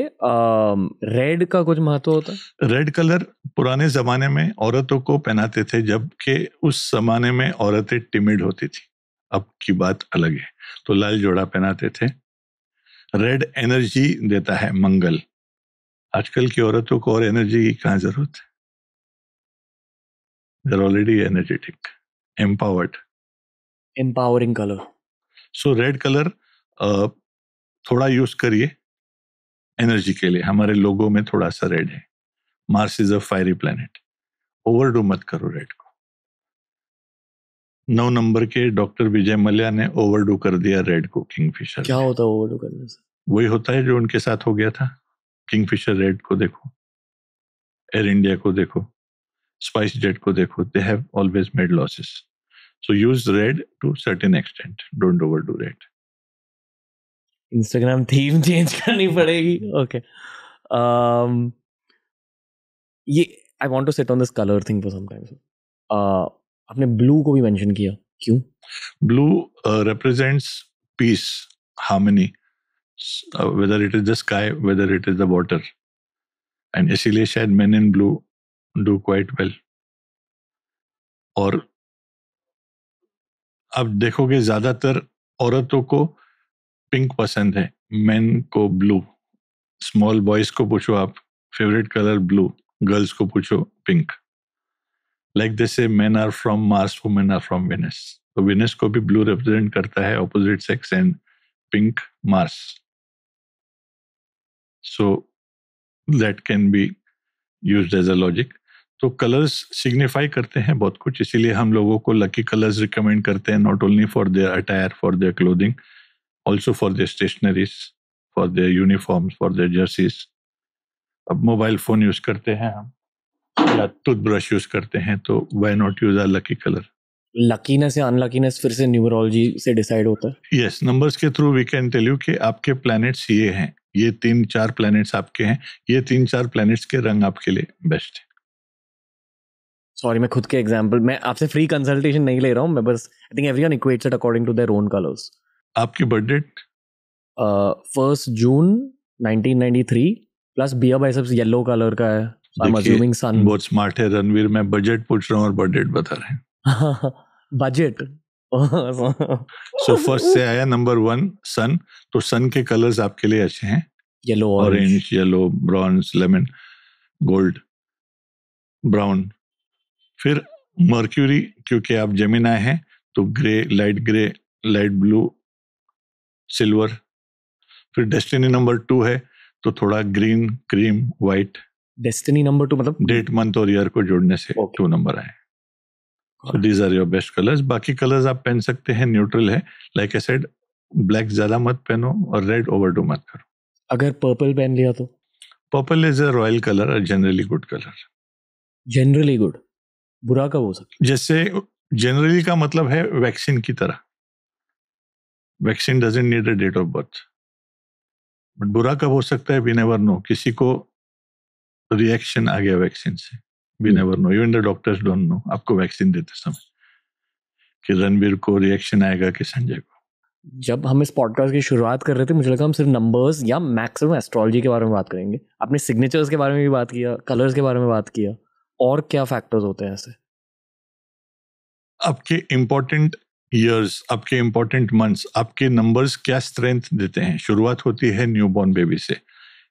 red का कुछ महत्व होता है? रेड कलर पुराने जमाने में औरतों को पहनाते थे, जबकि उस जमाने में औरतें टिमिड होती थी। अब की बात अलग है, तो लाल जोड़ा पहनाते थे। रेड एनर्जी देता है, मंगल। आजकल की औरतों को और एनर्जी की कहाँ जरूरत है? They're already energetic, empowered. Empowering color. So red colour थोड़ा यूज करिए एनर्जी के लिए। हमारे लोगों में थोड़ा सा रेड है। Mars is a fiery planet, overdo मत करो रेड को। 9 नंबर के डॉक्टर विजय मल्ल्या ने ओवरडू कर दिया रेड को किंगफिशर। क्या होता है ओवरडू करने से? वही होता है जो उनके साथ हो गया था। किंगफिशर रेड को देखो, एयर इंडिया को देखो, स्पाइस जेट को देखो, they have always made losses. So use red to certain extent, don't overdo red. Instagram theme change करनी पड़ेगी। ओके, ये I want to sit on this colour thing for some time. आपने blue को भी mention किया, क्यों? Blue represents peace, harmony, whether it is the sky, whether it is the water, and इसीलिए शायद men in blue do quite well। और अब देखोगे ज्यादातर औरतों को पिंक पसंद है, मेन को ब्लू। स्मॉल बॉयज को पूछो आप फेवरेट कलर ब्लू, गर्ल्स को पूछो pink. Like this say men are from Mars, women are from Venus. तो वेनस को भी ब्लू रिप्रेजेंट करता है, opposite sex, and pink Mars. So that can be used as a logic. तो colours signify करते हैं बहुत कुछ, इसीलिए हम लोगों को लकी कलर्स रिकमेंड करते हैं, not only for their attire, for their clothing, also for their stationeries, for their uniforms, for their jerseys. अब मोबाइल फोन यूज करते हैं हम या टूथब्रश यूज करते हैं, तो why not use a lucky colour? Luckiness या अनलकीनेस फिर से न्यूमरोलॉजी से डिसाइड होता है? यस, नंबर्स के through we can tell you कि आपके प्लैनेट्स ये हैं, ये 3-4 प्लैनेट्स आपके हैं, ये 3-4 प्लैनेट्स के रंग आपके लिए बेस्ट है। सॉरी, मैं खुद के एग्जांपल, मैं आपसे फ्री कंसल्टेशन नहीं ले रहा हूँ, मैं बस I think everyone equates it according to their own colours. आपकी birth date? 1 June 1993 plus bear biceps yellow colour का है, आई एम अज्यूमिंग सन। बहुत स्मार्ट है रणवीर, मैं बजट पूछ रहा हूँ और बर्थ डेट बता रहे हैं। बजट। सो फर्स्ट से आया नंबर 1 सन, तो सन के कलर्स आपके लिए अच्छे हैं, yellow, orange, yellow, bronze, lemon, gold, brown. फिर मर्क्यूरी, क्योंकि आप जेमिनाई हैं, तो ग्रे, लाइट ब्लू, सिल्वर। फिर डेस्टिनी नंबर 2 है, तो थोड़ा green, cream, white. Destiny number 2 मतलब डेट, मंथ और ईयर को जोड़ने से 2 नंबर आए। So these are your best colours. बाकी कलर्स आप पहन सकते हैं, न्यूट्रल है। लाइक आई सेड, ब्लैक ज्यादा मत पहनो और रेड ओवरडू मत करो। अगर पर्पल पहन लिया तो? Purple is a royal colour, generally good colour. Generally good, बुरा कब हो सकता? जैसे जनरली का मतलब है वैक्सीन की तरह। Vaccine doesn't need a date of birth. But बुरा कब हो सकता है, वी नेवर नो। किसी को रिएक्शन आ गया वैक्सीन से, we never know, even the doctors don't know. आपको वैक्सीन देते समय कि रणवीर को रिएक्शन आएगा कि संजय को। जब हम इस पॉडकास्ट की शुरुआत कर रहे थे, मुझे लगा हम सिर्फ नंबर्स या मैक्सिमम एस्ट्रोलॉजी के बारे में बात करेंगे। आपने सिग्नेचर्स के बारे में भी बात किया, कलर्स के बारे में बात किया, और क्या फैक्टर्स होते हैं ऐसे? आपके इंपॉर्टेंट ईयर्स, आपके इंपॉर्टेंट मंथ्स, आपके नंबर्स क्या स्ट्रेंथ देते हैं। शुरुआत होती है न्यूबॉर्न बेबी से,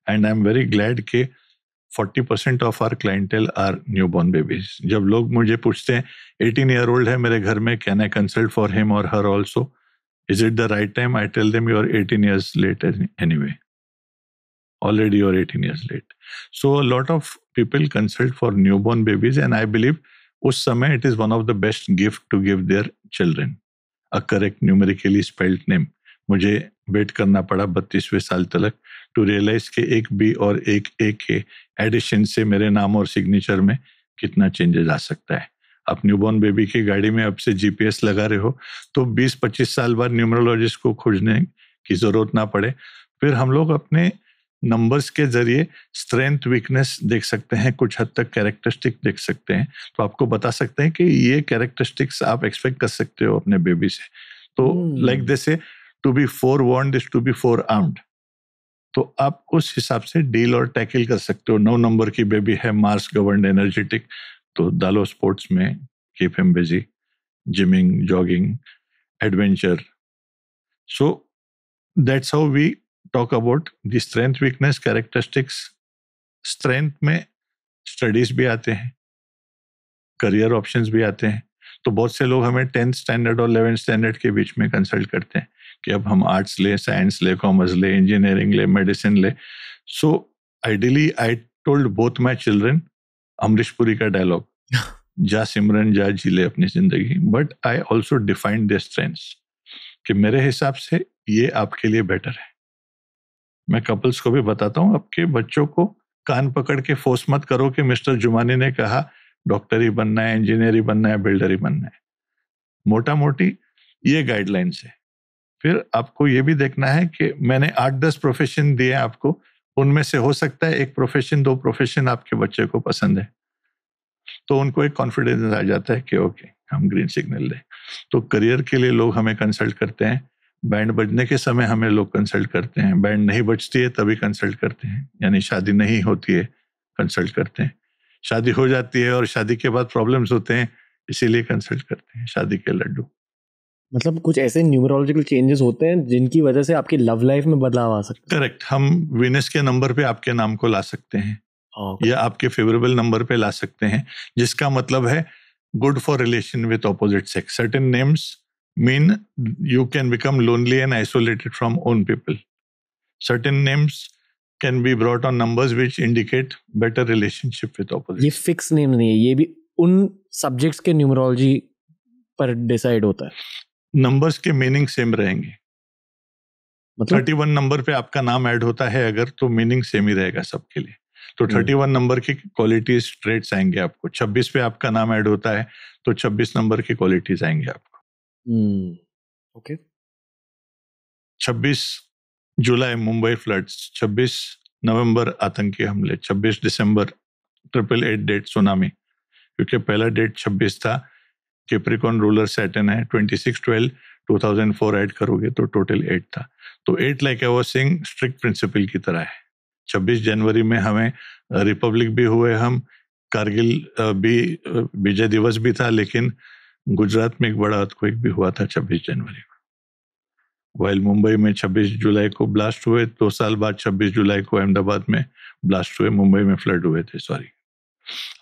and I am very glad के 40% of our clientele are newborn babies. जब लोग मुझे पूछते हैं 18 ईयर ओल्ड है मेरे घर में, can I consult for him और her also, is it the right time? I tell them you are 18 years late anyway. Already you're 18 years late. So a lot of people consult for newborn babies, and I believe उस समय it is one of the best gift to give their children a correct numerically spelled name. मुझे wait करना पड़ा 32वें साल तक to realise कि एक B और एक ए के एडिशन से मेरे नाम और सिग्नेचर में कितना चेंजेस आ सकता है। आप न्यूबॉर्न बेबी की गाड़ी में अब से जीपीएस लगा रहे हो तो 20-25 साल बाद न्यूमरोलॉजिस्ट को खोजने की जरूरत ना पड़े। फिर हम लोग अपने नंबर्स के जरिए स्ट्रेंथ वीकनेस देख सकते हैं, कुछ हद तक कैरेक्टरिस्टिक देख सकते हैं, तो आपको बता सकते हैं कि ये कैरेक्टरिस्टिक्स आप एक्सपेक्ट कर सकते हो अपने बेबी से। तो like they say to be forewarned is to be forearmed, तो आप उस हिसाब से डील और टैकल कर सकते हो। 9 नंबर की बेबी है, मार्स गवर्न्ड एनर्जेटिक, तो डालो स्पोर्ट्स में, keep him busy, gymming, jogging, adventure. So that's how we talk about the strength weakness characteristics। strength में स्टडीज भी आते हैं, करियर ऑप्शंस भी आते हैं। तो बहुत से लोग हमें 10th स्टैंडर्ड और 11th स्टैंडर्ड के बीच में कंसल्ट करते हैं कि अब हम आर्ट्स ले, साइंस ले, कॉमर्स ले, इंजीनियरिंग ले, मेडिसिन ले। So ideally I told both my children Amrish Puri का डायलॉग, जा सिमरन जा जी ले अपनी जिंदगी, but I also defined their strengths कि मेरे हिसाब से ये आपके लिए बेटर है। मैं कपल्स को भी बताता हूँ, आपके बच्चों को कान पकड़ के फोर्स मत करो कि मिस्टर जुमानी ने कहा डॉक्टर ही बनना है, इंजीनियर ही बनना है, बिल्डर ही बनना है। मोटा मोटी ये गाइडलाइंस है। फिर आपको ये भी देखना है कि मैंने 8-10 प्रोफेशन दिए आपको, उनमें से हो सकता है 1 प्रोफेशन 2 प्रोफेशन आपके बच्चे को पसंद है, तो उनको एक कॉन्फिडेंस आ जाता है कि ओके हम ग्रीन सिग्नल दें। तो करियर के लिए लोग हमें कंसल्ट करते हैं, बैंड बजने के समय हमें लोग कंसल्ट करते हैं, बैंड नहीं बजती है तभी कंसल्ट करते हैं, यानी शादी नहीं होती है कंसल्ट करते हैं, शादी हो जाती है और शादी के बाद प्रॉब्लम्स होते हैं इसीलिए कंसल्ट करते हैं, शादी के लड्डू। मतलब कुछ ऐसे न्यूमरोलॉजिकल चेंजेस होते हैं जिनकी वजह से आपकी लव लाइफ में बदलाव आ सकता है। करेक्ट, हम वीनस के नंबर पे आपके नाम को ला सकते हैं या आपके फेवरेबल नंबर पे ला सकते हैं, जिसका मतलब है good for relation with opposite sex. Certain names mean you can become lonely and isolated from own people. Certain names can be brought on numbers which indicate better relationship with opposite. ये fix name नहीं है, ये भी उन subjects के numerology पर decide होता है। नंबर्स के मीनिंग सेम रहेंगे, मतलब 31 नंबर पे आपका नाम ऐड होता है अगर, तो मीनिंग सेम ही रहेगा सबके लिए। तो 31 नंबर की क्वालिटीज ट्रेट्स आएंगे आपको। 26 पे आपका नाम ऐड होता है तो 26 नंबर की क्वालिटीज आएंगे आपको। ओके। 26 जुलाई मुंबई फ्लड्स, 26 नवंबर आतंकी हमले, 26 दिसंबर 888 डेट सुनामी, क्योंकि पहला डेट 26 था। कैप्रिकॉर्न रूलर सैटर्न है, 26/12/2004 ऐड करोगे तो टोटल 8 था। तो 8 like I was saying strict principal की तरह है। 26 जनवरी में हमें रिपब्लिक भी हुए, हम कारगिल भी विजय दिवस भी था, लेकिन गुजरात में एक बड़ा अर्थक्वेक भी हुआ था 26 जनवरी को। वाइल मुंबई में 26 जुलाई को ब्लास्ट हुए, 2 साल बाद 26 जुलाई को अहमदाबाद में ब्लास्ट हुए, मुंबई में फ्लड हुए थे, सॉरी।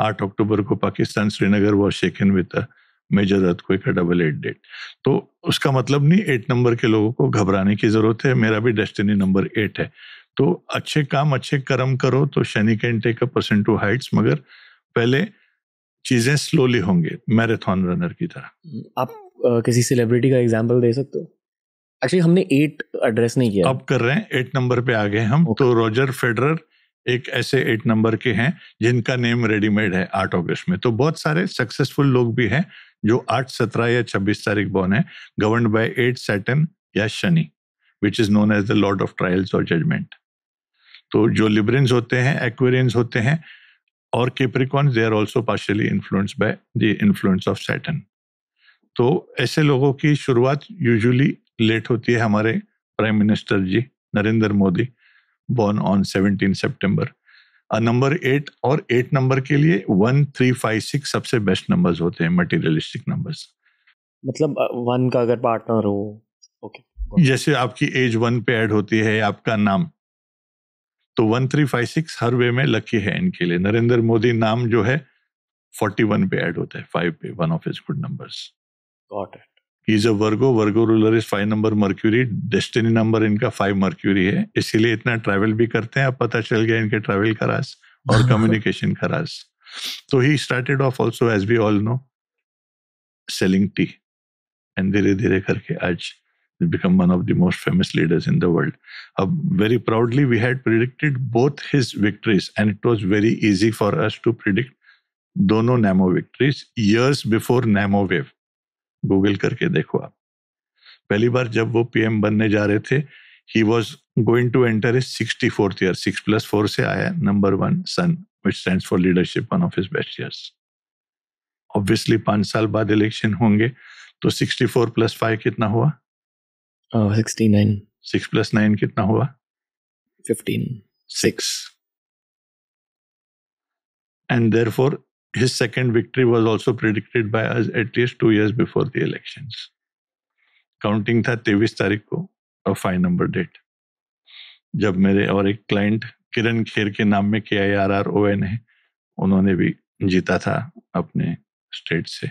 8 अक्टूबर को Pakistan Srinagar was shaken with a major earthquake, 888 date. तो उसका मतलब नहीं 8 नंबर के लोगों को घबराने की जरूरत है, मेरा भी डेस्टिनी नंबर 8 है। तो अच्छे काम अच्छे कर्म करो तो Shani can take a person to heights, मगर पहले चीजें स्लोली होंगे, मैराथन रनर की तरह। आप किसी सेलिब्रिटी का एग्जांपल दे सकते हो? एक्चुअली हमने 8 एड्रेस नहीं किया, अब कर रहे हैं 8 नंबर पे आ गए हम। तो रॉजर फेडरर एक ऐसे 8 नंबर के हैं जिनका नेम रेडीमेड है 8 अगस्त में। तो बहुत सारे सक्सेसफुल लोग भी हैं जो 8, 17 या 26 तारीख बॉर्न है, गवर्न्ड बाय 8 सैटर्न या Shani, which is known as the lord of trials और जजमेंट। तो जो लिब्रेंस होते हैं, एक्वेरियंस होते हैं और Capricorn, they are also partially influenced by the influence of Saturn. तो ऐसे लोगों की शुरुआत यूजुअली लेट होती है। हमारे prime minister ji Narendra Modi, born on 17 सितंबर। नंबर 8 और 8 नंबर के लिए 1, 3, 5, 6 सबसे बेस्ट नंबर्स होते हैं, मटेरियलिस्टिक नंबर्स। मतलब 1 का अगर पार्टनर हो, ओके, जैसे आपकी एज 1 पे ऐड होती है आपका नाम, तो 1, 3, 5, 6 हर वे में लकी है इनके लिए। नरेंद्र मोदी नाम जो है 41 पे ऐड होता है, 5 पे, one of his good numbers. Got it. He is a Virgo ruler is 5 number mercury, destiny number इनका 5 मर्क्यूरी है, इसीलिए इतना ट्रैवल भी करते हैं। अब पता चल गया इनके ट्रैवल का राज और कम्युनिकेशन का राज। तो he started off also, as we all know, selling tea, and धीरे धीरे करके आज become one of the most famous leaders in the world. Very proudly, we had predicted both his victories, and it was very easy for us to predict दोनों NaMo victories years before NaMo wave. Google करके देखो आप. पहली बार जब वो PM बनने जा रहे थे, he was going to enter his 64th year. 6+4 से आया number 1 son, which stands for leadership, one of his best years. Obviously 5 साल बाद इलेक्शन होंगे, तो 64 + 5 कितना हुआ? 69. 6 + 9 कितना हुआ? 15. 6. And therefore, his second victory was also predicted by us at least 2 years before the elections. Counting था 23 तारीख को, और 5 नंबर डेट, जब मेरे और एक क्लाइंट किरण खेर के नाम में KIRRON है, उन्होंने भी जीता था अपने स्टेट से.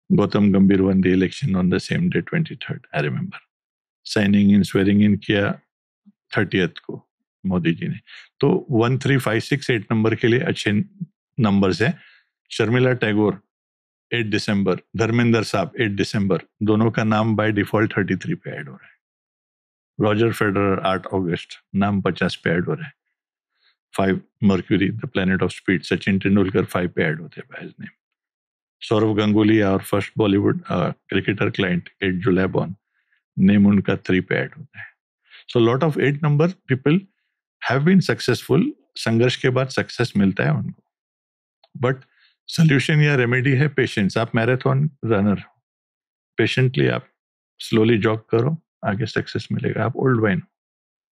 गौतम गंभीर won the election on the same day, 23rd, I remember. Signing in swearing in किया 30th को मोदी जी ने. तो 1, 3, 5, 6, 8 नंबर के लिए अच्छे नंबर्स हैं. शर्मिला टैगोर 8 दिसंबर, धर्मेंद्र साहब 8 दिसंबर, दोनों का नाम बाय डिफॉल्ट 33 पे ऐड हो रहा है. रॉजर फेडरर 8 अगस्त, नाम 50 पे ऐड हो रहा है. 5 Mercury, the planet of speed, Sachin Tendulkar 5 पे ऐड होते हैं by his name. Sourav Ganguly, our first Bollywood cricketer client, 8 July born, name उनका 3 पे ऐड होता है. So lot of 8 number people have been successful. संघर्ष के बाद सक्सेस मिलता है उनको, बट सोल्यूशन या रेमेडी है पेशेंस. आप मैराथन रनर हो, पेशेंटली आप स्लोली जॉग करो, आगे सक्सेस मिलेगा. आप ओल्ड वाइन.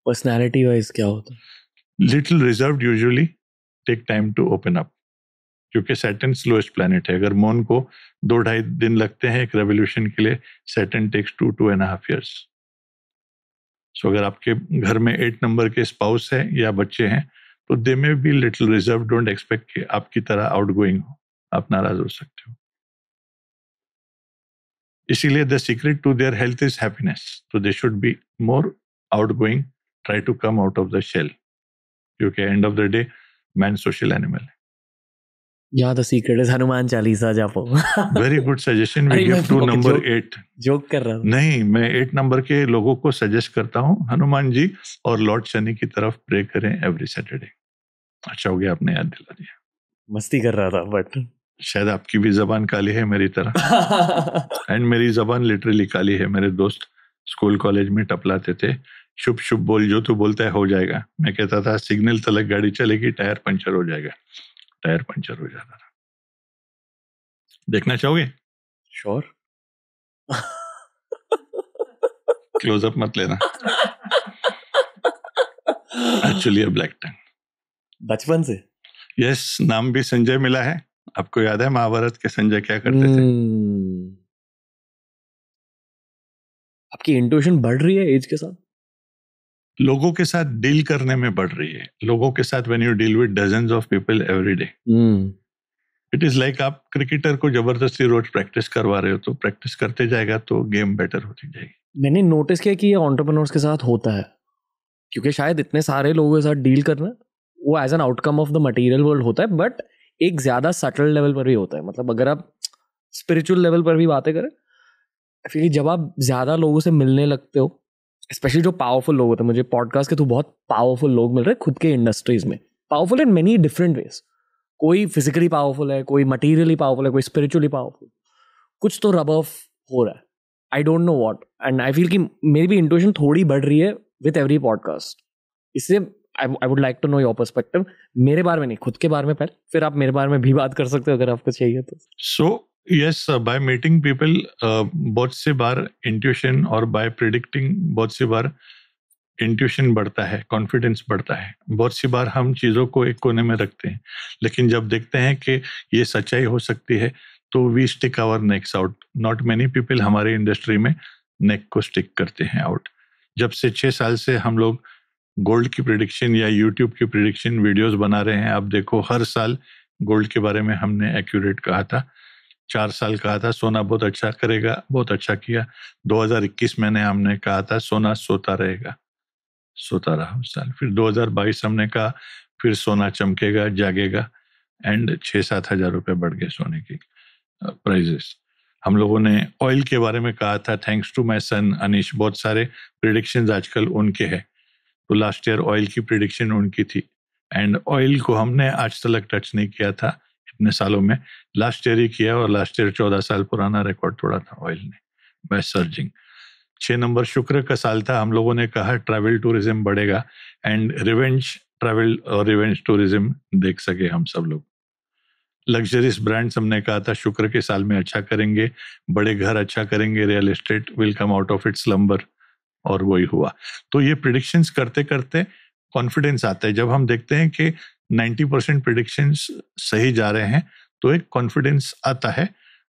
पर्सनालिटी वाइज क्या होता है? Little reserved, usually take time to open up, क्योंकि सैटर्न स्लोएस्ट प्लैनेट है. अगर मून को 2-2.5 दिन लगते हैं एक रेवोल्यूशन के लिए, सैटर्न टेक्स 2.5 years. सो अगर आपके घर में 8 नंबर के स्पाउस है या बच्चे हैं, तो दे में be little reserve. Don't expect कि आपकी तरह आउटगोइंग हो, आप नाराज हो सकते हो. इसीलिए the secret to their health is happiness. तो they should be more outgoing, try to come out of the shell, क्योंकि end of the day man social animal है. यहाँ the secret is Hanuman Chalisa जापो. Very good suggestion. We give to number 8. Joke कर रहा था. नहीं, मैं 8 नंबर के लोगों को सजेस्ट करता हूँ, हनुमान जी और लॉर्ड शनि की तरफ प्रे करें एवरी सैटरडे. अच्छा हो गया आपने याद दिला दिया. मस्ती कर रहा था, बट शायद आपकी भी जबान काली है मेरी तरह. एंड मेरी जबान लिटरली काली है. मेरे दोस्त स्कूल कॉलेज में टपलाते थे, शुभ शुभ बोल, जो तू बोलता है हो जाएगा. मैं कहता था सिग्नल तलक गाड़ी चलेगी, टायर पंचर हो जाएगा. टायर पंचर हो जाता था. देखना चाहोगे? श्योर. क्लोजअप मत लेना. एक्चुअली अ ब्लैक टंग. बचपन से? यस, नाम भी संजय मिला है. आपको याद है महाभारत के संजय क्या करते थे? आपकी इंट्यूशन बढ़ रही है एज के साथ? लोगों के साथ डील करने में बढ़ रही है. लोगों के साथ when you deal with dozens of people every day, it is like आप क्रिकेटर को जबरदस्ती रोज प्रैक्टिस करवा रहे हो, तो प्रैक्टिस करते जाएगा तो गेम बेटर होती जाएगी. मैंने नोटिस किया कि ये एंटरप्रेन्योर्स के साथ होता है, क्योंकि शायद इतने सारे लोगों के साथ डील करना वो as an outcome of the material world होता है, बट एक ज्यादा सटल लेवल पर भी होता है. मतलब अगर आप स्पिरिचुअल लेवल पर भी बातें करें, फिर जब आप ज्यादा लोगों से मिलने लगते हो, स्पेशली जो पावरफुल लोग होते हैं, मुझे पॉडकास्ट के थ्रू बहुत पावरफुल लोग मिल रहे हैं खुद के इंडस्ट्रीज में. Powerful in many different ways. कोई फिजिकली पावरफुल है, कोई मटीरियली पावरफुल है, कोई स्पिरिचुअली पावरफुल. कुछ तो रब ऑफ हो रहा है. आई don't know what. And I feel कि मेरी भी इंट्यूशन थोड़ी बढ़ रही है विथ एवरी पॉडकास्ट. इससे I would like to know your perspective. मेरे बारे में नहीं, खुद के बारे में पहले, फिर आप मेरे बारे में भी बात कर सकते हो अगर आपको चाहिए तो. So yes, by meeting people बहुत से बार इंट्यूशन, और बाय प्रिडिक्टिंग बहुत सी बार इंट्यूशन बढ़ता है, कॉन्फिडेंस बढ़ता है. बहुत सी बार हम चीज़ों को एक कोने में रखते हैं, लेकिन जब देखते हैं कि ये सच्चाई हो सकती है, तो we stick our necks out. Not many people हमारे इंडस्ट्री में नेक को स्टिक करते हैं आउट. जब से 6 साल से हम लोग गोल्ड की प्रिडिक्शन या यूट्यूब की प्रिडिक्शन वीडियोस बना रहे हैं, आप देखो हर साल गोल्ड के बारे में हमने एक्यूरेट कहा था. 4 साल कहा था सोना बहुत अच्छा करेगा, बहुत अच्छा किया. 2021 में हमने कहा था सोना सोता रहेगा, सोता रहा उस साल. फिर 2022 हमने कहा फिर सोना चमकेगा, जागेगा. एंड 6-7 हज़ार रुपये बढ़ गए सोने की प्राइजेस। हम लोगों ने ऑयल के बारे में कहा था, thanks to my son Anish, बहुत सारे प्रिडिक्शंस आजकल उनके हैं। तो लास्ट ईयर ऑयल की प्रिडिक्शन उनकी थी, एंड ऑयल को हमने आज तक टच नहीं किया था इतने सालों में, लास्ट ईयर ही किया, और लास्ट ईयर 14 साल पुराना रिकॉर्ड तोड़ा था ऑयल ने बाय सर्जिंग। 6 नंबर शुक्र का साल था, हम लोगों ने कहा ट्रैवल टूरिज्म बढ़ेगा, एंड रिवेंज ट्रैवल और रिवेंज टूरिज्म देख सके हम सब लोग। लग्जरियस ब्रांड्स हमने कहा था शुक्र के साल में अच्छा करेंगे, बड़े घर अच्छा करेंगे, real estate will come out of its slumber, और वही हुआ। तो ये प्रिडिक्शंस करते करते कॉन्फिडेंस आता है। जब हम देखते हैं कि 90% प्रिडिक्शंस सही जा रहे हैं तो एक कॉन्फिडेंस आता है,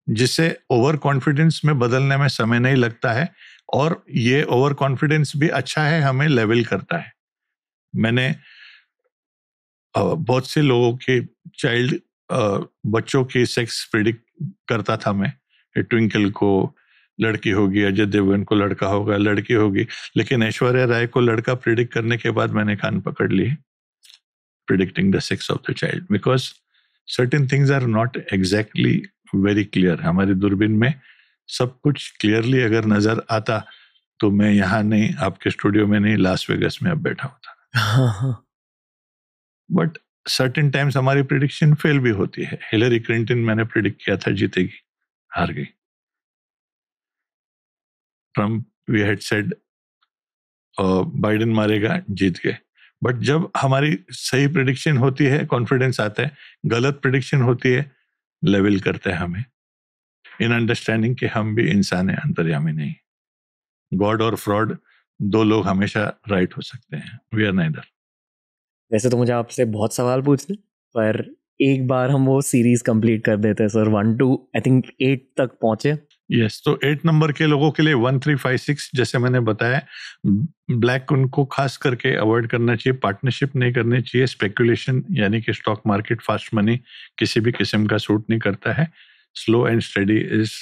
जिससे ओवर कॉन्फिडेंस में बदलने में समय नहीं लगता है, और ये ओवर कॉन्फिडेंस भी अच्छा है, हमें लेवल करता है। मैंने बहुत से लोगों के चाइल्ड बच्चों की सेक्स प्रिडिक्ट करता था मैं, ट्विंकल को लड़की होगी, अजय देवगन को लड़का होगा, लड़की होगी, लेकिन ऐश्वर्या राय को लड़का प्रिडिक्ट करने के बाद मैंने कान पकड़ लिए, predicting the sex of the child, because certain things are not exactly very clear. हमारी दूरबीन में सब कुछ क्लियरली अगर नजर आता तो मैं यहाँ नहीं, आपके स्टूडियो में नहीं, लास वेगस में अब बैठा होता। बट सर्टेन टाइम्स हमारी प्रिडिक्शन फेल भी होती है। हिलरी क्लिंटन मैंने प्रिडिक्ट किया था जीतेगी, हार गई। Trump we had said Biden मारेगा, जीत गए। बट जब हमारी सही प्रिडिक्शन होती है कॉन्फिडेंस आता है, गलत प्रिडिक्शन होती है लेवल करते हैं हमें, इन अंडरस्टैंडिंग कि हम भी इंसान है, अंतर्यामी नहीं। गॉड और फ्रॉड दो लोग हमेशा राइट हो सकते हैं, वी आर नाइदर। वैसे तो मुझे आपसे बहुत सवाल पूछने, पर एक बार हम वो सीरीज कंप्लीट कर देते हैं सर। 1 to आई थिंक 8 तक पहुंचे। यस, तो 8 नंबर के लोगों के लिए 1, 3, 5, 6 जैसे मैंने बताया, ब्लैक उनको खास करके अवॉइड करना चाहिए, पार्टनरशिप नहीं करनी चाहिए, स्पेकुलेशन यानी कि स्टॉक मार्केट, फास्ट मनी किसी भी किस्म का सूट नहीं करता है, slow and study is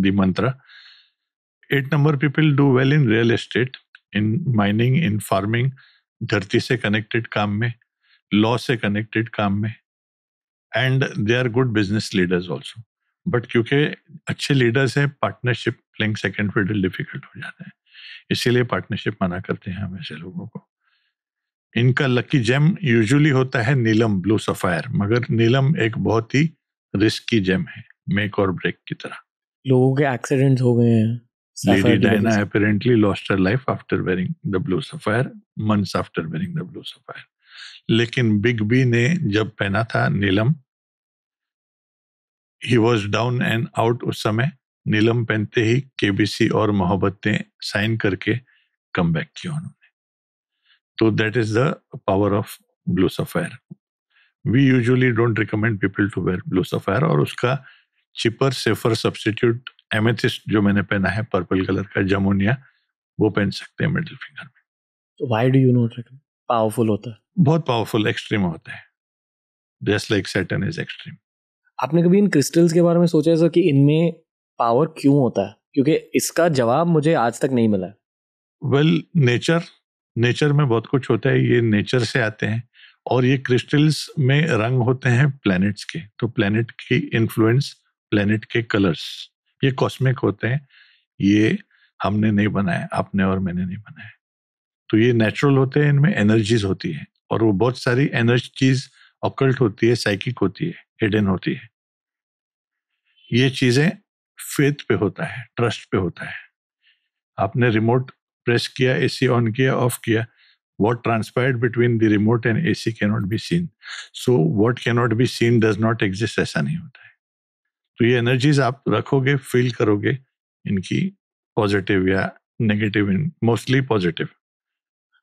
the मंत्र। 8 number people do well in real estate, in mining, in farming, धरती से कनेक्टेड काम में, लॉ से कनेक्टेड काम में, and they are good business leaders also. But क्योंकि अच्छे लीडर्स हैं, partnership playing second fiddle difficult हो जाता है, इसीलिए पार्टनरशिप मना करते हैं हम ऐसे लोगों को। इनका लकी जेम यूजुअली होता है नीलम, ब्लू सफायर, मगर नीलम एक बहुत ही रिस्की जेम है, मेक और ब्रेक की तरह। लोगों के एक्सीडेंट्स हो गए हैं। Lady Diana apparently lost her life after wearing the blue sapphire, months after wearing the blue sapphire. लेकिन बिग बी ने जब पहना था नीलम, he was down and out. उस समय नीलम पहनते ही केबीसी और मोहब्बत ने साइन करके कम बैक किया उन्होंने। तो that is the power of blue sapphire. We usually don't recommend people to wear blue sapphire, और उसका चिपर सेफर सब्स्टिट्यूट एमेथिस्ट जो मैंने पहना है पर्पल कलर का, जमुनिया, वो पहन सकते हैं मिडिल फिंगर में। तो why do you not recommend? Powerful होता है, बहुत पावरफुल, एक्सट्रीम होता है, just like Saturn is extreme. आपने कभी इन क्रिस्टल्स के बारे में सोचा है सर कि इनमें पावर क्यों होता है? क्योंकि इसका जवाब मुझे आज तक नहीं मिला है। वेल, नेचर में बहुत कुछ होता है, ये नेचर से आते हैं, और ये क्रिस्टल्स में रंग होते हैं प्लैनेट्स के, तो प्लैनेट की इन्फ्लुएंस, प्लैनेट के कलर्स, ये कॉस्मिक होते हैं, ये हमने नहीं बनाया, आपने और मैंने नहीं बनाया। तो ये नेचुरल होते हैं, इनमें एनर्जीज होती है, और वो बहुत सारी एनर्जीज ऑकल्ट होती है, साइकिक होती है, हिडन होती है। ये चीजें फेथ पे होता है, ट्रस्ट पे होता है। आपने रिमोट प्रेस किया, एसी ऑन किया, ऑफ किया, what transpired between the remote and AC cannot be seen. So what cannot be seen does not exist, ऐसा नहीं होता है। तो ये एनर्जीज आप रखोगे, फील करोगे इनकी, पॉजिटिव या नेगेटिव, मोस्टली पॉजिटिव।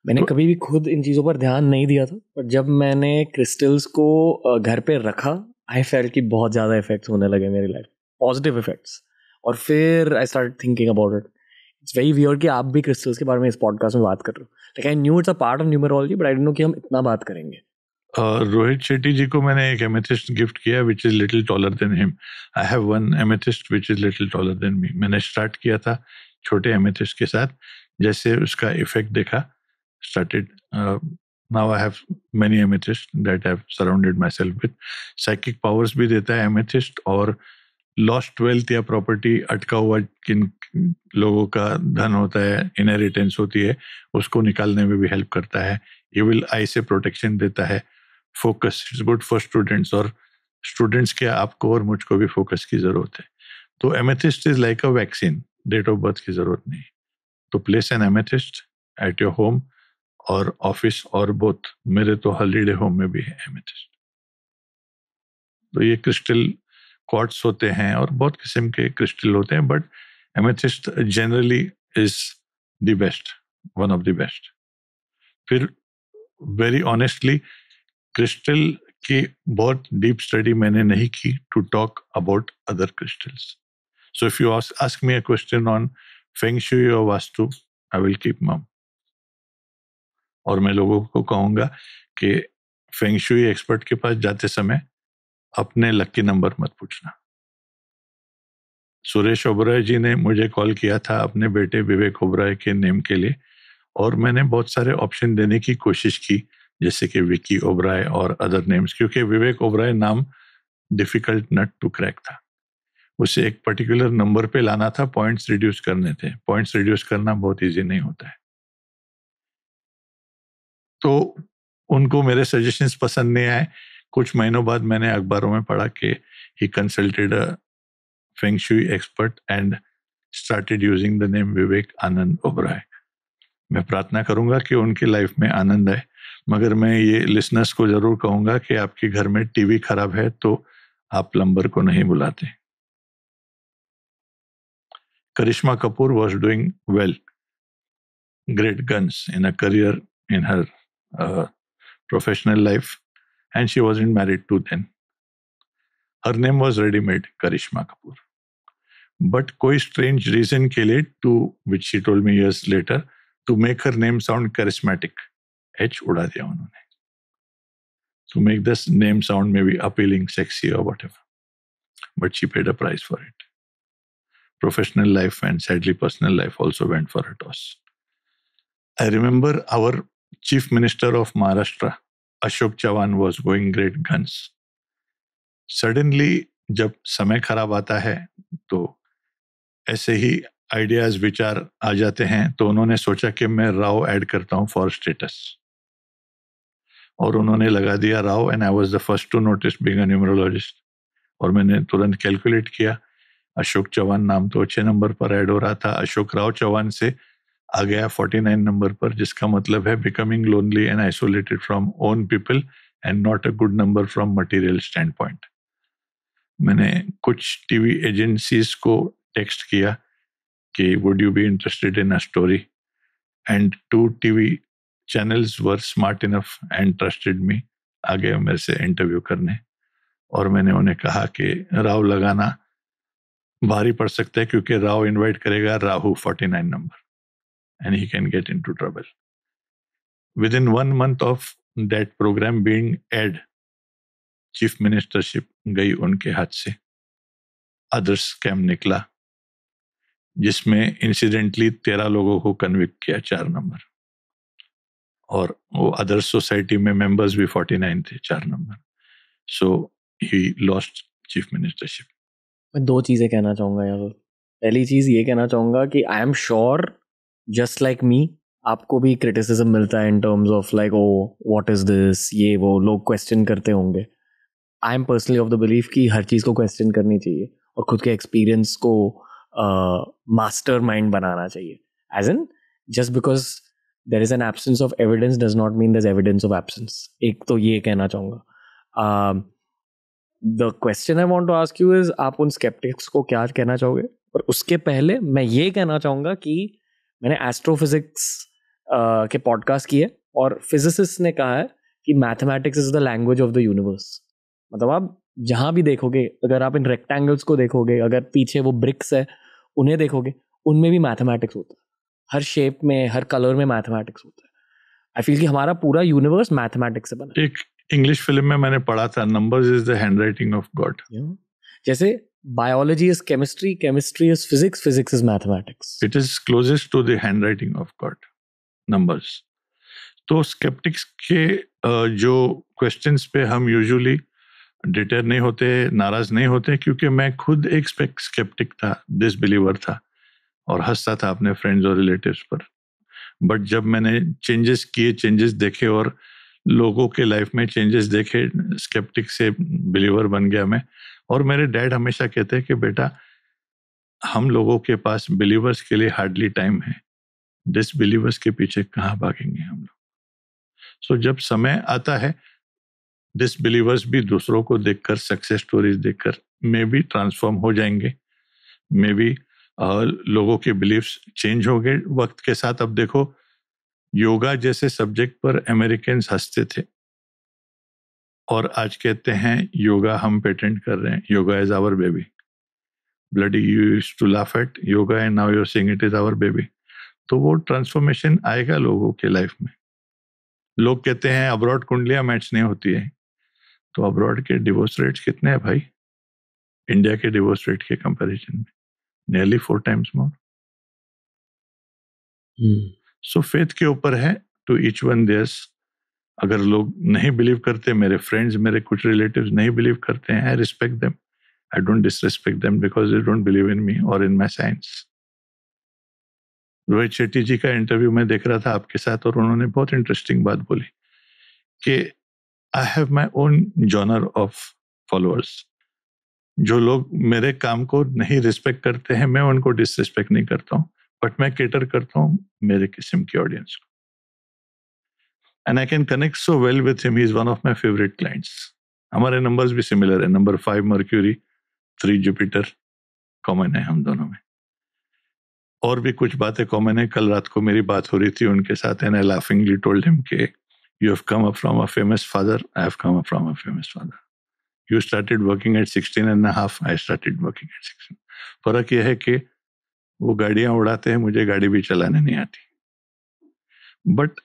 मैंने कभी भी खुद इन चीज़ों पर ध्यान नहीं दिया था, पर जब मैंने क्रिस्टल्स को घर पे रखा, आई फेल्ट कि बहुत ज़्यादा इफेक्ट्स होने लगे मेरी लाइफ, पॉजिटिव इफेक्ट्स। और फिर I start thinking about it. It's very weird कि आप भी क्रिस्टल्स के बारे में इस पॉडकास्ट में बात कर रहे हो। Like I knew it's a part of numerology, but I don't no कि हम इतना बात करेंगे। रोहित शेट्टी जी को मैंने एक एमेथिस्ट गिफ्ट किया which is little taller than him. I have one amethyst which is little taller than me. मैंने स्टार्ट किया था छोटे एमेथिस्ट के साथ, जैसे उसका इफेक्ट देखा, started now I have many amethysts that I've surrounded myself with. Psychic powers भी देता है amethyst, और लॉस्ट वेल्थ या प्रॉपर्टी, अटका हुआ किन लोगों का धन होता है, इनहेरिटेंस होती है, उसको निकालने में भी हेल्प करता है. इविल आई से प्रोटेक्शन देता है. Focus, it's good for students, और स्टूडेंट्स के आपको और मुझको भी फोकस की जरूरत है. तो amethyst is like a vaccine, date of birth की जरूरत नहीं. तो place an amethyst at your home और ऑफिस और बोथ. मेरे तो हॉलीडे होम में भी है एमेथिस्ट. तो ये क्रिस्टल क्वार्ट्स होते हैं और बहुत किस्म के क्रिस्टल होते हैं, but amethyst generally is the best, one of the best. फिर वेरी ऑनेस्टली क्रिस्टल की बहुत डीप स्टडी मैंने नहीं की to talk about other crystals. So if you ask me a question on feng shui और vastu, I will keep मम. और मैं लोगों को कहूंगा कि फेंग शुई एक्सपर्ट के पास जाते समय अपने लकी नंबर मत पूछना. सुरेश ओबराय जी ने मुझे कॉल किया था अपने बेटे विवेक ओबराय के नेम के लिए, और मैंने बहुत सारे ऑप्शन देने की कोशिश की, जैसे कि विकी ओबराय और अदर नेम्स, क्योंकि विवेक ओबराय नाम डिफिकल्ट नट टू क्रैक था. उसे एक पर्टिकुलर नंबर पे लाना था, पॉइंट्स रिड्यूस करने थे. पॉइंट्स रिड्यूस करना बहुत इजी नहीं होता है. तो उनको मेरे सजेशंस पसंद नहीं आए. कुछ महीनों बाद मैंने अखबारों में पढ़ा कि he consulted a feng shui expert and started using the name Vivek Anand Oberoi. मैं प्रार्थना करूंगा कि उनकी लाइफ में आनंद आए, मगर मैं ये लिसनर्स को जरूर कहूंगा कि आपके घर में टीवी खराब है तो आप प्लम्बर को नहीं बुलाते. करिश्मा Kapoor was doing well, great guns in a career in her professional life, and she wasn't married to then. Her name was ready-made, Karishma Kapoor. But कोई strange reason के लिए, to which she told me years later, to make her name sound charismatic, H उड़ा दिया उन्होंने. To make this name sound maybe appealing, sexy or whatever. But she paid a price for it. Professional life and sadly personal life also went for a toss. I remember our Chief Minister of Maharashtra, Ashok Chavan, was going great guns. Suddenly, जब समय खराब आता है तो ऐसे ही ideas विचार आ जाते हैं, तो उन्होंने सोचा कि मैं राव ऐड करता हूं फॉर स्टेटस, और उन्होंने लगा दिया Rao, and I was the first to notice being a numerologist. और मैंने तुरंत कैलकुलेट किया, अशोक चौहान नाम तो 6 नंबर पर ऐड हो रहा था, अशोक राव चौहान से आ गया 49 नंबर पर, जिसका मतलब है becoming lonely and isolated from own people and not a good number from material standpoint. मैंने कुछ टीवी एजेंसीज को टेक्स्ट किया कि would you be interested in a story, and 2 TV channels were smart enough and trusted me, आ गए मेरे से interview करने. और मैंने उन्हें कहा कि राव लगाना भारी पड़ सकता है, क्योंकि राव इनवाइट करेगा Rahu 49 number and he can get into trouble. Within 1 month of that programme being aired, chief ministership गई उनके हाथ से. अदर्स स्कैम निकला, जिसमें इंसिडेंटली 13 लोगों को कन्विक्ट किया, 4 नंबर, और वो अदर्स सोसाइटी में मेंबर्स भी 49 थे, 4 number. So he lost chief ministership. मैं 2 चीज़ें कहना चाहूँगा यहाँ पर. पहली चीज़ ये कहना चाहूँगा कि आई am sure just like me आपको भी क्रिटिसिज्म मिलता है in terms of like oh what is this, ये वो लोग क्वेश्चन करते होंगे. I am personally of the belief कि हर चीज़ को क्वेश्चन करनी चाहिए और खुद के एक्सपीरियंस को मास्टर माइंड बनाना चाहिए. As in just because there is an absence of evidence does not mean there is evidence of absence. एक तो ये कहना चाहूँगा. The question I want to ask you is, आप उन स्केप्टिक्स को क्या कहना चाहोगे? और उसके पहले मैं ये कहना चाहूँगा कि मैंने एस्ट्रोफिजिक्स के पॉडकास्ट किए और फिजिसिस्ट ने कहा है कि mathematics is the language of the universe. मतलब आप जहाँ भी देखोगे, अगर आप इन रेक्टेंगल्स को देखोगे, अगर पीछे वो ब्रिक्स है उन्हें देखोगे, उनमें भी मैथमेटिक्स होता है. हर शेप में, हर कलर में मैथमेटिक्स होता है. आई फील कि हमारा पूरा यूनिवर्स मैथमेटिक्स से बना है. एक इंग्लिश फिल्म में मैंने पढ़ा था, numbers is the handwriting of God. जैसे biology is chemistry, chemistry is physics, physics is mathematics. It is closest to the handwriting of God, numbers. तो स्केप्टिक्स के जो क्वेश्चंस पे हम यूजुअली डिटर नहीं होते, नाराज नहीं होते, क्योंकि मैं खुद एक स्केप्टिक था, डिसबिलीवर था और हंसता था अपने फ्रेंड्स और रिलेटिव्स पर। बट जब मैंने चेंजेस किए, चेंजेस देखे और लोगों के लाइफ में चेंजेस देखे, स्केप्टिक से बिलीवर बन गया मैं। और मेरे डैड हमेशा कहते हैं कि बेटा, हम लोगों के पास बिलीवर्स के लिए हार्डली टाइम है, डिसबिलीवर्स के पीछे कहाँ भागेंगे हम लोग। सो जब समय आता है, डिसबिलीवर्स भी दूसरों को देखकर, सक्सेस स्टोरीज देखकर मे बी ट्रांसफॉर्म हो जाएंगे, मे बी लोगों के बिलीव्स चेंज हो गए वक्त के साथ। अब देखो, योगा जैसे सब्जेक्ट पर अमेरिकन्स हंसते थे और आज कहते हैं योगा हम पेटेंट कर रहे हैं, yoga is our baby. Bloody you used to laugh at yoga and now you are saying it is our baby. तो वो ट्रांसफॉर्मेशन आएगा लोगों के लाइफ में। लोग कहते हैं अब्रॉड कुंडलियां मैच नहीं होती है, तो अब्रॉड के डिवोर्स रेट्स कितने हैं भाई इंडिया के डिवोर्स रेट के कंपैरिजन में? नियरली 4 times मोर। सो फेथ के ऊपर है, टू ईच वन देयर्स। अगर लोग नहीं बिलीव करते, मेरे फ्रेंड्स, मेरे कुछ रिलेटिव्स नहीं बिलीव करते हैं, I respect them, I don't disrespect them because they don't believe in me और in my science. Rohit Shetty ji का इंटरव्यू में देख रहा था आपके साथ, और उन्होंने बहुत इंटरेस्टिंग बात बोली कि I have my own genre of followers. जो लोग मेरे काम को नहीं रिस्पेक्ट करते हैं, मैं उनको डिसरिस्पेक्ट नहीं करता हूँ, बट मैं केटर करता हूँ मेरे किस्म की ऑडियंस को। And I can connect so well with him, he is one of my favourite clients. हमारे नंबर्स भी सिमिलर है, नंबर 5 मर्क्यूरी, 3 जुपिटर कॉमन है हम दोनों में। और भी कुछ बातें कॉमन है। कल रात को मेरी बात हो रही थी उनके साथ, एंड आई लाफिंगली टोल्ड हिम कि you have come up from a famous father, I have come up from a famous father. You started working at 16 and a half, I started working at 16. फर्क यह है कि वो गाड़ियां उड़ाते हैं, मुझे गाड़ी भी चलाने नहीं आती। But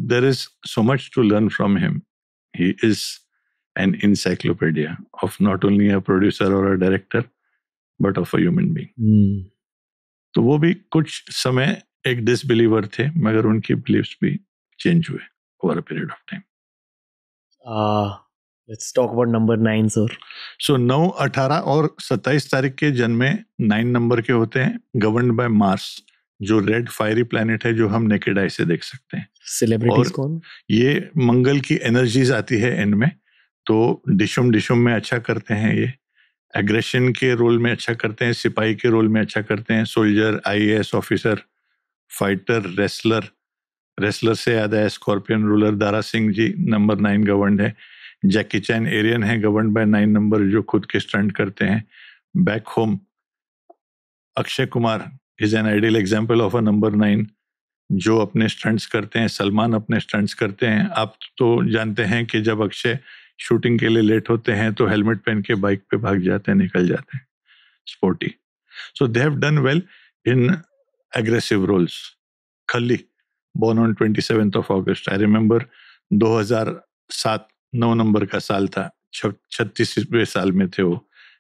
there is so much to learn from him. He is an encyclopedia of not only a producer or a director, but of a human being. तो वो भी कुछ समय एक डिसबिलीवर थे, मगर उनकी बिलीव्स भी चेंज हुए over a period of time. Let's talk about number 9, sir. So 9, 18 और 27 तारीख के जन्मे 9 नंबर के होते हैं, गवर्न्ड बाय मार्स, जो रेड फायरी प्लैनेट है, जो हम नेकेड आई से देख सकते हैं। सेलिब्रिटीज कौन? ये मंगल की एनर्जीज आती है एंड में, तो डिशुम में अच्छा करते हैं, ये एग्रेशन के रोल में अच्छा करते हैं, सिपाही के रोल में अच्छा करते हैं, soldier, IAS officer, fighter, wrestler से याद है scorpion ruler Dara Singh ji number 9 governed है। जैकी चैन एरियन है, गवर्न्ड बाय 9 नंबर, जो खुद के स्टंट करते हैं। Back home Akshay Kumar is an ideal example of a number 9 जो अपने स्टंट्स करते हैं। सलमान अपने स्टंट्स करते हैं। आप तो जानते हैं कि जब अक्षय शूटिंग के लिए लेट होते हैं तो हेलमेट पहन के बाइक पे भाग जाते हैं, निकल जाते हैं, sporty. So they have done well in aggressive roles. Khali born on 27th of August. I remember 2007 9 number का साल था, 36वें साल में थे वो,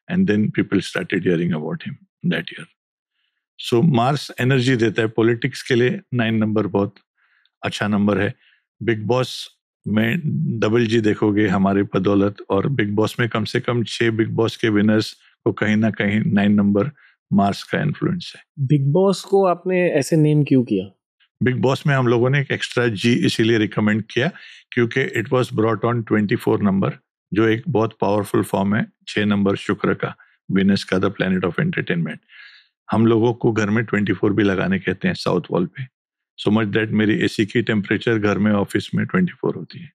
and then people started hearing about him that year. So Mars energy देता है पॉलिटिक्स के लिए। 9 नंबर बहुत अच्छा नंबर है। बिग बॉस में डबल जी देखोगे हमारी बदौलत, और बिग बॉस में कम से कम 6 बिग बॉस के विनर्स को कहीं ना कहीं 9 नंबर मार्स का इन्फ्लुएंस है। बिग बॉस को आपने ऐसे नेम क्यों किया? बिग बॉस में हम लोगों ने एक एक्स्ट्रा जी इसीलिए रिकमेंड किया क्योंकि it was brought on 24 number, जो एक बहुत पावरफुल फॉर्म है। 6 नंबर शुक्र का, वीनस का, द प्लैनेट ऑफ एंटरटेनमेंट। हम लोगों को घर में 24 भी लगाने कहते हैं साउथ वॉल पे। सो मच दैट मेरी AC की टेम्परेचर घर में, ऑफिस में 24 होती है।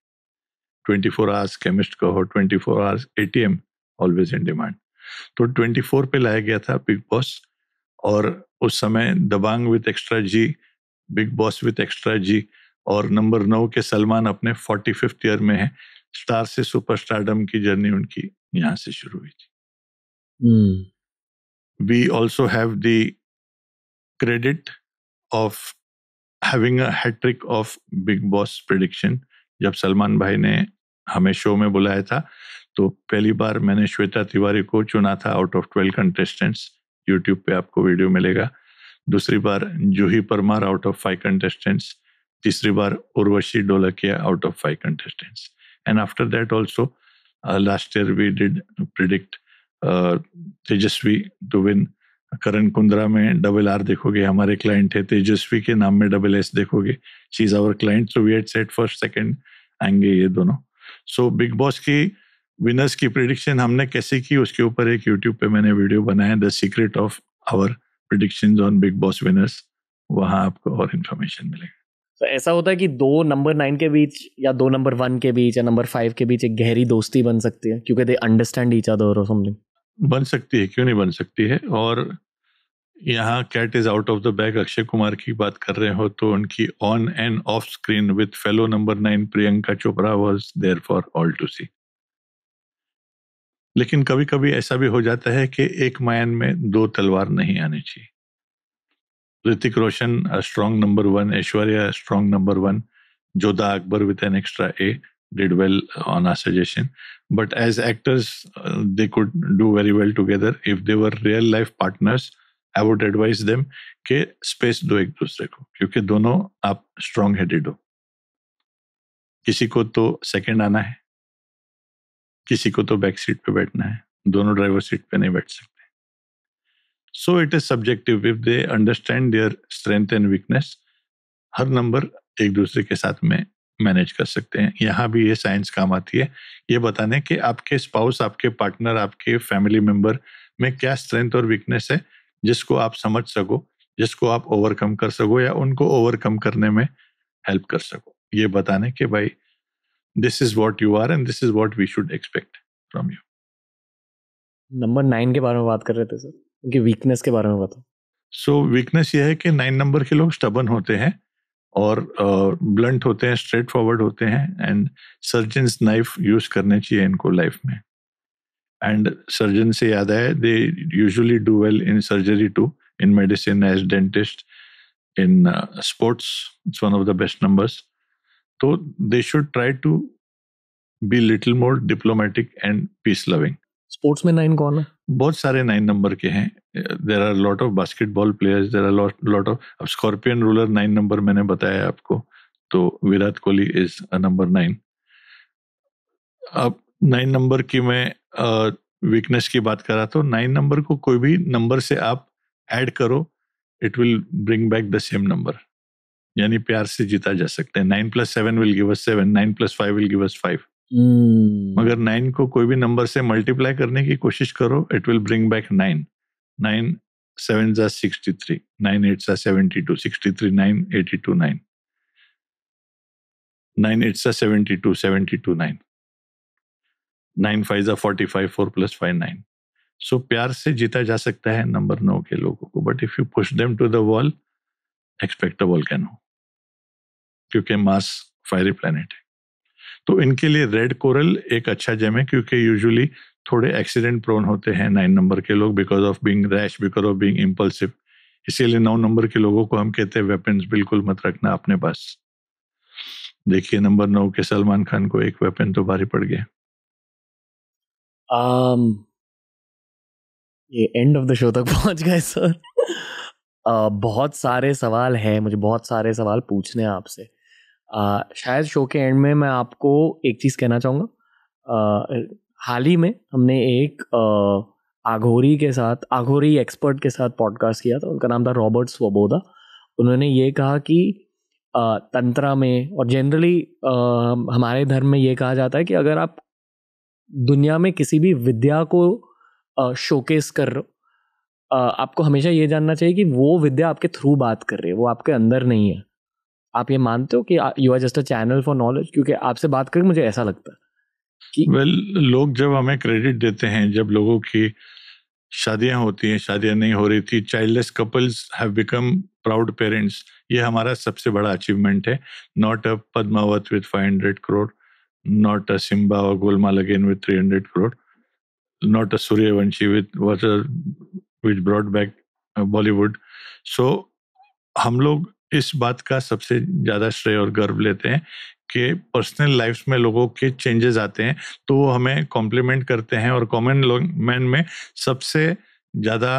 24 आवर्स केमिस्ट का हो, 24 hours ATM always in demand. तो 24 पे लाया गया था बिग बॉस, और उस समय Dabangg with extra G, Bigg Boss with extra G, और नंबर 9 के सलमान अपने 45th ईयर में है। स्टार से सुपरस्टारडम की जर्नी उनकी यहाँ से शुरू हुई थी। We also have the credit of having a hattrick of Bigg Boss prediction. जब सलमान भाई ने हमें शो में बुलाया था तो पहली बार मैंने श्वेता तिवारी को चुना था आउट ऑफ 12 कंटेस्टेंट्स। यूट्यूब पे आपको वीडियो मिलेगा। दूसरी बार Juhi Parmar out of 5 contestants. तीसरी बार Urvashi Dholakia out of 5 contestants. And after that also, last year we did predict Tejashwi to win. करण कुंद्रा में डबल आर देखोगे, हमारे क्लाइंट है. तेजस्वी के नाम में डबल एस देखोगे, she is our client. So we had set first second आएंगे ये दोनों. सो बिग बॉस की विनर्स की प्रिडिक्शन हमने कैसे की, उसके ऊपर एक यूट्यूब पे मैंने वीडियो बनाया, the secret of our predictions on Bigg Boss winners. वहां आपको और इन्फॉर्मेशन मिलेगा. तो ऐसा होता है कि 2 नंबर 9 के बीच या 2 नंबर 1 के बीच या नंबर 5 के बीच एक गहरी दोस्ती बन सकती है क्योंकि दे अंडरस्टैंड ईच अदर और समथिंग. बन सकती है, क्यों नहीं बन सकती है. और यहाँ cat is out of the bag. Akshay Kumar की बात कर रहे हो तो उनकी on and off screen with fellow number 9 Priyanka Chopra was there for all to see. लेकिन कभी कभी ऐसा भी हो जाता है कि एक म्यान में 2 तलवार नहीं आनी चाहिए. Hrithik Roshan strong number 1, Aishwarya strong number 1, Jodhaa Akbar with an extra A did well on our suggestion. But as actors, they could do very well together. If they were real life partners, I would advise them कि space दो एक दूसरे को, क्योंकि दोनों आप strong headed हो. किसी को तो सेकंड आना है, किसी को तो बैक सीट पे बैठना है. दोनों ड्राइवर सीट पे नहीं बैठ सकते. So it is subjective. If they understand their strength and weakness, her number एक दूसरे के साथ में मैनेज कर सकते हैं. यहाँ भी ये साइंस काम आती है, ये बताने कि आपके स्पाउस, आपके पार्टनर, आपके फैमिली मेंबर में क्या स्ट्रेंथ और वीकनेस है, जिसको आप समझ सको, जिसको आप ओवरकम कर सको या उनको ओवरकम करने में हेल्प कर सको. ये बताने कि भाई this is what you are and this is what we should expect from you. Number 9 के बारे में बात कर रहे थे सर, उनकी वीकनेस के बारे में बताओ. सो वीकनेस ये है कि 9 नंबर के लोग स्टबन होते हैं और ब्लंट होते हैं, स्ट्रेट फॉरवर्ड होते हैं. एंड सर्जन्स नाइफ यूज करने चाहिए इनको लाइफ में. एंड सर्जन से याद है, they usually do well in surgery too, in medicine, as dentist, in sports. It's one of the best numbers. तो they should try to be little more diplomatic and peace loving. Sports में 9 कौन है? बहुत सारे 9 number के हैं. There are lot of basketball players, there are lot of. अब Scorpion ruler 9 number मैंने बताया आपको, तो Virat Kohli is a number 9. अब 9 नंबर की मैं वीकनेस की बात करा तो 9 नंबर को कोई भी नंबर से आप ऐड करो, it will bring back the same number. यानी प्यार से जीता जा सकता है. 9 + 7 will give us 7, 9 + 5 will give us 5. मगर 9 को कोई भी नंबर से मल्टीप्लाई करने की कोशिश करो, it will bring back 9. 9 7s are 63, 9 8s are 72, 63 9, 82 9. 9 8s are 72, 72 9. 9 5s are 45, 4 + 5 9. सो प्यार से जीता जा सकता है नंबर 9 के लोगों को. But if you push them to the wall, expect a volcano, क्योंकि मार्स फायरी प्लैनेट है. तो इनके लिए रेड कोरल एक अच्छा जेम है, क्योंकि यूजुअली थोड़े एक्सीडेंट प्रोन होते हैं 9 नंबर के लोग, because of being rash, because of being impulsive. इसीलिए 9 नंबर के लोगों को हम कहते हैं वेपन्स बिल्कुल मत रखना अपने पास. देखिए नंबर 9 के सलमान खान को एक वेपन तो भारी पड़ गया. ये एंड ऑफ द शो तक पहुंच गए सर. बहुत सारे सवाल हैं, मुझे बहुत सारे सवाल पूछने हैं आपसे. शायद शो के एंड में मैं आपको एक चीज़ कहना चाहूँगा. हाल ही में हमने एक आघोरी एक्सपर्ट के साथ पॉडकास्ट किया था. उनका नाम था रॉबर्ट स्वबोधा. उन्होंने ये कहा कि तंत्रा में और जनरली हमारे धर्म में ये कहा जाता है कि अगर आप दुनिया में किसी भी विद्या को शोकेस कर रहे हो, आपको हमेशा ये जानना चाहिए कि वो विद्या आपके थ्रू बात कर रही है, वो आपके अंदर नहीं है. आप ये मानते हो कि you are just a channel for knowledge? क्योंकि आपसे बात करके मुझे ऐसा लगता है कि लोग जब हमें क्रेडिट देते हैं, जब लोगों की शादियां होती हैं, शादियां नहीं हो रही थी, childless couples have become proud parents, ये हमारा सबसे बड़ा अचीवमेंट है. Not a Padmaavat with 500 crore, not a Simmba और Golmaal again with 300 crore, not a Sooryavanshi which brought back Bollywood. So हम लोग इस बात का सबसे ज्यादा श्रेय और गर्व लेते हैं कि पर्सनल लाइफ में लोगों के चेंजेस आते हैं तो वो हमें कॉम्प्लीमेंट करते हैं. और कॉमन मैन में सबसे ज्यादा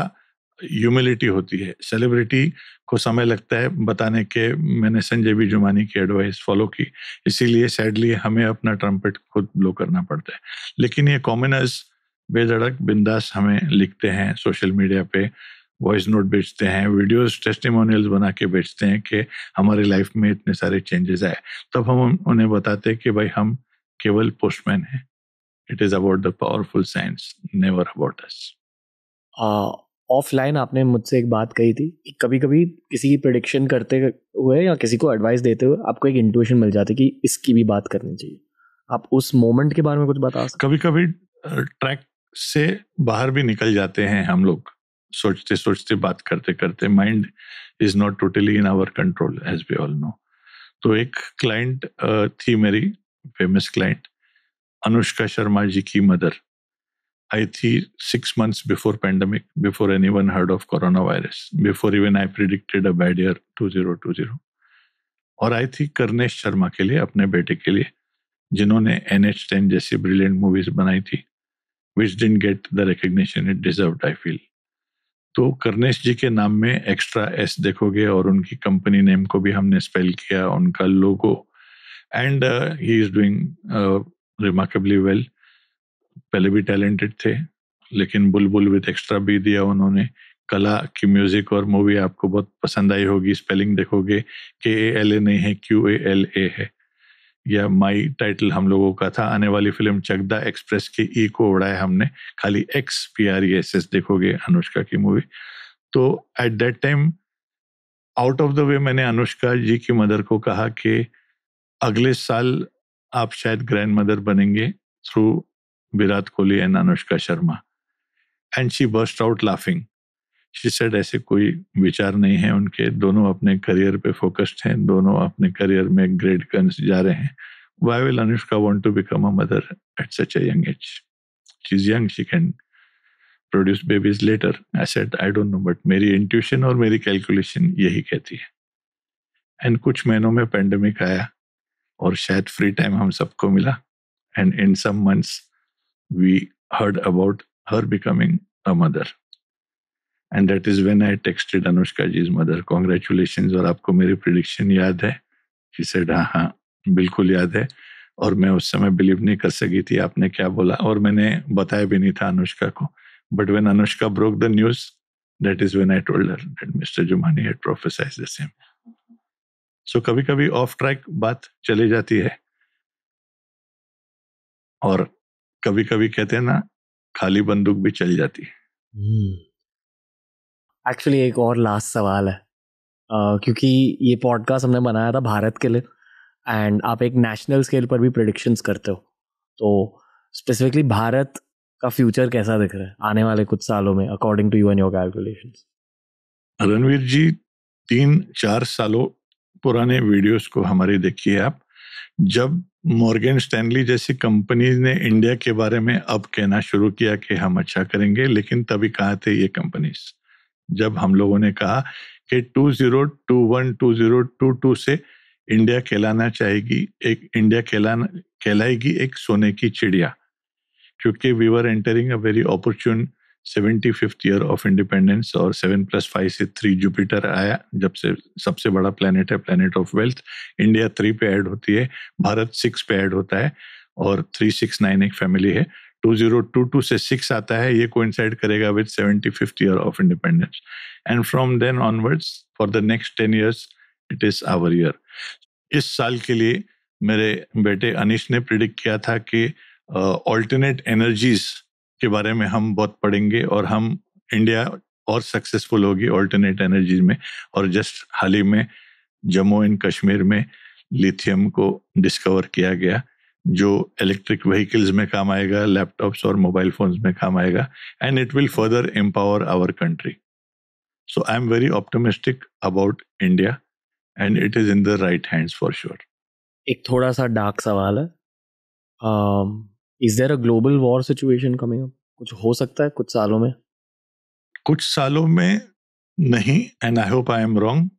ह्यूमिलिटी होती है। सेलिब्रिटी को समय लगता है बताने के, मैंने संजय बी जुमानी की एडवाइस फॉलो की, इसीलिए सैडली हमें अपना ट्रम्पेट खुद ब्लो करना पड़ता है। लेकिन ये कॉमनर्स बेधड़क बिंदास हमें लिखते हैं, सोशल मीडिया पे वॉइस नोट बेचते हैं, वीडियोस टेस्टिमोनियल्स बना के बेचते हैं कि हमारी लाइफ में इतने सारे चेंजेस आए। तब हम उन्हें बताते हैं कि भाई हम केवल पोस्टमैन हैं। It is about the powerful science, never about us. Offline आपने मुझसे एक बात कही थी कि कभी कभी किसी की प्रेडिक्शन करते हुए या किसी को एडवाइस देते हुए आपको एक इंट्यूशन मिल जाती है कि इसकी भी बात करनी चाहिए। आप उस मोमेंट के बारे में कुछ बता सकते? कभी कभी ट्रैक से बाहर भी निकल जाते हैं हम लोग, सोचते सोचते बात करते करते। Mind is not totally in our control as we all know. तो एक क्लाइंट थी मेरी, फेमस क्लाइंट, अनुष्का शर्मा जी की मदर, आई थी 6 months before pandemic, before anyone heard of coronavirus, before even I predicted a bad year 2020। और आई थी करनेश शर्मा के लिए, अपने बेटे के लिए, जिन्होंने NH10 जैसी ब्रिलियंट मूवीज बनाई थी, which didn't get the recognition it deserved, I feel। तो करनेश जी के नाम में एक्स्ट्रा एस देखोगे और उनकी कंपनी नेम को भी हमने स्पेल किया, उनका logo, and he is doing remarkably well. पहले भी टैलेंटेड थे, लेकिन बुलबुल विद एक्स्ट्रा बी दिया उन्होंने। कला की म्यूजिक और मूवी आपको बहुत पसंद आई होगी। स्पेलिंग देखोगे KALA नहीं है, QALA है। या माई टाइटल हम लोगों का था, आने वाली फिल्म चकदा एक्सप्रेस के ई को उड़ाया हमने, खाली XPRESS देखोगे अनुष्का की मूवी। तो at that time out of the way मैंने अनुष्का जी की मदर को कहा कि अगले साल आप शायद ग्रैंड मदर बनेंगे through Virat Kohli and Anushka Sharma. And she burst out laughing. She said ऐसे कोई विचार नहीं है उनके, दोनों अपने करियर पे फोकस्ड हैं, दोनों अपने करियर में ग्रेट गन्स जा रहे हैं। Why will Anushka want to become a mother at such a young age? She's young, she can produce babies later. I said, I don't know, but मेरी intuition और मेरी कैलकुलेशन यही कहती है। एंड कुछ महीनों में पेंडेमिक आया और शायद फ्री टाइम हम सबको मिला, and in some months we heard about her becoming a mother, and that is when I texted Anushka ji's mother, congratulations, और आपको मेरी प्रेडिक्शन याद है? शी सेड हाँ बिल्कुल याद है, और मैं उस समय बिलीव नहीं कर सकी थी आपने क्या बोला, और मैंने बताया भी नहीं था अनुष्का को। But when Anushka broke the news, that is when I told her that mister Jumani had prophesied the same. So कभी कभी ऑफ ट्रैक बात चली जाती है, और कभी कभी कहते हैं ना, खाली बंदूक भी चल जाती है। एक्चुअली एक और लास्ट सवाल है, क्योंकि ये पॉडकास्ट हमने बनाया था भारत के लिए, एंड आप एक नेशनल स्केल पर भी प्रेडिक्शंस करते हो, तो स्पेसिफिकली भारत का फ्यूचर कैसा दिख रहा है आने वाले कुछ सालों में according to you and your calculations? Ranveer ji, 3-4 सालों पुराने वीडियोस को हमारी देखिए आप। जब मॉर्गन स्टैनली जैसी कंपनी ने इंडिया के बारे में अब कहना शुरू किया कि हम अच्छा करेंगे, लेकिन तभी कहाँ थे ये कंपनीज? जब हम लोगों ने कहा कि 2021 2022 से इंडिया कहलाना चाहेगी, एक इंडिया कहलाएगी एक सोने की चिड़िया, क्योंकि we were entering a very opportune 75th year of independence, और 7+5 से 3 जुपिटर आया, जब से सबसे बड़ा प्लेनेट है, प्लेनेट ऑफ वेल्थ। इंडिया 3 पे ऐड होती है, भारत 6 पे ऐड होता है, और 369 एक फैमिली है। 2022 से 6 आता है, ये कोइंसाइड करेगा with 75th year of independence, and from then onwards for the next 10 years it is our year. इस साल के लिए मेरे बेटे अनिश ने प्रिडिक्ट किया था कि ऑल्टरनेट एनर्जीज के बारे में हम बहुत पढ़ेंगे, और हम इंडिया और सक्सेसफुल होगी ऑल्टरनेट एनर्जीज में। और जस्ट हाल ही में जम्मू एंड कश्मीर में लिथियम को डिस्कवर किया गया, जो इलेक्ट्रिक व्हीकल्स में काम आएगा, लैपटॉप्स और मोबाइल फोन्स में काम आएगा, and it will further empower our country. So I am very optimistic about India, and it is in the right hands for sure. एक थोड़ा सा डार्क सवाल है, is there a global war situation coming up? कुछ हो सकता है कुछ सालों में? कुछ सालों में नहीं, and I hope I am wrong.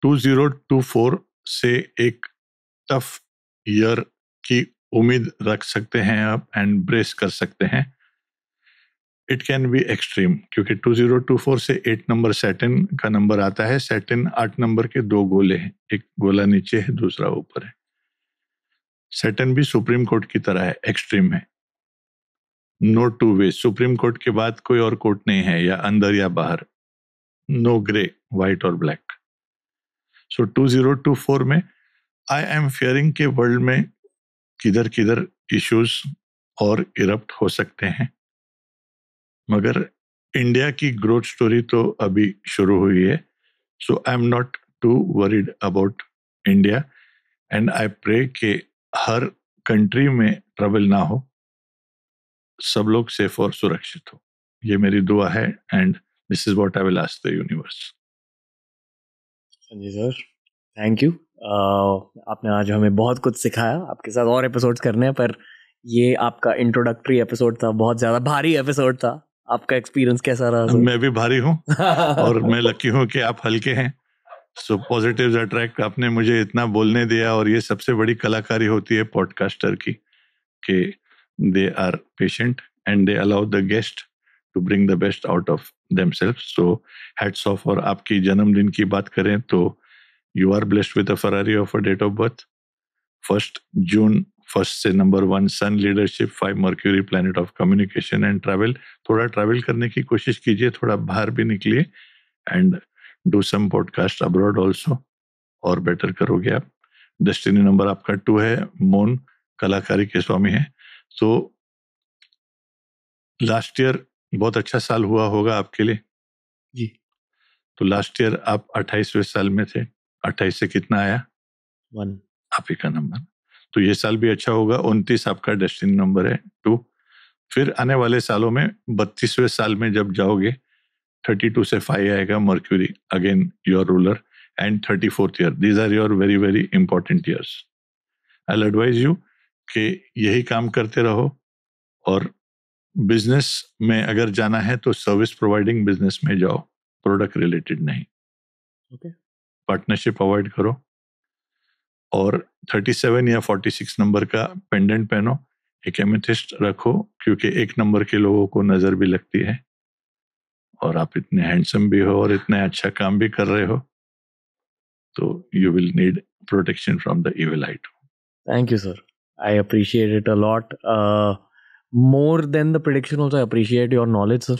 2024 से एक टफ ईयर की उम्मीद रख सकते हैं आप, एंड ब्रेस कर सकते हैं। इट कैन बी एक्सट्रीम, क्योंकि 2024 से 8 नंबर सैटर्न का नंबर आता है। सैटर्न 8 नंबर के 2 गोले हैं, एक गोला नीचे है, दूसरा ऊपर है। सैटर्न भी सुप्रीम कोर्ट की तरह है, एक्सट्रीम है, no two way. Supreme court के बाद कोई और कोर्ट नहीं है, या अंदर या बाहर, नो ग्रे, व्हाइट और ब्लैक। सो 2024 में आई एम फियरिंग के वर्ल्ड में किधर किधर इश्यूज और इरप्ट हो सकते हैं, मगर इंडिया की ग्रोथ स्टोरी तो अभी शुरू हुई है। So I am not too worried about India, and I pray कि हर कंट्री में ट्रबल ना हो, सब लोग सेफ और सुरक्षित हो। ये मेरी दुआ है, and this is what I will ask the universe. Sanjay sir, thank you. आपने आज हमें बहुत कुछ सिखाया। आपके साथ और एपिसोड्स करने हैं, पर ये आपका इंट्रोडक्टरी एपिसोड था, बहुत ज़्यादा भारी एपिसोड था। आपका एक्सपीरियंस कैसा रहा सर? मैं भी भारी हूँ और मैं लकी हूँ कि आप हल्के हैं। सो पॉजिटिव्स अट्रैक्ट। आपने मुझे इतना बोलने दिया, और ये सबसे बड़ी कलाकारी होती है पॉडकास्टर की, कि they are patient and they allow the guest to bring the best out of themselves. So hats off. और आपकी जन्मदिन की बात करें तो you are blessed with a Ferrari of a date of birth, 1 June 1 से number 1 sun leadership, 5 Mercury planet of communication and travel. थोड़ा travel करने की कोशिश कीजिए, थोड़ा बाहर भी निकलिए, and do some podcast abroad also, और बेटर करोगे आप। डेस्टिनी नंबर आपका 2 है, मौन कलाकारी के स्वामी है। तो लास्ट ईयर बहुत अच्छा साल हुआ होगा आपके लिए जी। तो लास्ट ईयर आप 28वें साल में थे, 28 से कितना आया? 1। आप ही का नंबर। तो ये साल भी अच्छा होगा। 29 आपका डेस्टिनी नंबर है, 2। फिर आने वाले सालों में 32वें साल में जब जाओगे, 32 से 5 आएगा Mercury, again your ruler, and 34th year. These are your very very important years. I will advise you कि यही काम करते रहो, और बिजनेस में अगर जाना है तो सर्विस प्रोवाइडिंग बिजनेस में जाओ, प्रोडक्ट रिलेटेड नहीं। ओके। पार्टनरशिप अवॉइड करो, और 37 या 46 नंबर का पेंडेंट पहनो, एक एमेथिस्ट रखो, क्योंकि 1 नंबर के लोगों को नजर भी लगती है, और आप इतने हैंडसम भी हो और इतना अच्छा काम भी कर रहे हो, तो you will need protection from the evil eye too. Thank you, sir. I appreciate it a lot. More than the prediction, also I appreciate your knowledge, sir.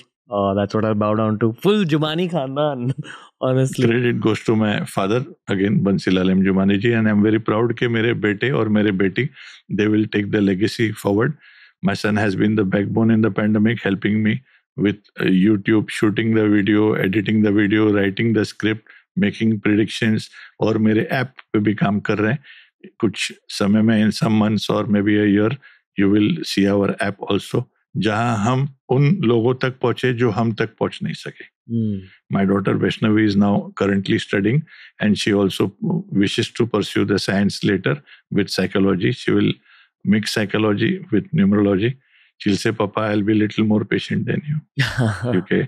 That's what I bow down to. Full Jumani Khandan, honestly. Credit goes to my father, again, Bansilal M. Jumani ji, and I'm very proud कि मेरे बेटे और मेरे बेटी, they will take the legacy forward. My son has been the backbone in the pandemic, helping me with YouTube, shooting the video, editing the video, writing the script, making predictions, और मेरे app पे भी काम कर रहे हैं। कुछ समय में, in some months or maybe a year, you will see our app also, जहां हम उन लोगों तक पहुंचे जो हम तक पहुंच नहीं सके। My daughter Vaishnavi is now currently studying, and she also wishes to pursue the science later with psychology. She will mix psychology with numerology. She'll say, Papa, I'll be a little more patient than you. Okay,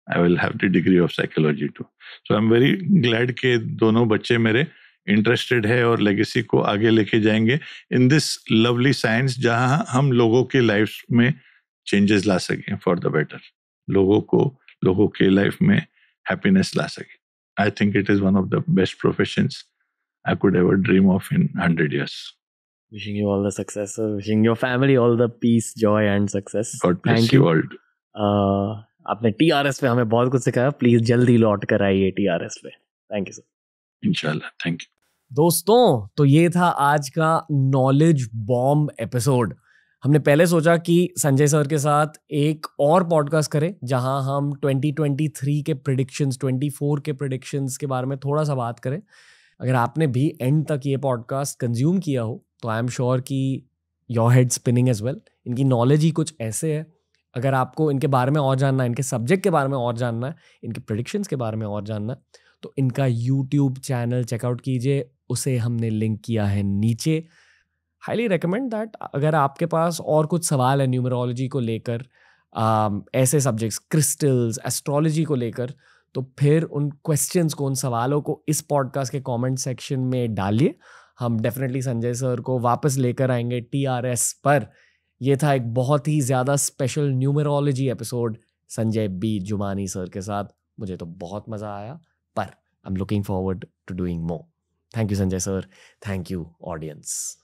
I will have the degree of psychology too. So I'm very glad कि दोनों बच्चे मेरे interested है और legacy को आगे लेके जाएंगे इन दिस लवली साइंस, जहां हम लोगों के लाइफ में चेंजेस ला सकें फॉर द बेटर, लोगों के लाइफ में हैप्पीनेस ला सकें। I think it is one of the best professions I could ever dream of in 100 years. Wishing you all the success, sir. Wishing your family all the peace, joy and success. God bless Thank you all. आपने TRS पे हमें बहुत कुछ सिखाया। Please जल्दी लौट कर आइए TRS पे। Thank you sir. इंशाल्लाह, थैंक यू। दोस्तों, तो ये था आज का नॉलेज बॉम्ब एपिसोड। हमने पहले सोचा कि संजय सर के साथ एक और पॉडकास्ट करें जहां हम 2023 के प्रेडिक्शंस, 24 के प्रेडिक्शंस के बारे में थोड़ा सा बात करें। अगर आपने भी एंड तक ये पॉडकास्ट कंज्यूम किया हो तो आई एम श्योर कि your head spinning as well. इनकी नॉलेज ही कुछ ऐसे है, अगर आपको इनके बारे में और जानना है, इनके सब्जेक्ट के बारे में और जानना है, इनके प्रेडिक्शंस के बारे में और जानना है, तो इनका यूट्यूब चैनल चेकआउट कीजिए। उसे हमने लिंक किया है नीचे। Highly recommend that. अगर आपके पास और कुछ सवाल है न्यूमरोलॉजी को लेकर, ऐसे सब्जेक्ट्स, क्रिस्टल्स, एस्ट्रोलॉजी को लेकर, तो फिर उन क्वेश्चंस को, उन सवालों को इस पॉडकास्ट के कमेंट सेक्शन में डालिए। हम डेफिनेटली संजय सर को वापस लेकर आएंगे TRS पर ये था एक बहुत ही ज़्यादा special numerology episode Sanjay B Jumani sir के साथ. मुझे तो बहुत मज़ा आया, पर I am looking forward to doing more. Thank you Sanjay sir. Thank you audience.